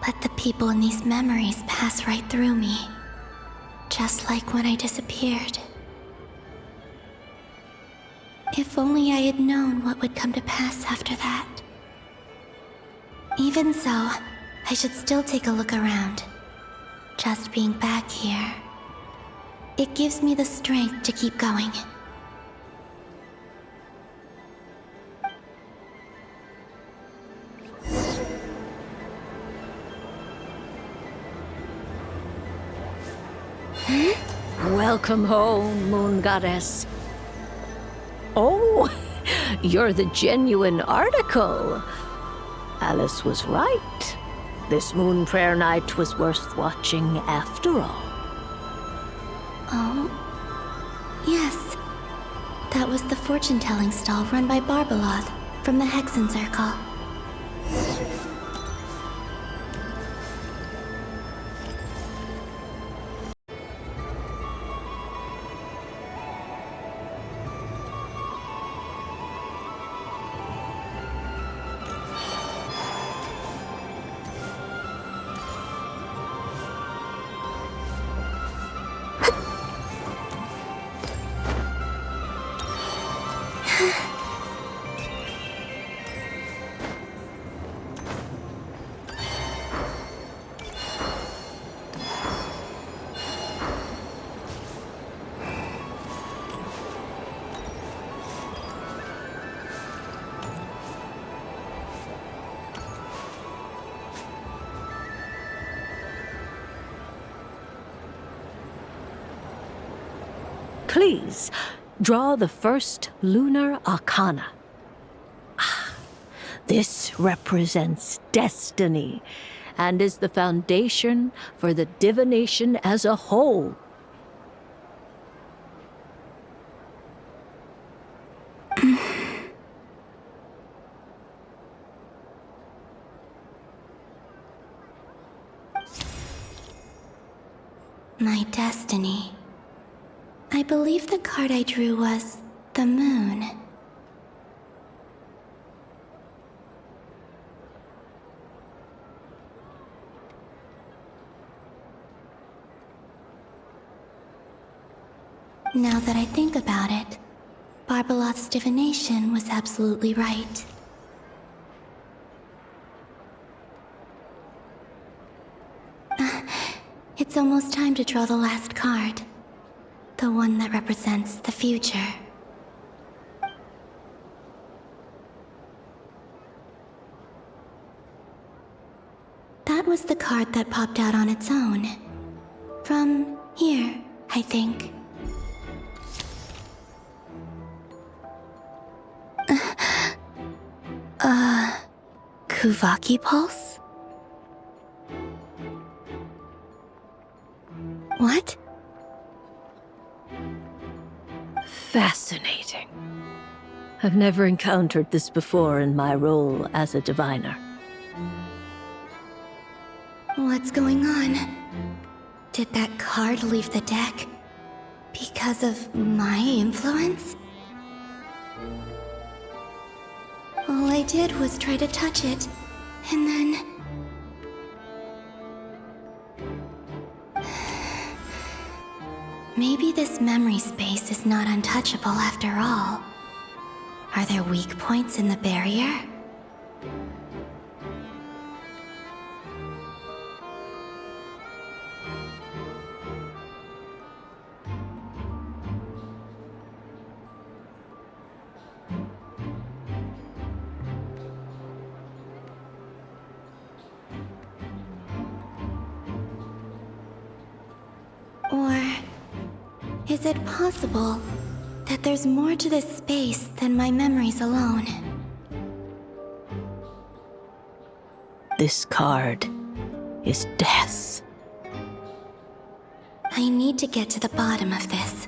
But the people in these memories pass right through me, just like when I disappeared. If only I had known what would come to pass after that. Even so, I should still take a look around. Just being back here, it gives me the strength to keep going. Welcome home, Moon Goddess. Oh, you're the genuine article. Alice was right. This Moon Prayer Night was worth watching after all. Oh, yes. That was the fortune-telling stall run by Barbeloth from the Hexen Circle. Please, draw the first lunar arcana. This represents destiny and is the foundation for the divination as a whole. My destiny. I believe the card I drew was the moon. Now that I think about it, Barbalot's divination was absolutely right. It's almost time to draw the last card. The one that represents the future. That was the card that popped out on its own. From here, I think. Kuvaki Pulse? What? Fascinating. I've never encountered this before in my role as a diviner. What's going on? Did that card leave the deck because of my influence? All I did was try to touch it, and then... Maybe this memory space is not untouchable after all. Are there weak points in the barrier? Or is it possible that there's more to this space than my memories alone? This card is death. I need to get to the bottom of this.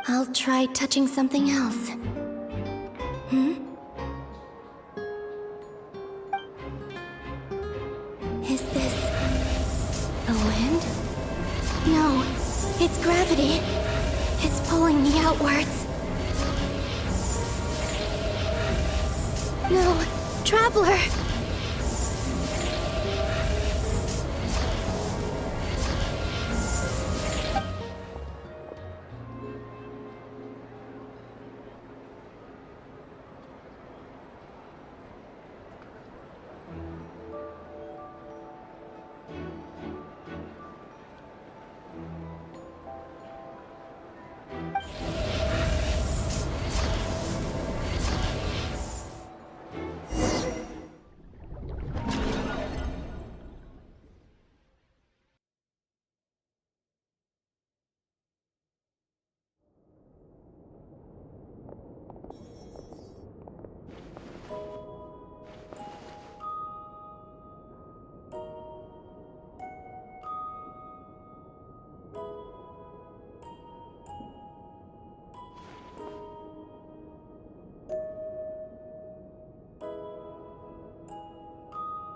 I'll try touching something else. Is this the wind? No, it's gravity. It's pulling me outwards. No, Traveler!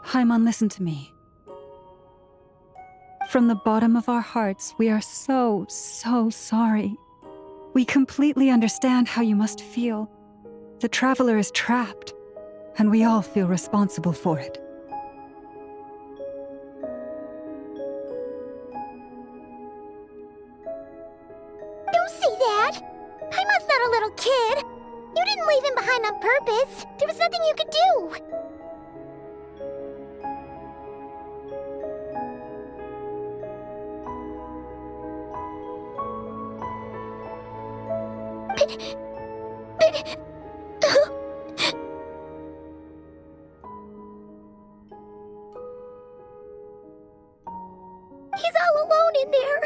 Paimon, listen to me. From the bottom of our hearts, we are so sorry. We completely understand how you must feel. The Traveler is trapped, and we all feel responsible for it. Don't say that! Paimon's not a little kid! You didn't leave him behind on purpose! There was nothing you could do! He's all alone in there!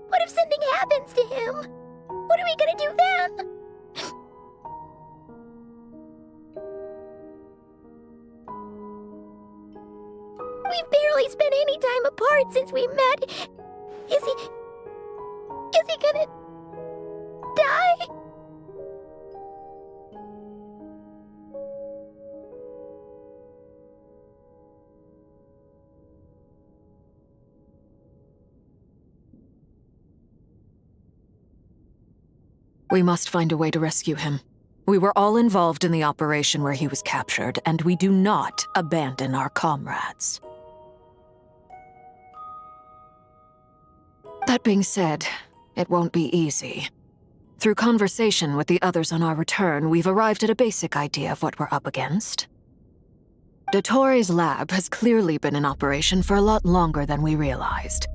What if something happens to him? What are we gonna do then? We've barely spent any time apart since we met. Is he gonna die? We must find a way to rescue him. We were all involved in the operation where he was captured, and we do not abandon our comrades. That being said, it won't be easy. Through conversation with the others on our return, we've arrived at a basic idea of what we're up against. Dottore's lab has clearly been in operation for a lot longer than we realized.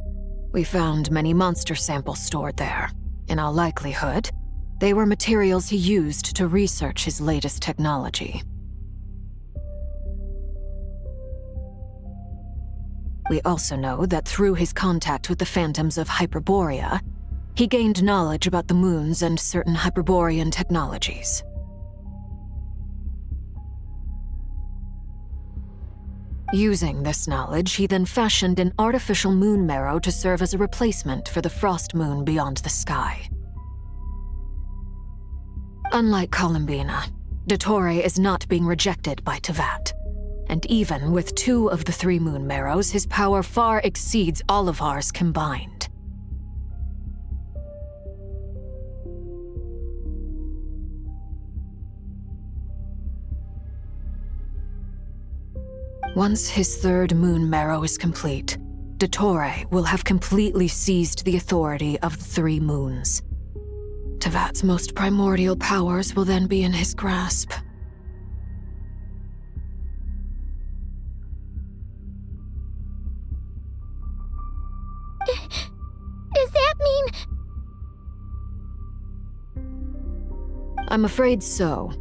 We found many monster samples stored there. In all likelihood, they were materials he used to research his latest technology. We also know that through his contact with the phantoms of Hyperborea, he gained knowledge about the moons and certain Hyperborean technologies. Using this knowledge, he then fashioned an artificial moon marrow to serve as a replacement for the frost moon beyond the sky. Unlike Columbina, Dottore is not being rejected by Teyvat. And even with 2 of the 3 moon marrows, his power far exceeds all of ours combined. Once his 3rd moon marrow is complete, Dottore will have completely seized the authority of the 3 moons. Teyvat's most primordial powers will then be in his grasp. Does that mean... I'm afraid so.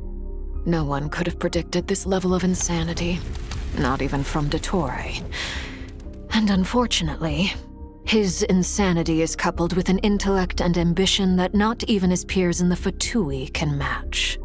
No one could have predicted this level of insanity. Not even from Dottore. And unfortunately, his insanity is coupled with an intellect and ambition that not even his peers in the Fatui can match.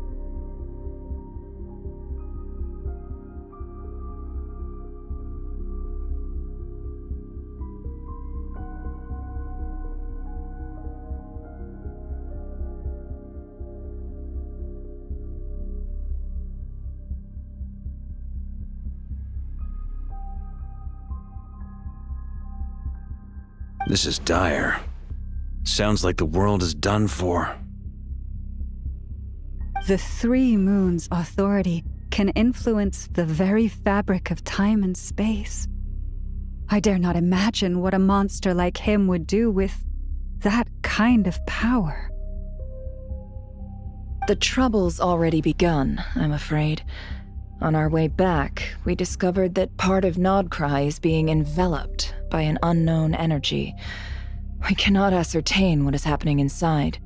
This is dire. Sounds like the world is done for. The 3 moons' authority can influence the very fabric of time and space. I dare not imagine what a monster like him would do with that kind of power. The trouble's already begun, I'm afraid. On our way back, we discovered that part of Nodcry is being enveloped by an unknown energy. We cannot ascertain what is happening inside.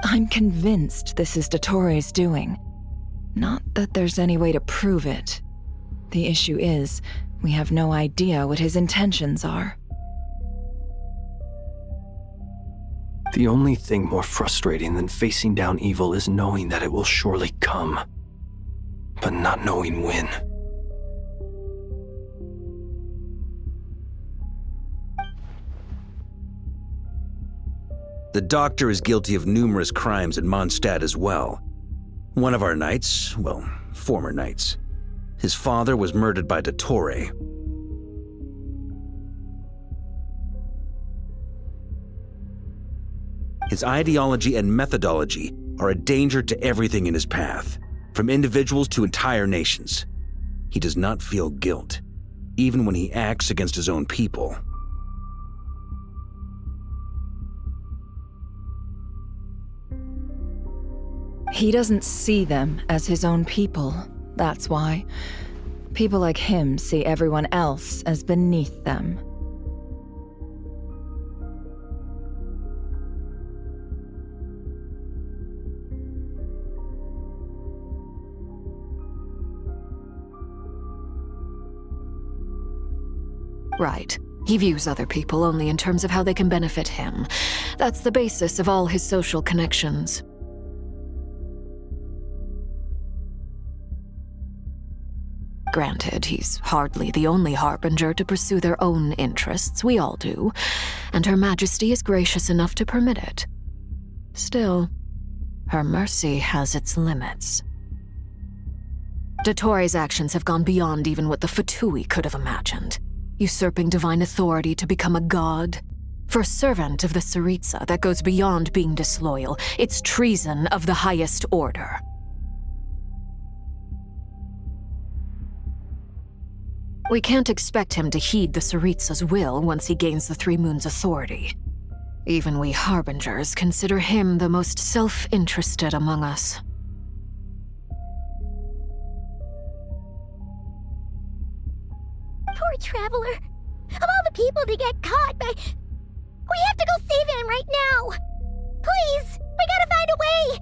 I'm convinced this is Dottore's doing. Not that there's any way to prove it. The issue is, we have no idea what his intentions are. The only thing more frustrating than facing down evil is knowing that it will surely come, but not knowing when. The Doctor is guilty of numerous crimes in Mondstadt as well. One of our knights, well, former knights, his father was murdered by Dottore. His ideology and methodology are a danger to everything in his path, from individuals to entire nations. He does not feel guilt, even when he acts against his own people. He doesn't see them as his own people, that's why. People like him see everyone else as beneath them. Right. He views other people only in terms of how they can benefit him. That's the basis of all his social connections. Granted, he's hardly the only harbinger to pursue their own interests. We all do. And Her Majesty is gracious enough to permit it. Still, her mercy has its limits. Dottore's actions have gone beyond even what the Fatui could have imagined. Usurping divine authority to become a god. For a servant of the Tsaritsa, that goes beyond being disloyal. It's treason of the highest order. We can't expect him to heed the Tsaritsa's will once he gains the Three Moons' authority. Even we Harbingers consider him the most self-interested among us. Poor Traveler. Of all the people to get caught by... We have to go save him right now! Please! We gotta find a way!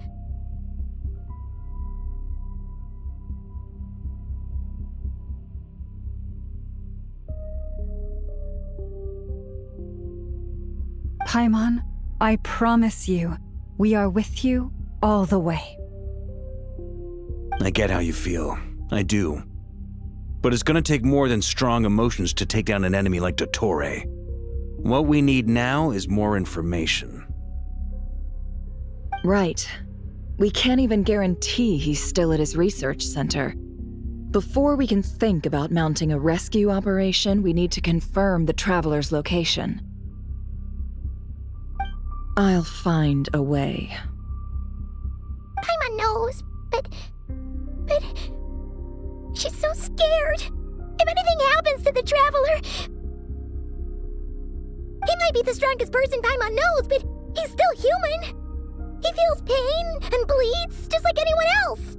Paimon, I promise you, we are with you all the way. I get how you feel. I do. But it's gonna take more than strong emotions to take down an enemy like Dottore. What we need now is more information. Right. We can't even guarantee he's still at his research center. Before we can think about mounting a rescue operation, we need to confirm the Traveler's location. I'll find a way. Paimon knows, but... She's so scared. If anything happens to the Traveler... He might be the strongest person Paimon knows, but he's still human. He feels pain and bleeds just like anyone else.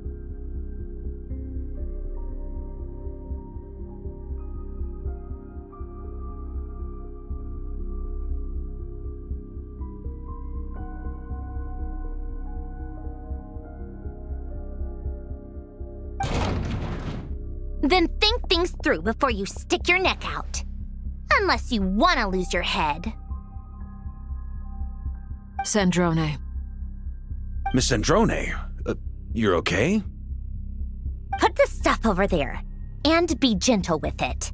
Then think things through before you stick your neck out. Unless you want to lose your head. Sandrone. Miss Sandrone, you're okay? Put the stuff over there, and be gentle with it.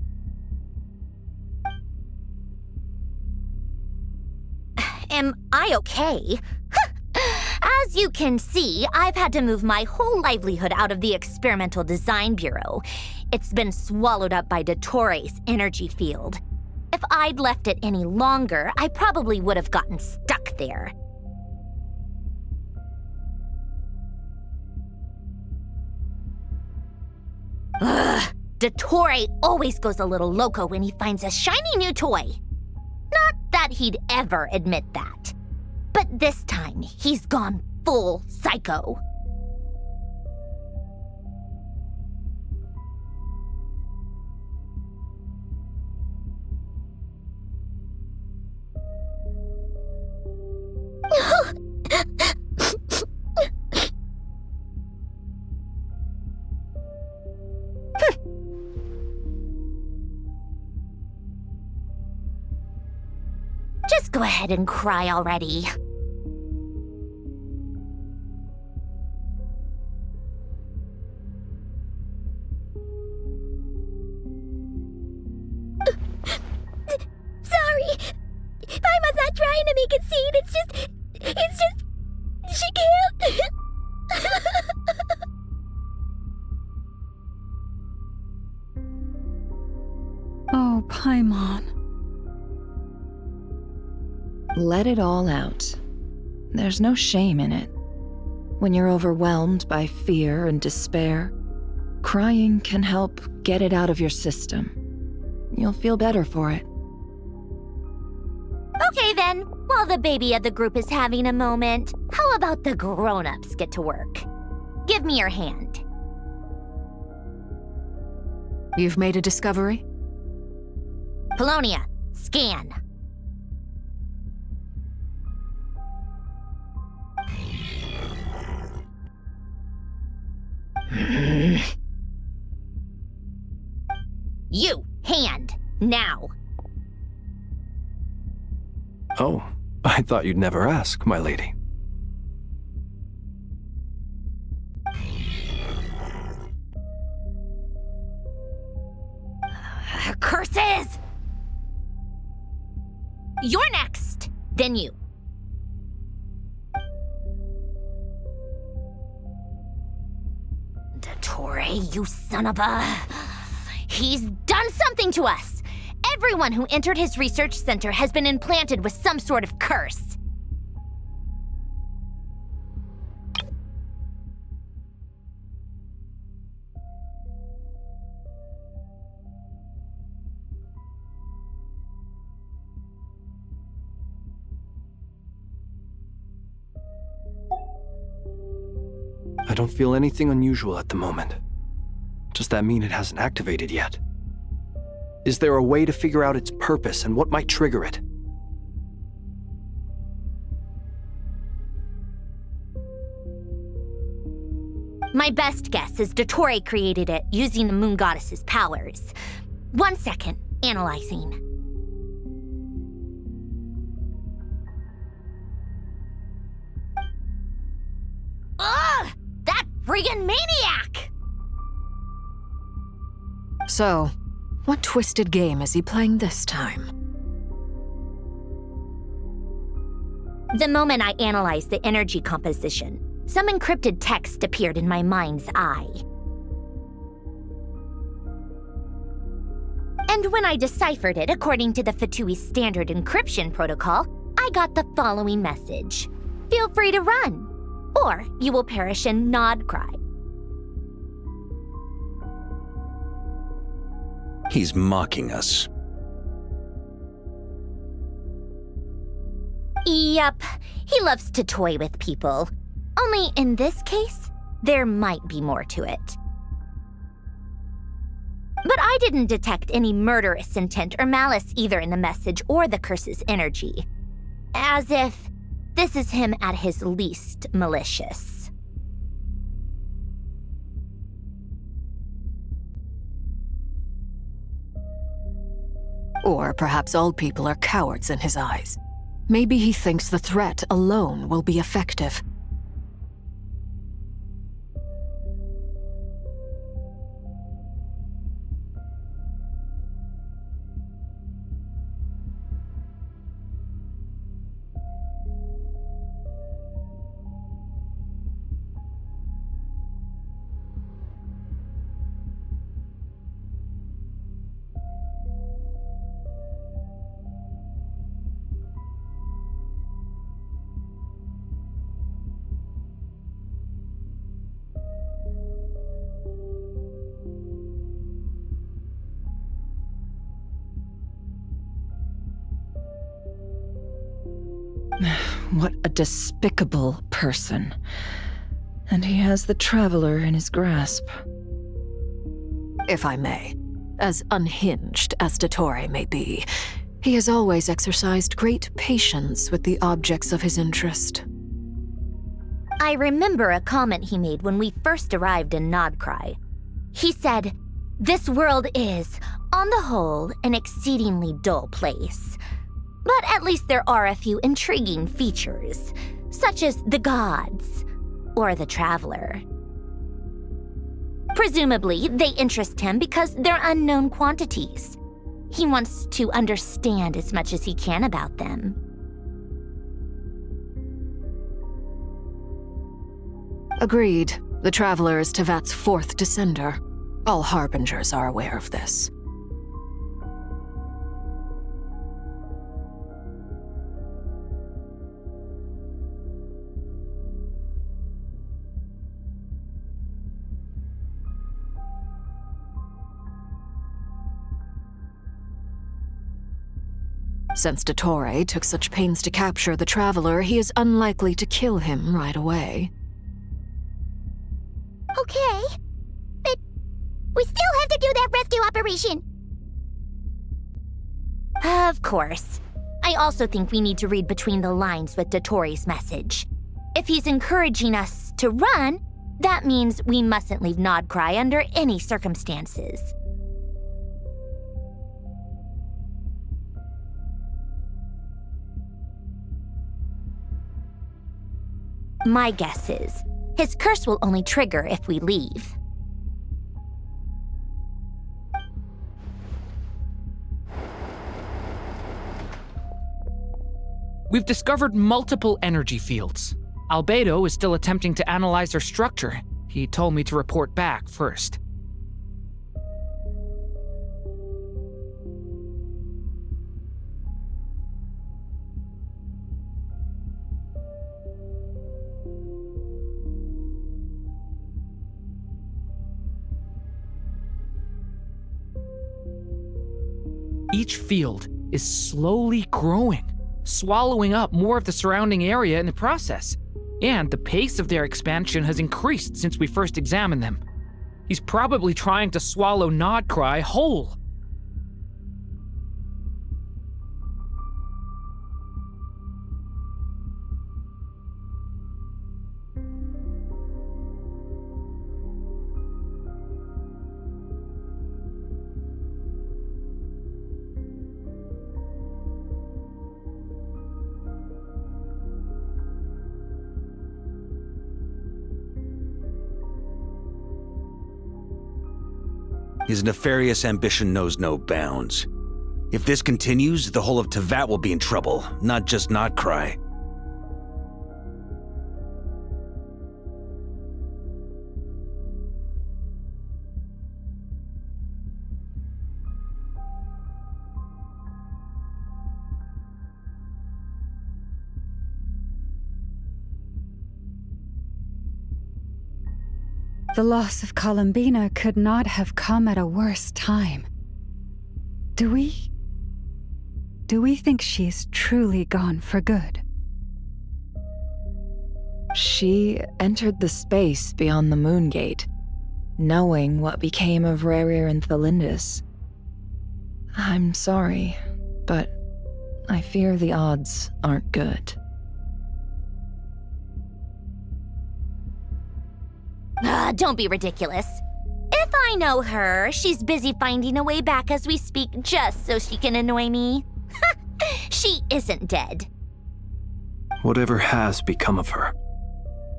Am I okay? As you can see, I've had to move my whole livelihood out of the Experimental Design Bureau. It's been swallowed up by Dottore's energy field. If I'd left it any longer, I probably would have gotten stuck there. Ugh, Dottore always goes a little loco when he finds a shiny new toy. Not that he'd ever admit that. But this time, he's gone full psycho. Just go ahead and cry already. Sorry! Paimon's not trying to make it seem, it's just... She can't... Oh, Paimon. Let it all out. There's no shame in it. When you're overwhelmed by fear and despair, crying can help get it out of your system. You'll feel better for it. Okay then, while the baby of the group is having a moment, how about the grown-ups get to work? Give me your hand. You've made a discovery? Polonia, scan. You, hand, now. Oh, I thought you'd never ask, my lady. Curses! You're next, then you. Dottore, you son of a... He's done something to us! Everyone who entered his research center has been implanted with some sort of curse. don't feel anything unusual at the moment. Does that mean it hasn't activated yet? Is there a way to figure out its purpose and what might trigger it? My best guess is Dottore created it using the moon goddess's powers. 1 second, analyzing. Ugh! That friggin' maniac! So, what twisted game is he playing this time? The moment I analyzed the energy composition, some encrypted text appeared in my mind's eye. And when I deciphered it according to the Fatui standard encryption protocol, I got the following message. Feel free to run, or you will perish in nod cry. He's mocking us. Yep, he loves to toy with people. Only in this case, there might be more to it. But I didn't detect any murderous intent or malice either in the message or the curse's energy. As if this is him at his least malicious. Or perhaps all people are cowards in his eyes. Maybe he thinks the threat alone will be effective. What a despicable person. And he has the Traveler in his grasp. If I may, as unhinged as Dottore may be, he has always exercised great patience with the objects of his interest. I remember a comment he made when we first arrived in Nodcry. He said, "This world is, on the whole, an exceedingly dull place. But at least there are a few intriguing features, such as the gods or the Traveler. Presumably, they interest him because they're unknown quantities. He wants to understand as much as he can about them." Agreed. The Traveler is Tevat's fourth descender. All Harbingers are aware of this. Since Dottore took such pains to capture the Traveler, he is unlikely to kill him right away. Okay, but we still have to do that rescue operation. Of course. I also think we need to read between the lines with Dottore's message. If he's encouraging us to run, that means we mustn't leave Nodcry under any circumstances. My guess is, his curse will only trigger if we leave. We've discovered multiple energy fields. Albedo is still attempting to analyze their structure. He told me to report back first. Each field is slowly growing, swallowing up more of the surrounding area in the process. And the pace of their expansion has increased since we first examined them. He's probably trying to swallow Nodcry whole. His nefarious ambition knows no bounds. If this continues, the whole of Teyvat will be in trouble, not just Nodcry. The loss of Columbina could not have come at a worse time. Do we think she's truly gone for good? She entered the space beyond the Moon Gate, knowing what became of Rerir and Thelindis. I'm sorry, but I fear the odds aren't good. Don't be ridiculous. If I know her, she's busy finding a way back as we speak just so she can annoy me. She isn't dead. Whatever has become of her,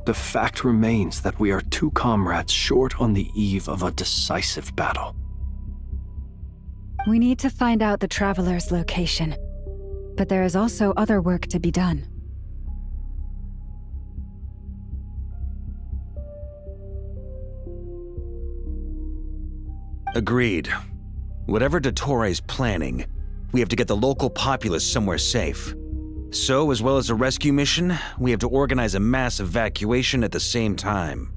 the fact remains that we are two comrades short on the eve of a decisive battle. We need to find out the Traveler's location, but there is also other work to be done. Agreed. Whatever Dottore is planning, we have to get the local populace somewhere safe. So, as well as a rescue mission, we have to organize a mass evacuation at the same time.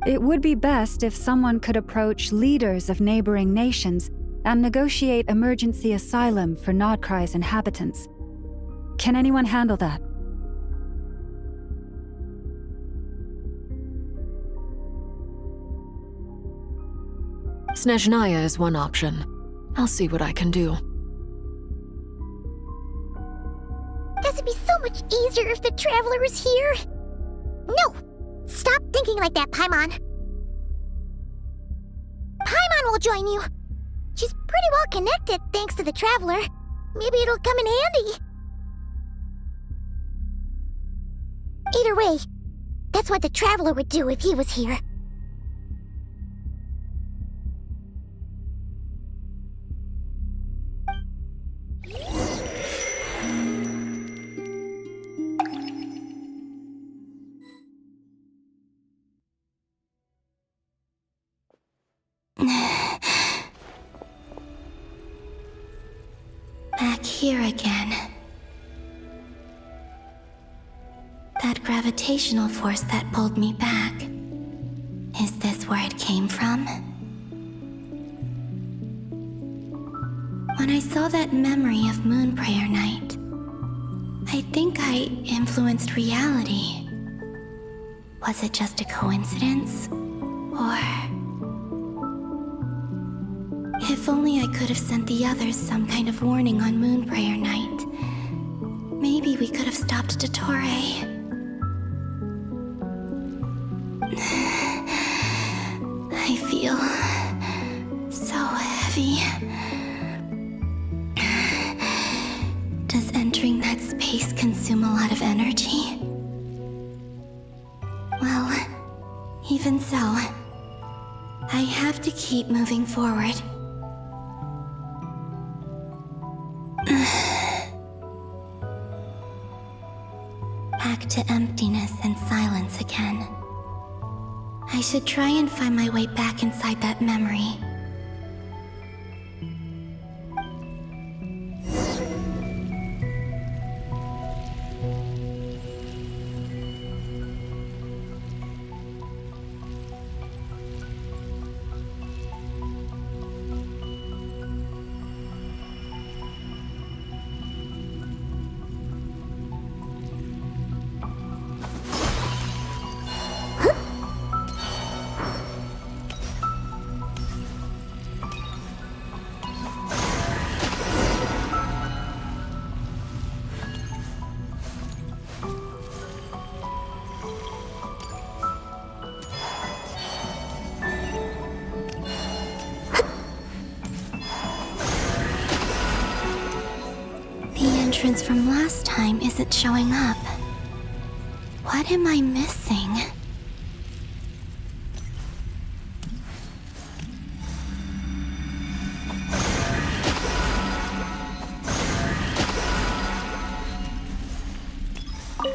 It would be best if someone could approach leaders of neighboring nations and negotiate emergency asylum for Nodcry's inhabitants. Can anyone handle that? Snezhnaya is one option. I'll see what I can do. This would be so much easier if the Traveler was here. No! Stop thinking like that, Paimon. Paimon will join you. She's pretty well connected thanks to the Traveler. Maybe it'll come in handy. Either way, that's what the Traveler would do if he was here. Back here again. That gravitational force that pulled me back. Is this where it came from? When I saw that memory of Moon Prayer Night, I think I influenced reality. Was it just a coincidence? Or... if only I could have sent the others some kind of warning on Moon Prayer Night. Maybe we could have stopped Dottore. I feel so heavy. Does entering that space consume a lot of energy? Well, even so, I have to keep moving forward. Back to emptiness and silence again. I should try and find my way back inside that memory. entrance from last time isn't showing up. What am I missing?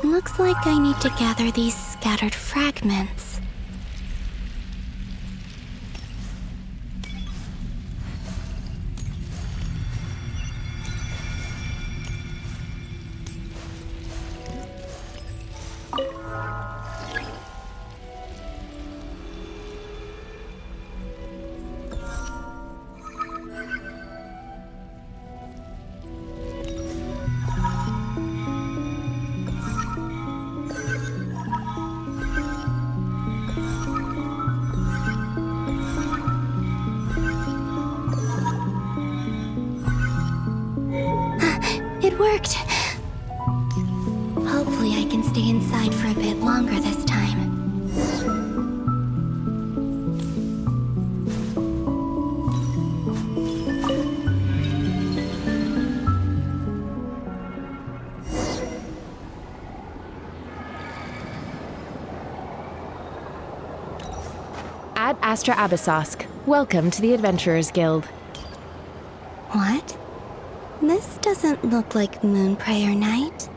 Looks like I need to gather these scattered fragments. It worked! Hopefully I can stay inside for a bit longer this time. Ad Astra Abyssosk. Welcome to the Adventurers Guild. What? This doesn't look like Moon Prayer Night.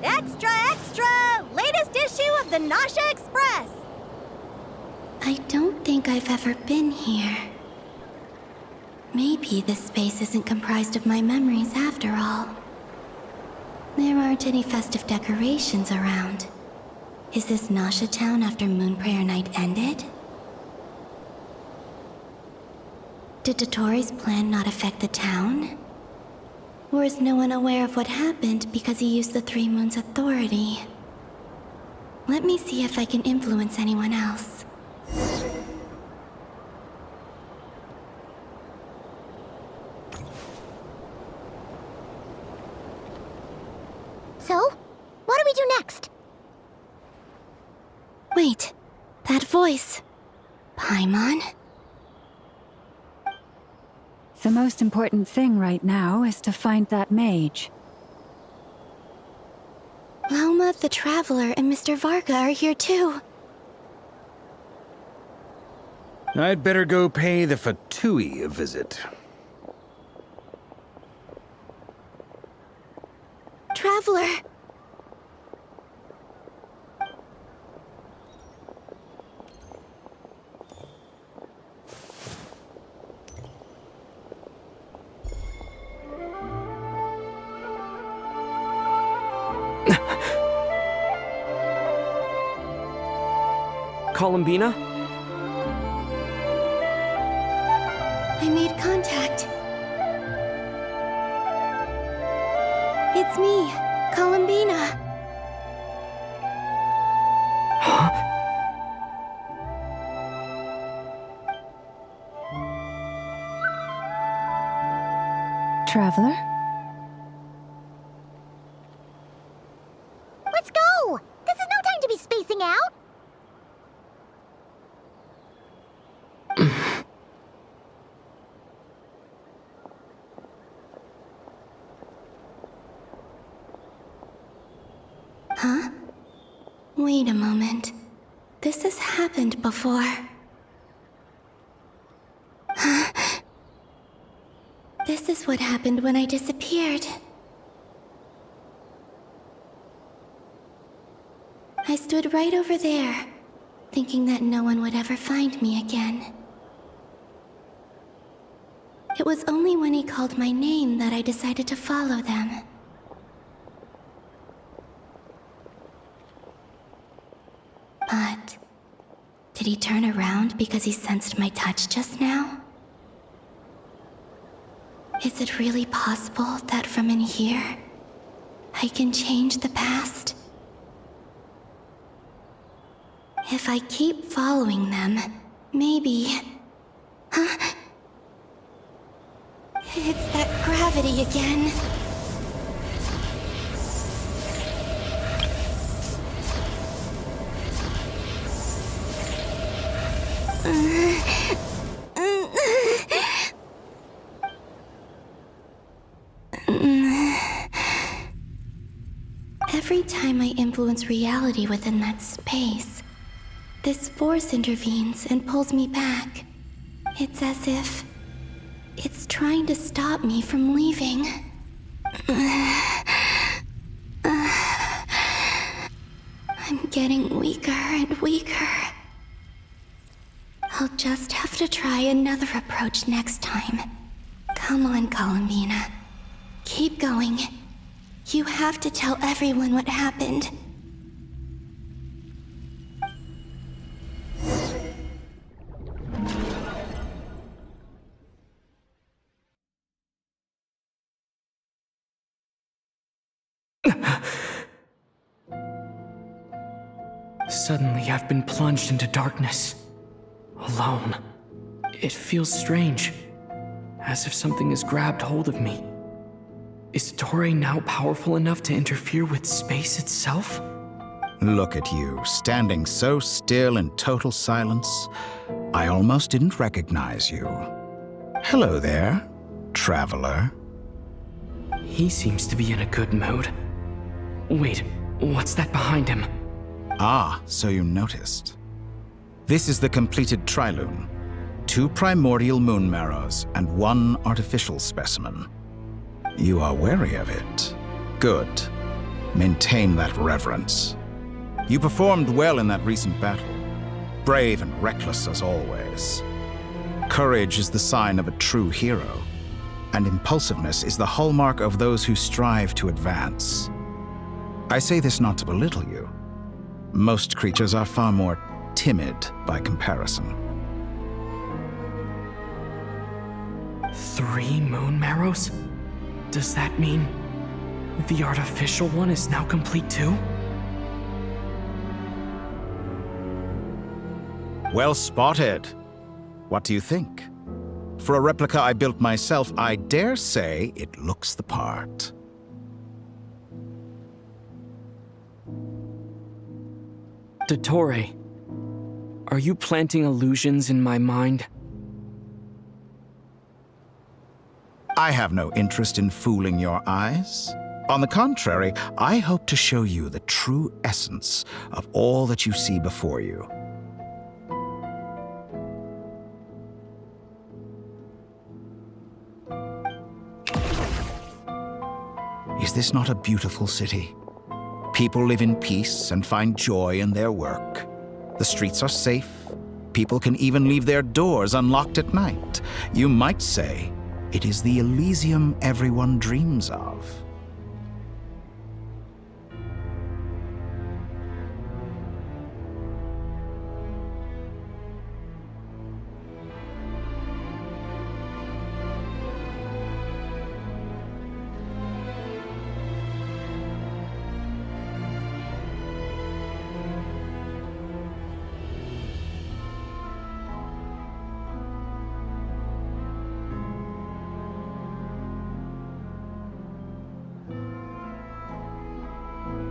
Extra, extra! Latest issue of the Nausea Express! I don't think I've ever been here. Maybe this space isn't comprised of my memories after all. There aren't any festive decorations around. Is this Nausea Town after Moon Prayer Night ended? Did Dotori's plan not affect the town? Or is no one aware of what happened because he used the Three Moons' authority? Let me see if I can influence anyone else. So, what do we do next? Wait, that voice. Paimon? The most important thing right now is to find that mage. Lauma the Traveler and Mr. Varga are here too. I'd better go pay the Fatui a visit. Traveler! Columbina? I made contact. It's me, Columbina. Traveler? Let's go! This is no time to be spacing out! Huh? Wait a moment. This has happened before. Huh? This is what happened when I disappeared. I stood right over there, thinking that no one would ever find me again. It was only when he called my name that I decided to follow them. But did he turn around because he sensed my touch just now? Is it really possible that from in here, I can change the past? If I keep following them, maybe... Huh? It's that gravity again. experience reality within that space. This force intervenes and pulls me back. It's as if it's trying to stop me from leaving. I'm getting weaker and weaker. I'll just have to try another approach next time. Come on, Columbina. Keep going. You have to tell everyone what happened. Suddenly, I've been plunged into darkness. Alone. It feels strange. As if something has grabbed hold of me. Is Torre now powerful enough to interfere with space itself? Look at you, standing so still in total silence. I almost didn't recognize you. Hello there, traveler. He seems to be in a good mood. Wait, what's that behind him? Ah, so you noticed. This is the completed trilune. 2 primordial moon marrows and 1 artificial specimen. You are wary of it. Good. Maintain that reverence. You performed well in that recent battle. Brave and reckless as always. Courage is the sign of a true hero, and impulsiveness is the hallmark of those who strive to advance. I say this not to belittle you. Most creatures are far more timid by comparison. 3 moon marrows? Does that mean the artificial one is now complete too? Well spotted. What do you think? For a replica I built myself, I dare say it looks the part. Dottore, are you planting illusions in my mind? I have no interest in fooling your eyes. On the contrary, I hope to show you the true essence of all that you see before you. Is this not a beautiful city? People live in peace and find joy in their work. The streets are safe. People can even leave their doors unlocked at night. You might say, it is the Elysium everyone dreams of.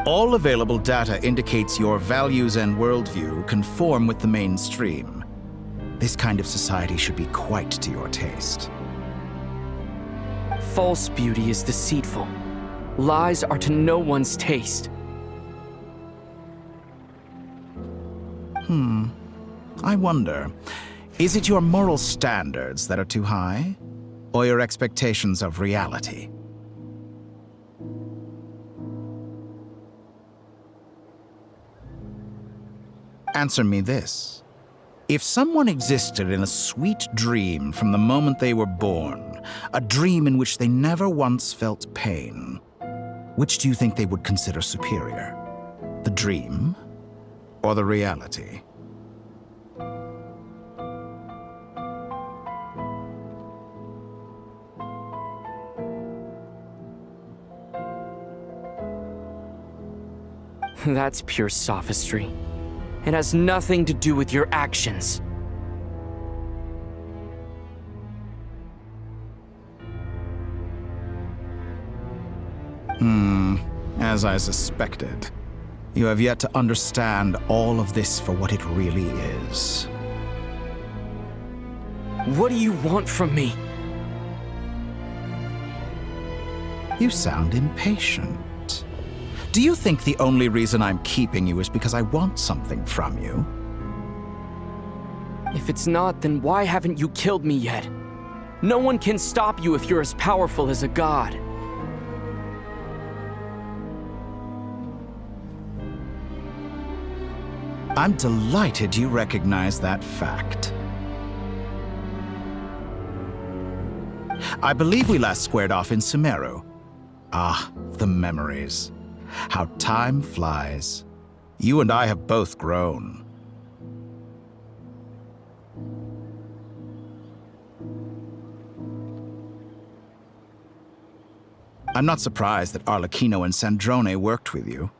All available data indicates your values and worldview conform with the mainstream. This kind of society should be quite to your taste. False beauty is deceitful. Lies are to no one's taste. I wonder, is it your moral standards that are too high, or your expectations of reality? Answer me this. If someone existed in a sweet dream from the moment they were born, a dream in which they never once felt pain, which do you think they would consider superior? The dream or the reality? That's pure sophistry. It has nothing to do with your actions. As I suspected. You have yet to understand all of this for what it really is. What do you want from me? You sound impatient. Do you think the only reason I'm keeping you is because I want something from you? If it's not, then why haven't you killed me yet? No one can stop you if you're as powerful as a god. I'm delighted you recognize that fact. I believe we last squared off in Sumeru. Ah, the memories. How time flies. You and I have both grown. I'm not surprised that Arlecchino and Sandrone worked with you.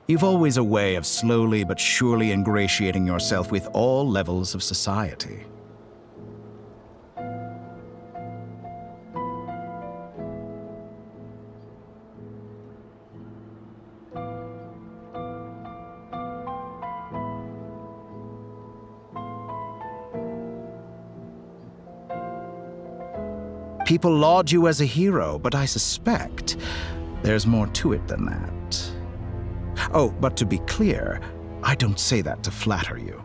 You've always a way of slowly but surely ingratiating yourself with all levels of society. People laud you as a hero, but I suspect there's more to it than that. Oh, but to be clear, I don't say that to flatter you.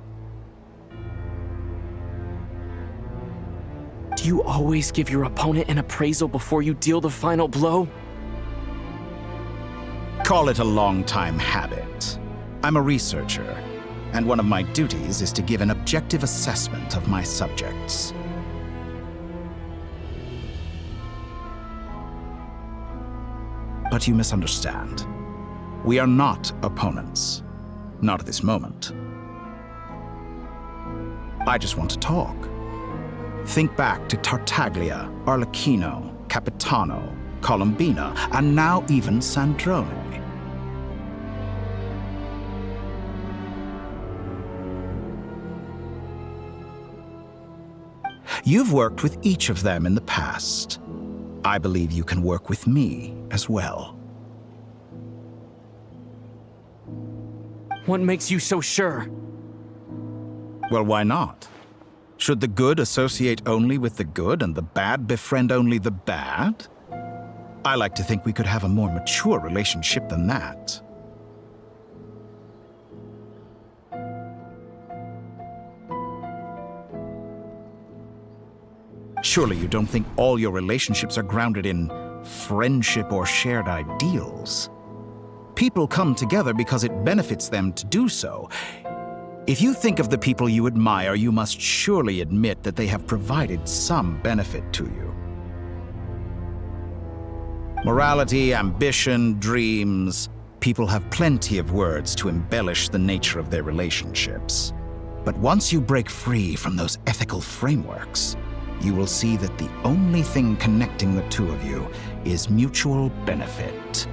Do you always give your opponent an appraisal before you deal the final blow? Call it a long-time habit. I'm a researcher, and one of my duties is to give an objective assessment of my subjects. But you misunderstand. We are not opponents. Not at this moment. I just want to talk. Think back to Tartaglia, Arlecchino, Capitano, Columbina, and now even Sandrone. You've worked with each of them in the past. I believe you can work with me as well. What makes you so sure? Well, why not? Should the good associate only with the good and the bad befriend only the bad? I like to think we could have a more mature relationship than that. Surely you don't think all your relationships are grounded in friendship or shared ideals. People come together because it benefits them to do so. If you think of the people you admire, you must surely admit that they have provided some benefit to you. Morality, ambition, dreams. People have plenty of words to embellish the nature of their relationships. But once you break free from those ethical frameworks, you will see that the only thing connecting the two of you is mutual benefit.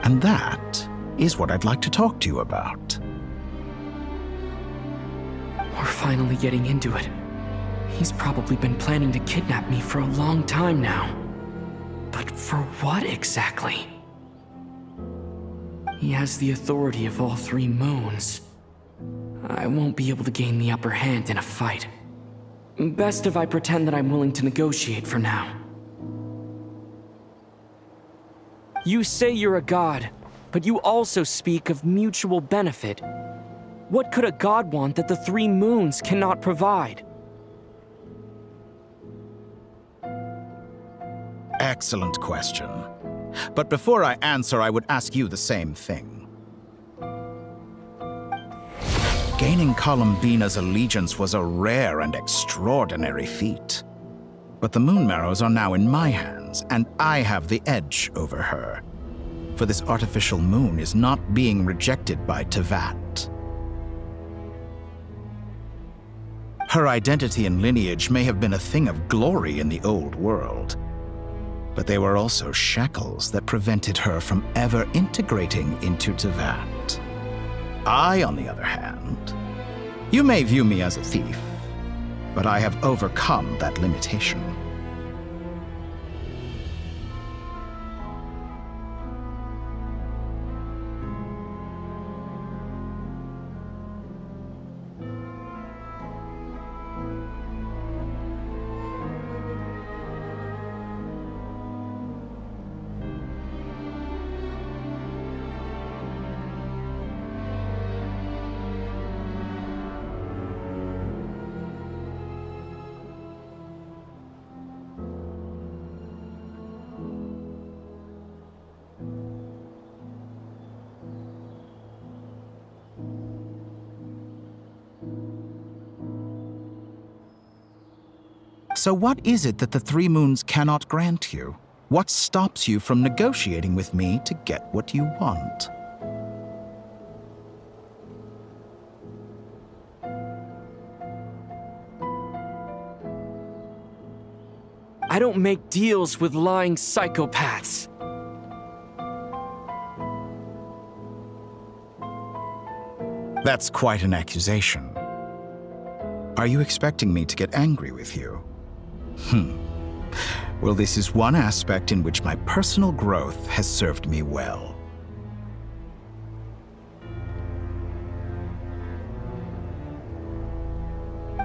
And that is what I'd like to talk to you about. We're finally getting into it. He's probably been planning to kidnap me for a long time now. But for what exactly? He has the authority of all three moons. I won't be able to gain the upper hand in a fight. Best if I pretend that I'm willing to negotiate for now. You say you're a god, but you also speak of mutual benefit. What could a god want that the three moons cannot provide? Excellent question. But before I answer, I would ask you the same thing. Gaining Columbina's allegiance was a rare and extraordinary feat. But the Moon Marrows are now in my hands, and I have the edge over her. For this artificial moon is not being rejected by Tevat. Her identity and lineage may have been a thing of glory in the old world, but they were also shackles that prevented her from ever integrating into Tevat. I, on the other hand, you may view me as a thief, but I have overcome that limitation. So what is it that the Three Moons cannot grant you? What stops you from negotiating with me to get what you want? I don't make deals with lying psychopaths. That's quite an accusation. Are you expecting me to get angry with you? Well, this is one aspect in which my personal growth has served me well.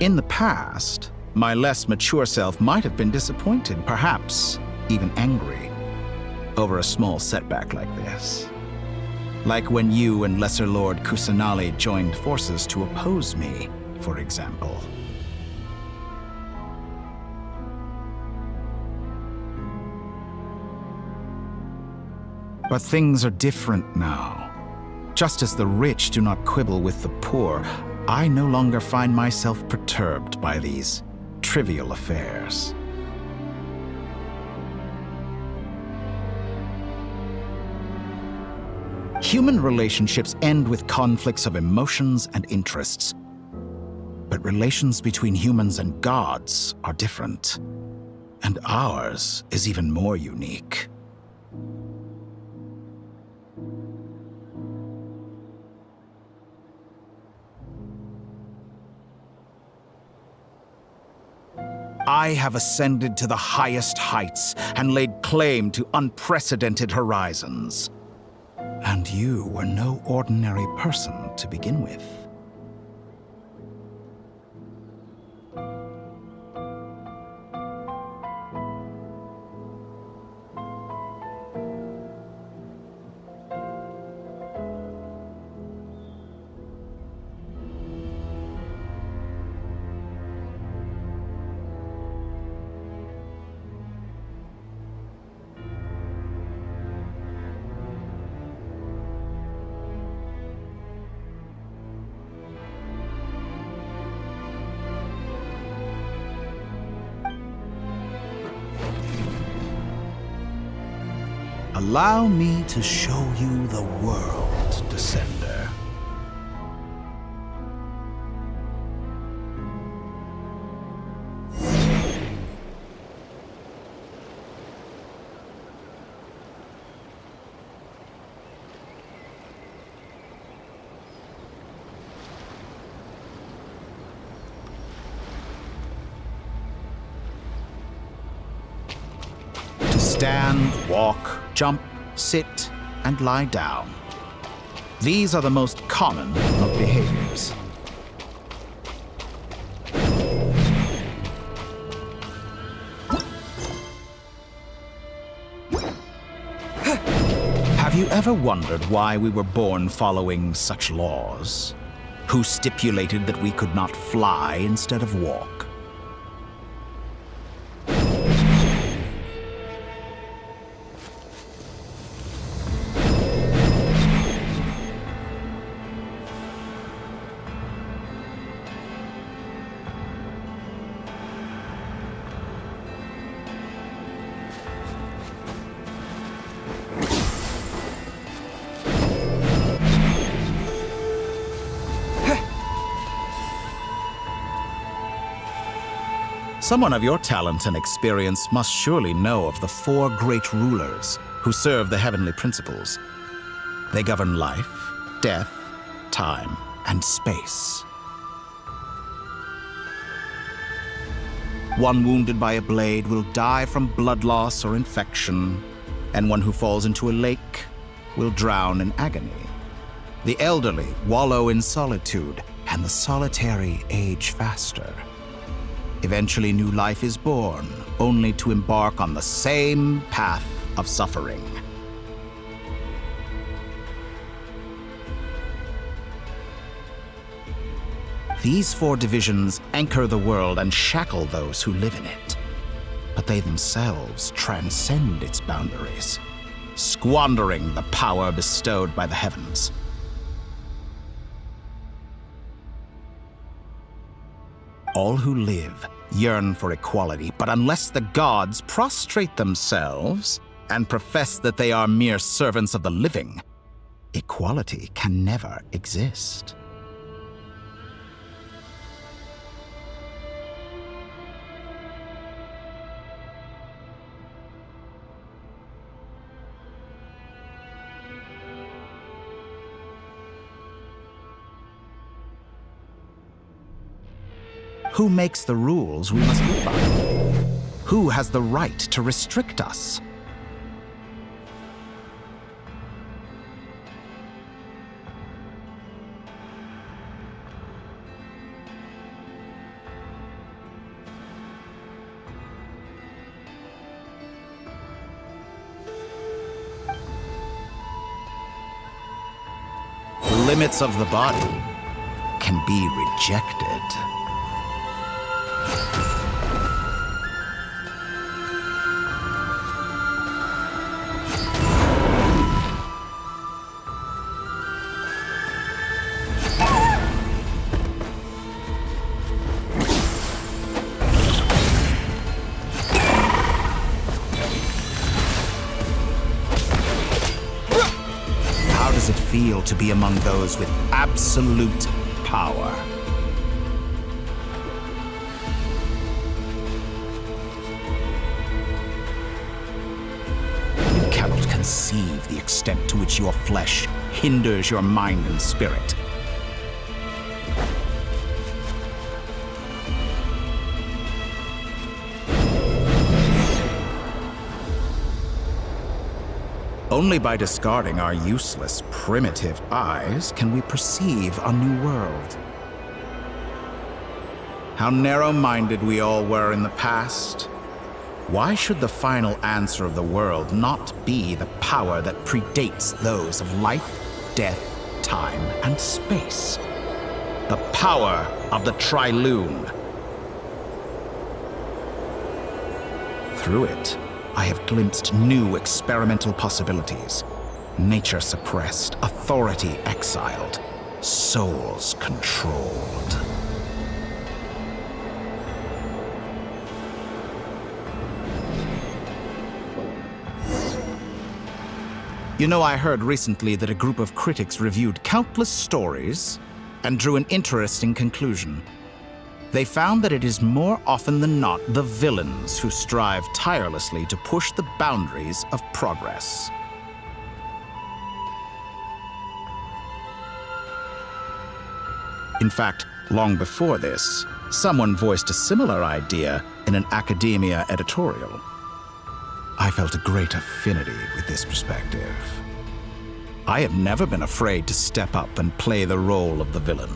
In the past, my less mature self might have been disappointed, perhaps even angry, over a small setback like this. Like when you and Lesser Lord Kusanali joined forces to oppose me, for example. But things are different now. Just as the rich do not quibble with the poor, I no longer find myself perturbed by these trivial affairs. Human relationships end with conflicts of emotions and interests. But relations between humans and gods are different. And ours is even more unique. I have ascended to the highest heights and laid claim to unprecedented horizons. And you were no ordinary person to begin with. Allow me to show you the world, Descender. To stand, walk, jump, sit, and lie down. These are the most common of behaviors. Have you ever wondered why we were born following such laws? Who stipulated that we could not fly instead of walk? Someone of your talent and experience must surely know of the four great rulers who serve the heavenly principles. They govern life, death, time, and space. One wounded by a blade will die from blood loss or infection, and one who falls into a lake will drown in agony. The elderly wallow in solitude, and the solitary age faster. Eventually, new life is born, only to embark on the same path of suffering. These four divisions anchor the world and shackle those who live in it. But they themselves transcend its boundaries, squandering the power bestowed by the heavens. All who live yearn for equality, but unless the gods prostrate themselves and profess that they are mere servants of the living, equality can never exist. Who makes the rules we must live by? Who has the right to restrict us? The limits of the body can be rejected. How does it feel to be among those with absolute power? You cannot conceive the extent to which your flesh hinders your mind and spirit. Only by discarding our useless, primitive eyes can we perceive a new world. How narrow-minded we all were in the past. Why should the final answer of the world not be the power that predates those of life, death, time, and space? The power of the Trilune. Through it, I have glimpsed new experimental possibilities. Nature suppressed, authority exiled, souls controlled. You know, I heard recently that a group of critics reviewed countless stories and drew an interesting conclusion. They found that it is more often than not the villains who strive tirelessly to push the boundaries of progress. In fact, long before this, someone voiced a similar idea in an academia editorial. I felt a great affinity with this perspective. I have never been afraid to step up and play the role of the villain.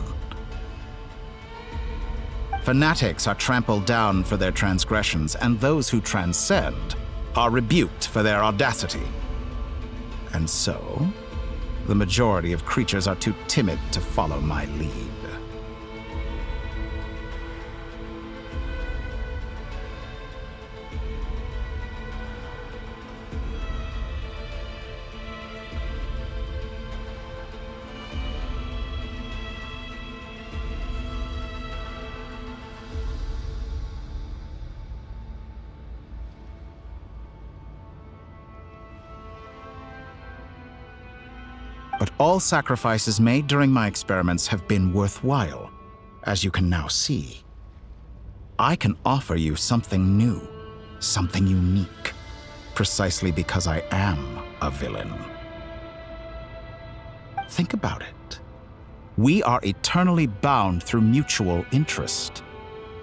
Fanatics are trampled down for their transgressions, and those who transcend are rebuked for their audacity. And so, the majority of creatures are too timid to follow my lead. But all sacrifices made during my experiments have been worthwhile, as you can now see. I can offer you something new, something unique, precisely because I am a villain. Think about it. We are eternally bound through mutual interest.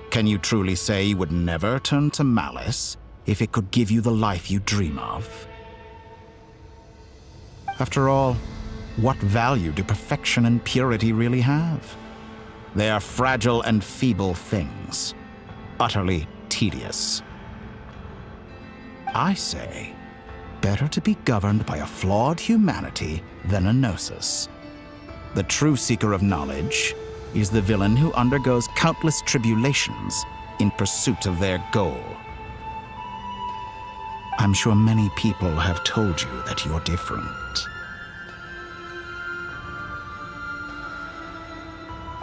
Can you truly say you would never turn to malice if it could give you the life you dream of? After all, what value do perfection and purity really have? They are fragile and feeble things, utterly tedious. I say, better to be governed by a flawed humanity than a gnosis. The true seeker of knowledge is the villain who undergoes countless tribulations in pursuit of their goal. I'm sure many people have told you that you're different.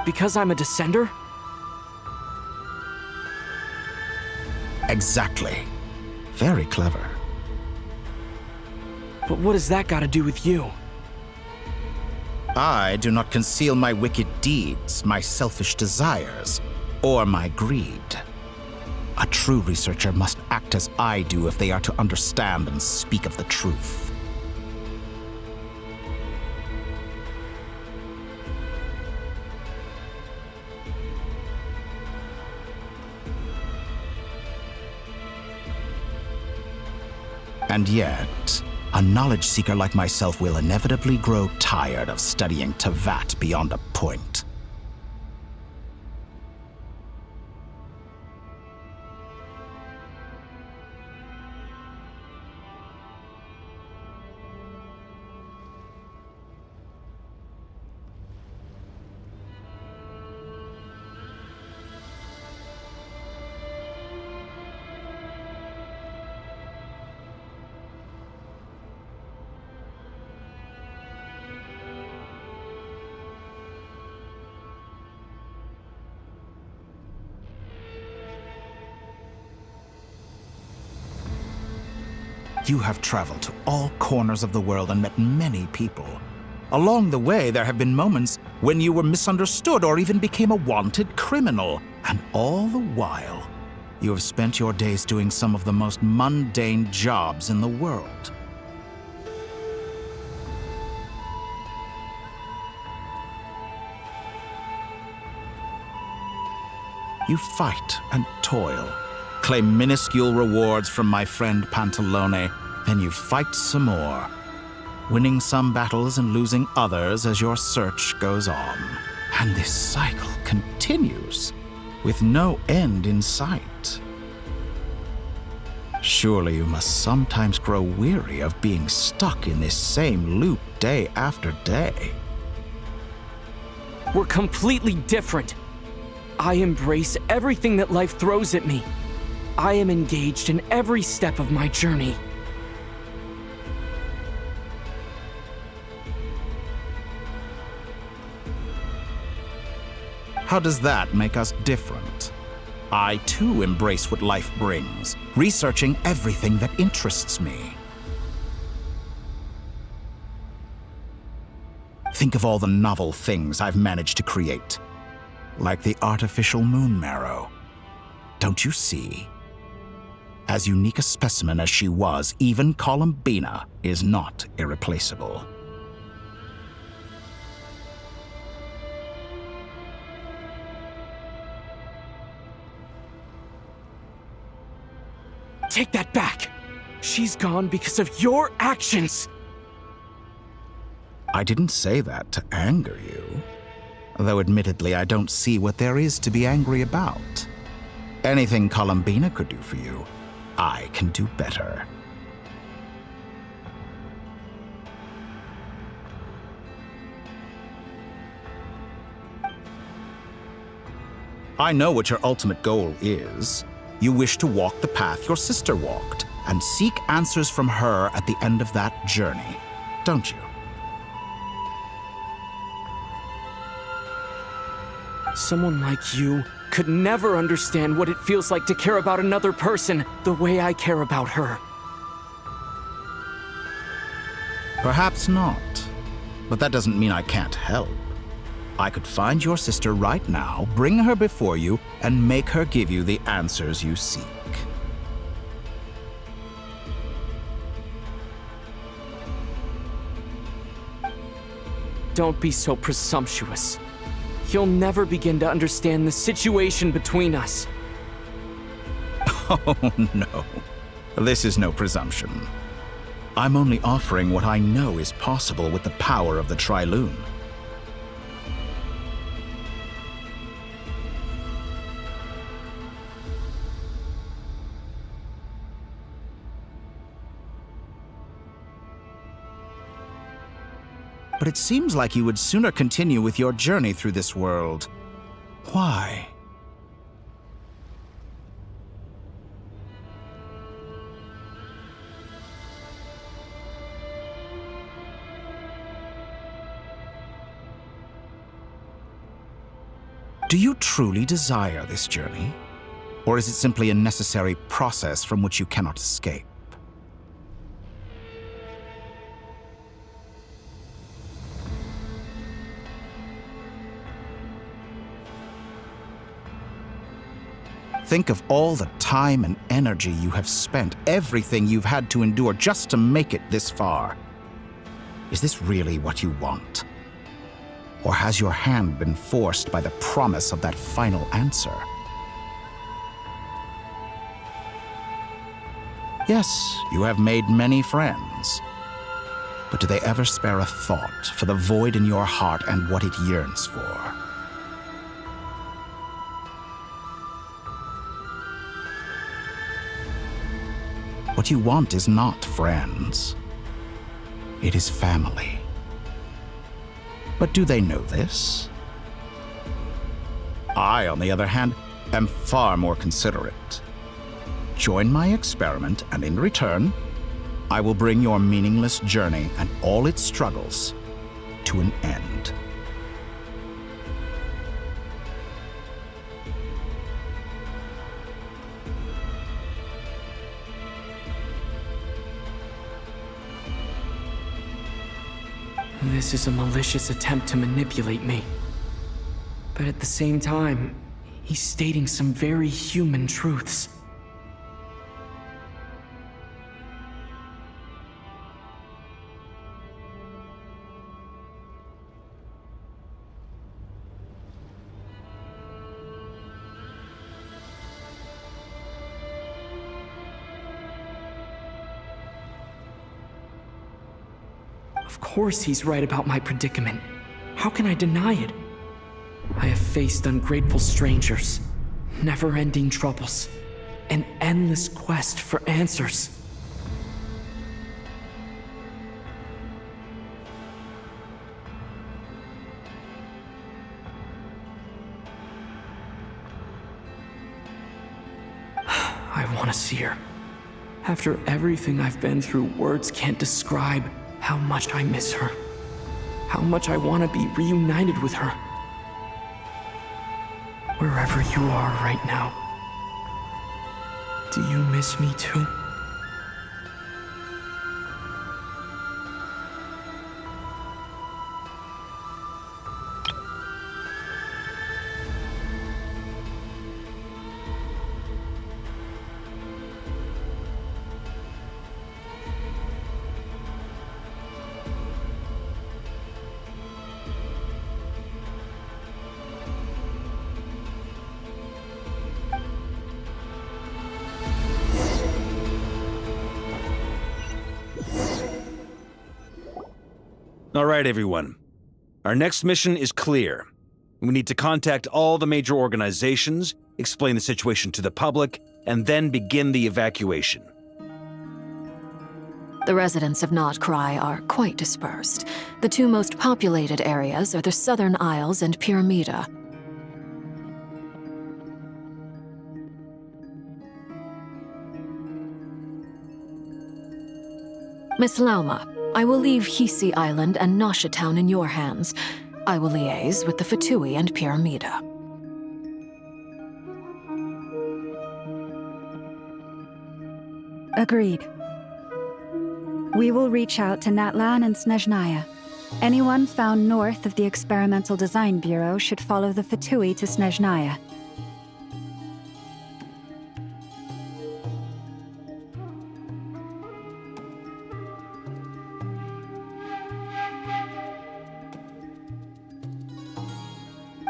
Because I'm a descender? Exactly. Very clever. But what does that got to do with you? I do not conceal my wicked deeds, my selfish desires, or my greed. A true researcher must act as I do if they are to understand and speak of the truth. And yet, a knowledge seeker like myself will inevitably grow tired of studying Tavat beyond a point. You have traveled to all corners of the world and met many people. Along the way, there have been moments when you were misunderstood or even became a wanted criminal. And all the while, you have spent your days doing some of the most mundane jobs in the world. You fight and toil, claim minuscule rewards from my friend Pantalone, then you fight some more, winning some battles and losing others as your search goes on. And this cycle continues, with no end in sight. Surely you must sometimes grow weary of being stuck in this same loop day after day. We're completely different. I embrace everything that life throws at me. I am engaged in every step of my journey. How does that make us different? I too embrace what life brings, researching everything that interests me. Think of all the novel things I've managed to create, like the artificial moon marrow. Don't you see? As unique a specimen as she was, even Columbina is not irreplaceable. Take that back! She's gone because of your actions! I didn't say that to anger you, though admittedly I don't see what there is to be angry about. Anything Columbina could do for you, I can do better. I know what your ultimate goal is. You wish to walk the path your sister walked and seek answers from her at the end of that journey, don't you? Someone like you could never understand what it feels like to care about another person the way I care about her. Perhaps not, but that doesn't mean I can't help. I could find your sister right now, bring her before you, and make her give you the answers you seek. Don't be so presumptuous. You'll never begin to understand the situation between us. Oh, no. This is no presumption. I'm only offering what I know is possible with the power of the Trilune. But it seems like you would sooner continue with your journey through this world. Why? Do you truly desire this journey? Or is it simply a necessary process from which you cannot escape? Think of all the time and energy you have spent, everything you've had to endure just to make it this far. Is this really what you want? Or has your hand been forced by the promise of that final answer? Yes, you have made many friends. But do they ever spare a thought for the void in your heart and what it yearns for? What you want is not friends. It is family. But do they know this? I, on the other hand, am far more considerate. Join my experiment, and in return, I will bring your meaningless journey and all its struggles to an end. This is a malicious attempt to manipulate me. But at the same time, he's stating some very human truths. Of course he's right about my predicament. How can I deny it? I have faced ungrateful strangers, never-ending troubles, an endless quest for answers. I want to see her. After everything I've been through, words can't describe how much I miss her. How much I want to be reunited with her. Wherever you are right now, do you miss me too? All right, everyone. Our next mission is clear. We need to contact all the major organizations, explain the situation to the public, and then begin the evacuation. The residents of Notcry are quite dispersed. The two most populated areas are the Southern Isles and Pyramida. Miss Lauma, I will leave Hisi Island and Nasha Town in your hands. I will liaise with the Fatui and Pyramida. Agreed. We will reach out to Natlan and Snezhnaya. Anyone found north of the Experimental Design Bureau should follow the Fatui to Snezhnaya.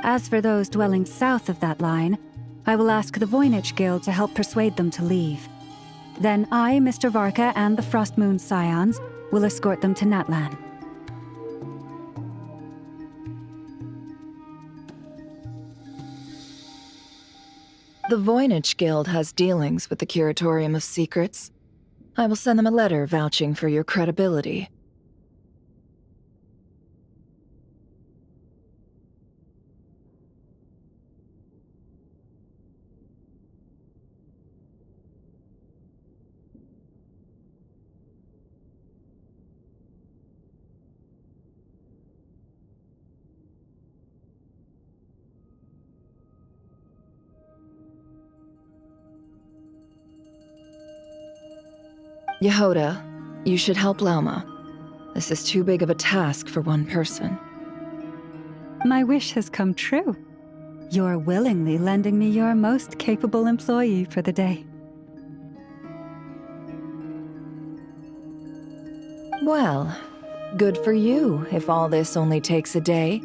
As for those dwelling south of that line, I will ask the Voynich Guild to help persuade them to leave. Then I, Mr. Varka, and the Frost Moon Scions will escort them to Natlan. The Voynich Guild has dealings with the Curatorium of Secrets. I will send them a letter vouching for your credibility. Yehoda, you should help Lauma. This is too big of a task for one person. My wish has come true. You're willingly lending me your most capable employee for the day. Well, good for you if all this only takes a day.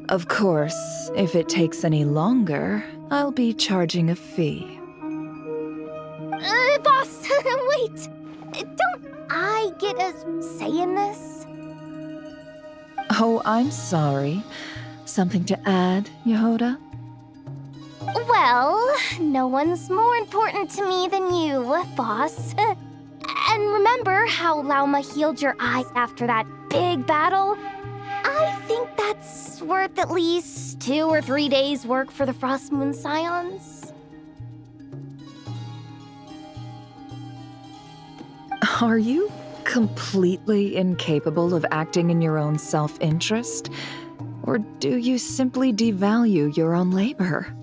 Of course, if it takes any longer, I'll be charging a fee. Boss, wait! Don't I get a say in this? Oh, I'm sorry. Something to add, Yehoda? Well, no one's more important to me than you, boss. And remember how Lauma healed your eyes after that big battle? I think that's worth at least 2 or 3 days' work for the Frost Moon Scions. Are you completely incapable of acting in your own self-interest? Or do you simply devalue your own labor?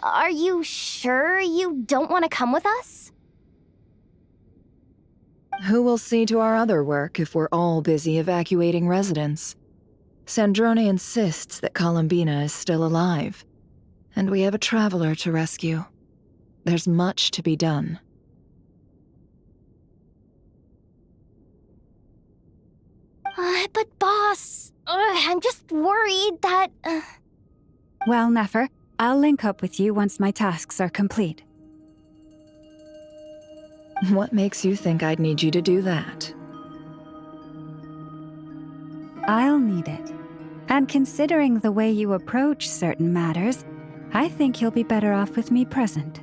Are you sure you don't want to come with us? Who will see to our other work if we're all busy evacuating residents? Sandrone insists that Columbina is still alive, and we have a traveler to rescue. There's much to be done. But boss, I'm just worried that... Well, Nefer, I'll link up with you once my tasks are complete. What makes you think I'd need you to do that? I'll need it. And considering the way you approach certain matters, I think you'll be better off with me present.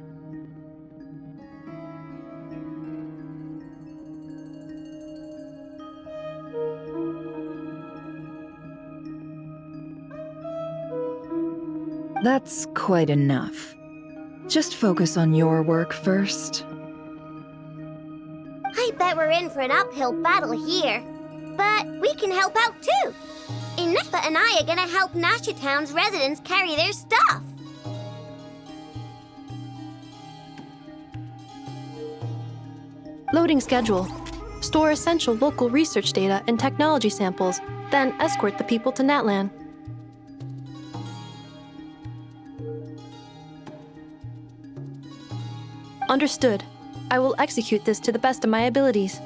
That's quite enough. Just focus on your work first. I bet we're in for an uphill battle here. But we can help out too. Inepa and I are gonna help Nasha Town's residents carry their stuff. Loading schedule. Store essential local research data and technology samples, then escort the people to Natlan. Understood. I will execute this to the best of my abilities.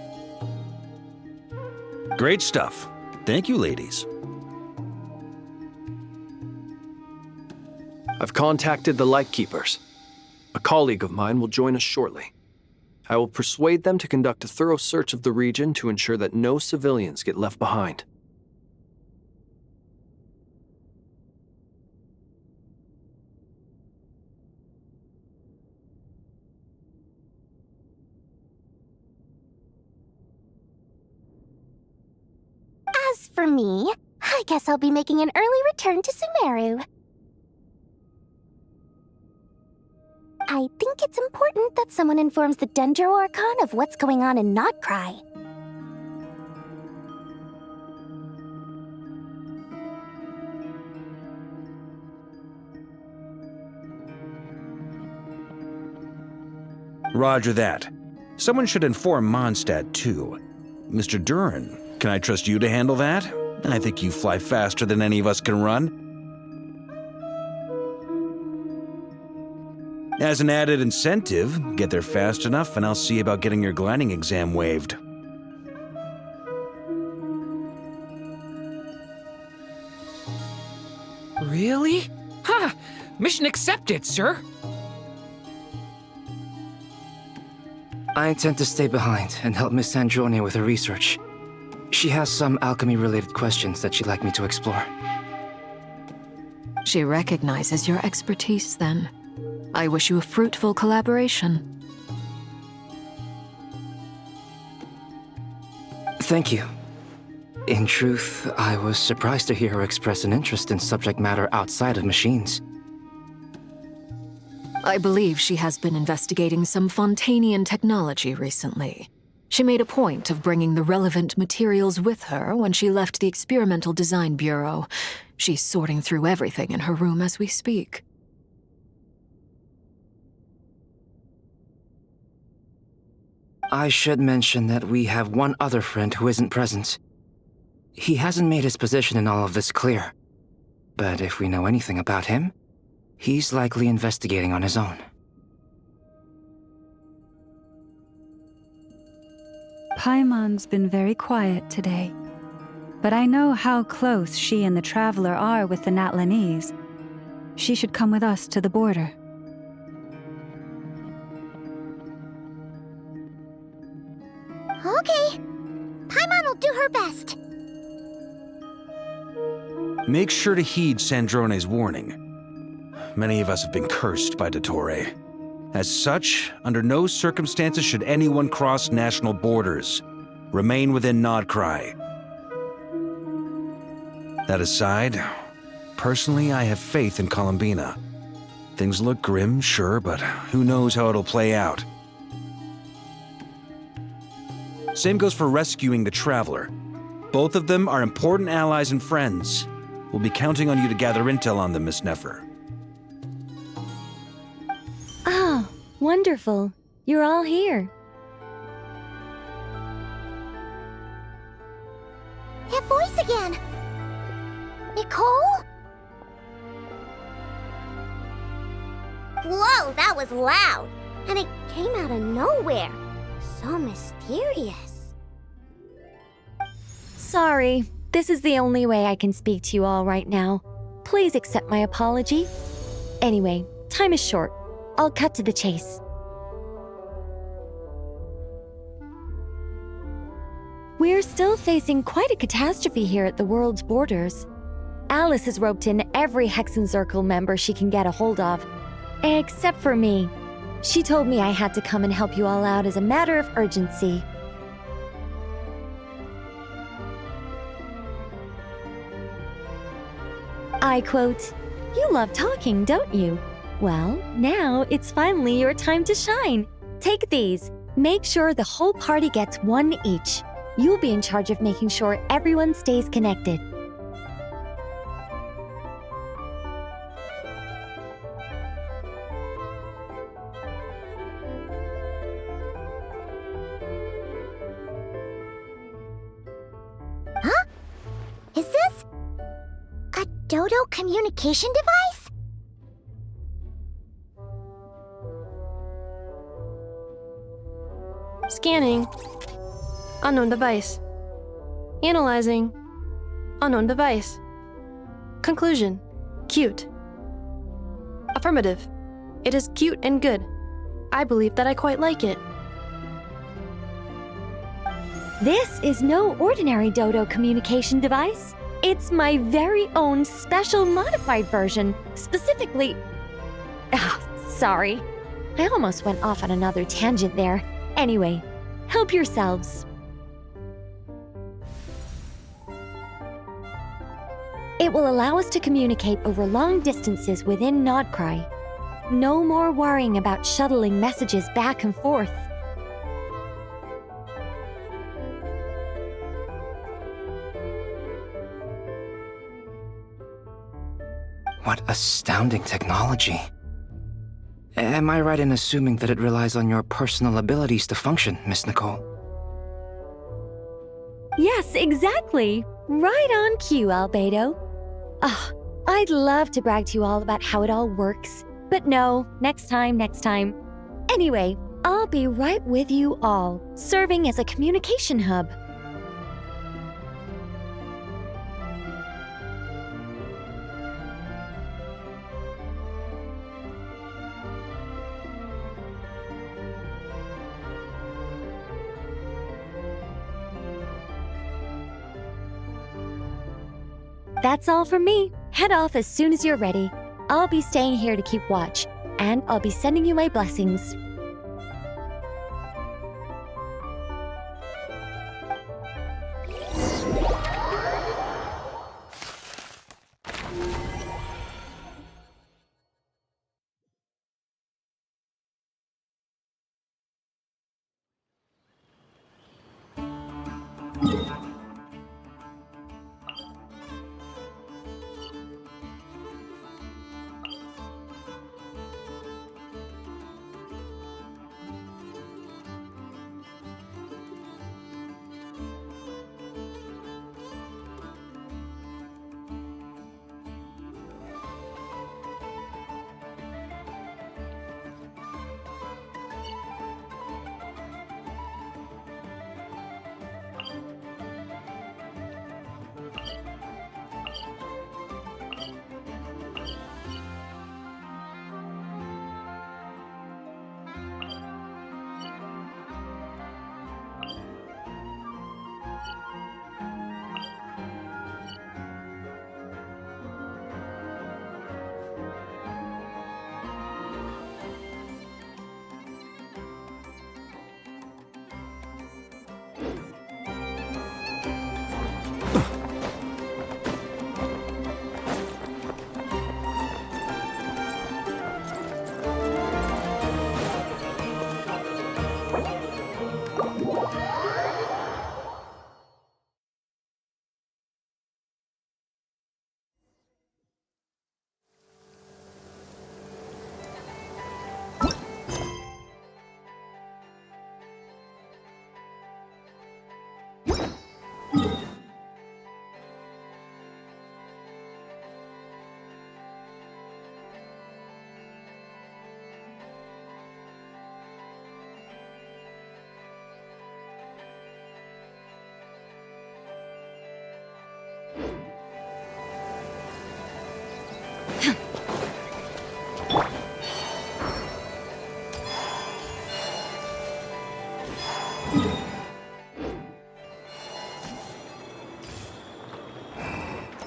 Great stuff. Thank you, ladies. I've contacted the Lightkeepers. A colleague of mine will join us shortly. I will persuade them to conduct a thorough search of the region to ensure that no civilians get left behind. As for me, I guess I'll be making an early return to Sumeru. I think it's important that someone informs the Dendro Archon of what's going on in Notcry. Roger that. Someone should inform Mondstadt, too. Mr. Duran, can I trust you to handle that? I think you fly faster than any of us can run. As an added incentive, get there fast enough and I'll see about getting your gliding exam waived. Really? Ha! Mission accepted, sir! I intend to stay behind and help Miss Sandrone with her research. She has some alchemy-related questions that she'd like me to explore. She recognizes your expertise, then. I wish you a fruitful collaboration. Thank you. In truth, I was surprised to hear her express an interest in subject matter outside of machines. I believe she has been investigating some Fontanian technology recently. She made a point of bringing the relevant materials with her when she left the Experimental Design Bureau. She's sorting through everything in her room as we speak. ' I should mention that we have one other friend who isn't present. He hasn't made his position in all of this clear. But if we know anything about him, he's likely investigating on his own. Paimon's been very quiet today. But I know how close she and the Traveler are with the Natlanese. She should come with us to the border. Okay. Paimon will do her best. Make sure to heed Sandrone's warning. Many of us have been cursed by Dottore. As such, under no circumstances should anyone cross national borders. Remain within Nodcry. That aside, personally, I have faith in Columbina. Things look grim, sure, but who knows how it'll play out. Same goes for rescuing the Traveler. Both of them are important allies and friends. We'll be counting on you to gather intel on them, Miss Nefer. Oh, wonderful. You're all here. That voice again! Nicole? Whoa, that was loud! And it came out of nowhere. So mysterious. Sorry, this is the only way I can speak to you all right now. Please accept my apology. Anyway, time is short. I'll cut to the chase. We're still facing quite a catastrophe here at the world's borders. Alice has roped in every Hexenzirkel member she can get a hold of. Except for me. She told me I had to come and help you all out as a matter of urgency. I quote, "You love talking, don't you? Well, now it's finally your time to shine. Take these. Make sure the whole party gets one each. You'll be in charge of making sure everyone stays connected." Huh? Is this a Dodo communication device? Scanning. Unknown device. Analyzing. Unknown device. Conclusion. Cute. Affirmative. It is cute and good. I believe that I quite like it. This is no ordinary Dodo communication device. It's my very own special modified version, specifically... sorry. I almost went off on another tangent there. Anyway, help yourselves. It will allow us to communicate over long distances within Nodcry. No more worrying about shuttling messages back and forth. What astounding technology. Am I right in assuming that it relies on your personal abilities to function, Miss Nicole? Yes, exactly. Right on cue, Albedo. I'd love to brag to you all about how it all works. But no, next time. Anyway, I'll be right with you all, serving as a communication hub. That's all from me. Head off as soon as you're ready. I'll be staying here to keep watch, and I'll be sending you my blessings.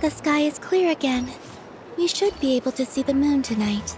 The sky is clear again. We should be able to see the moon tonight.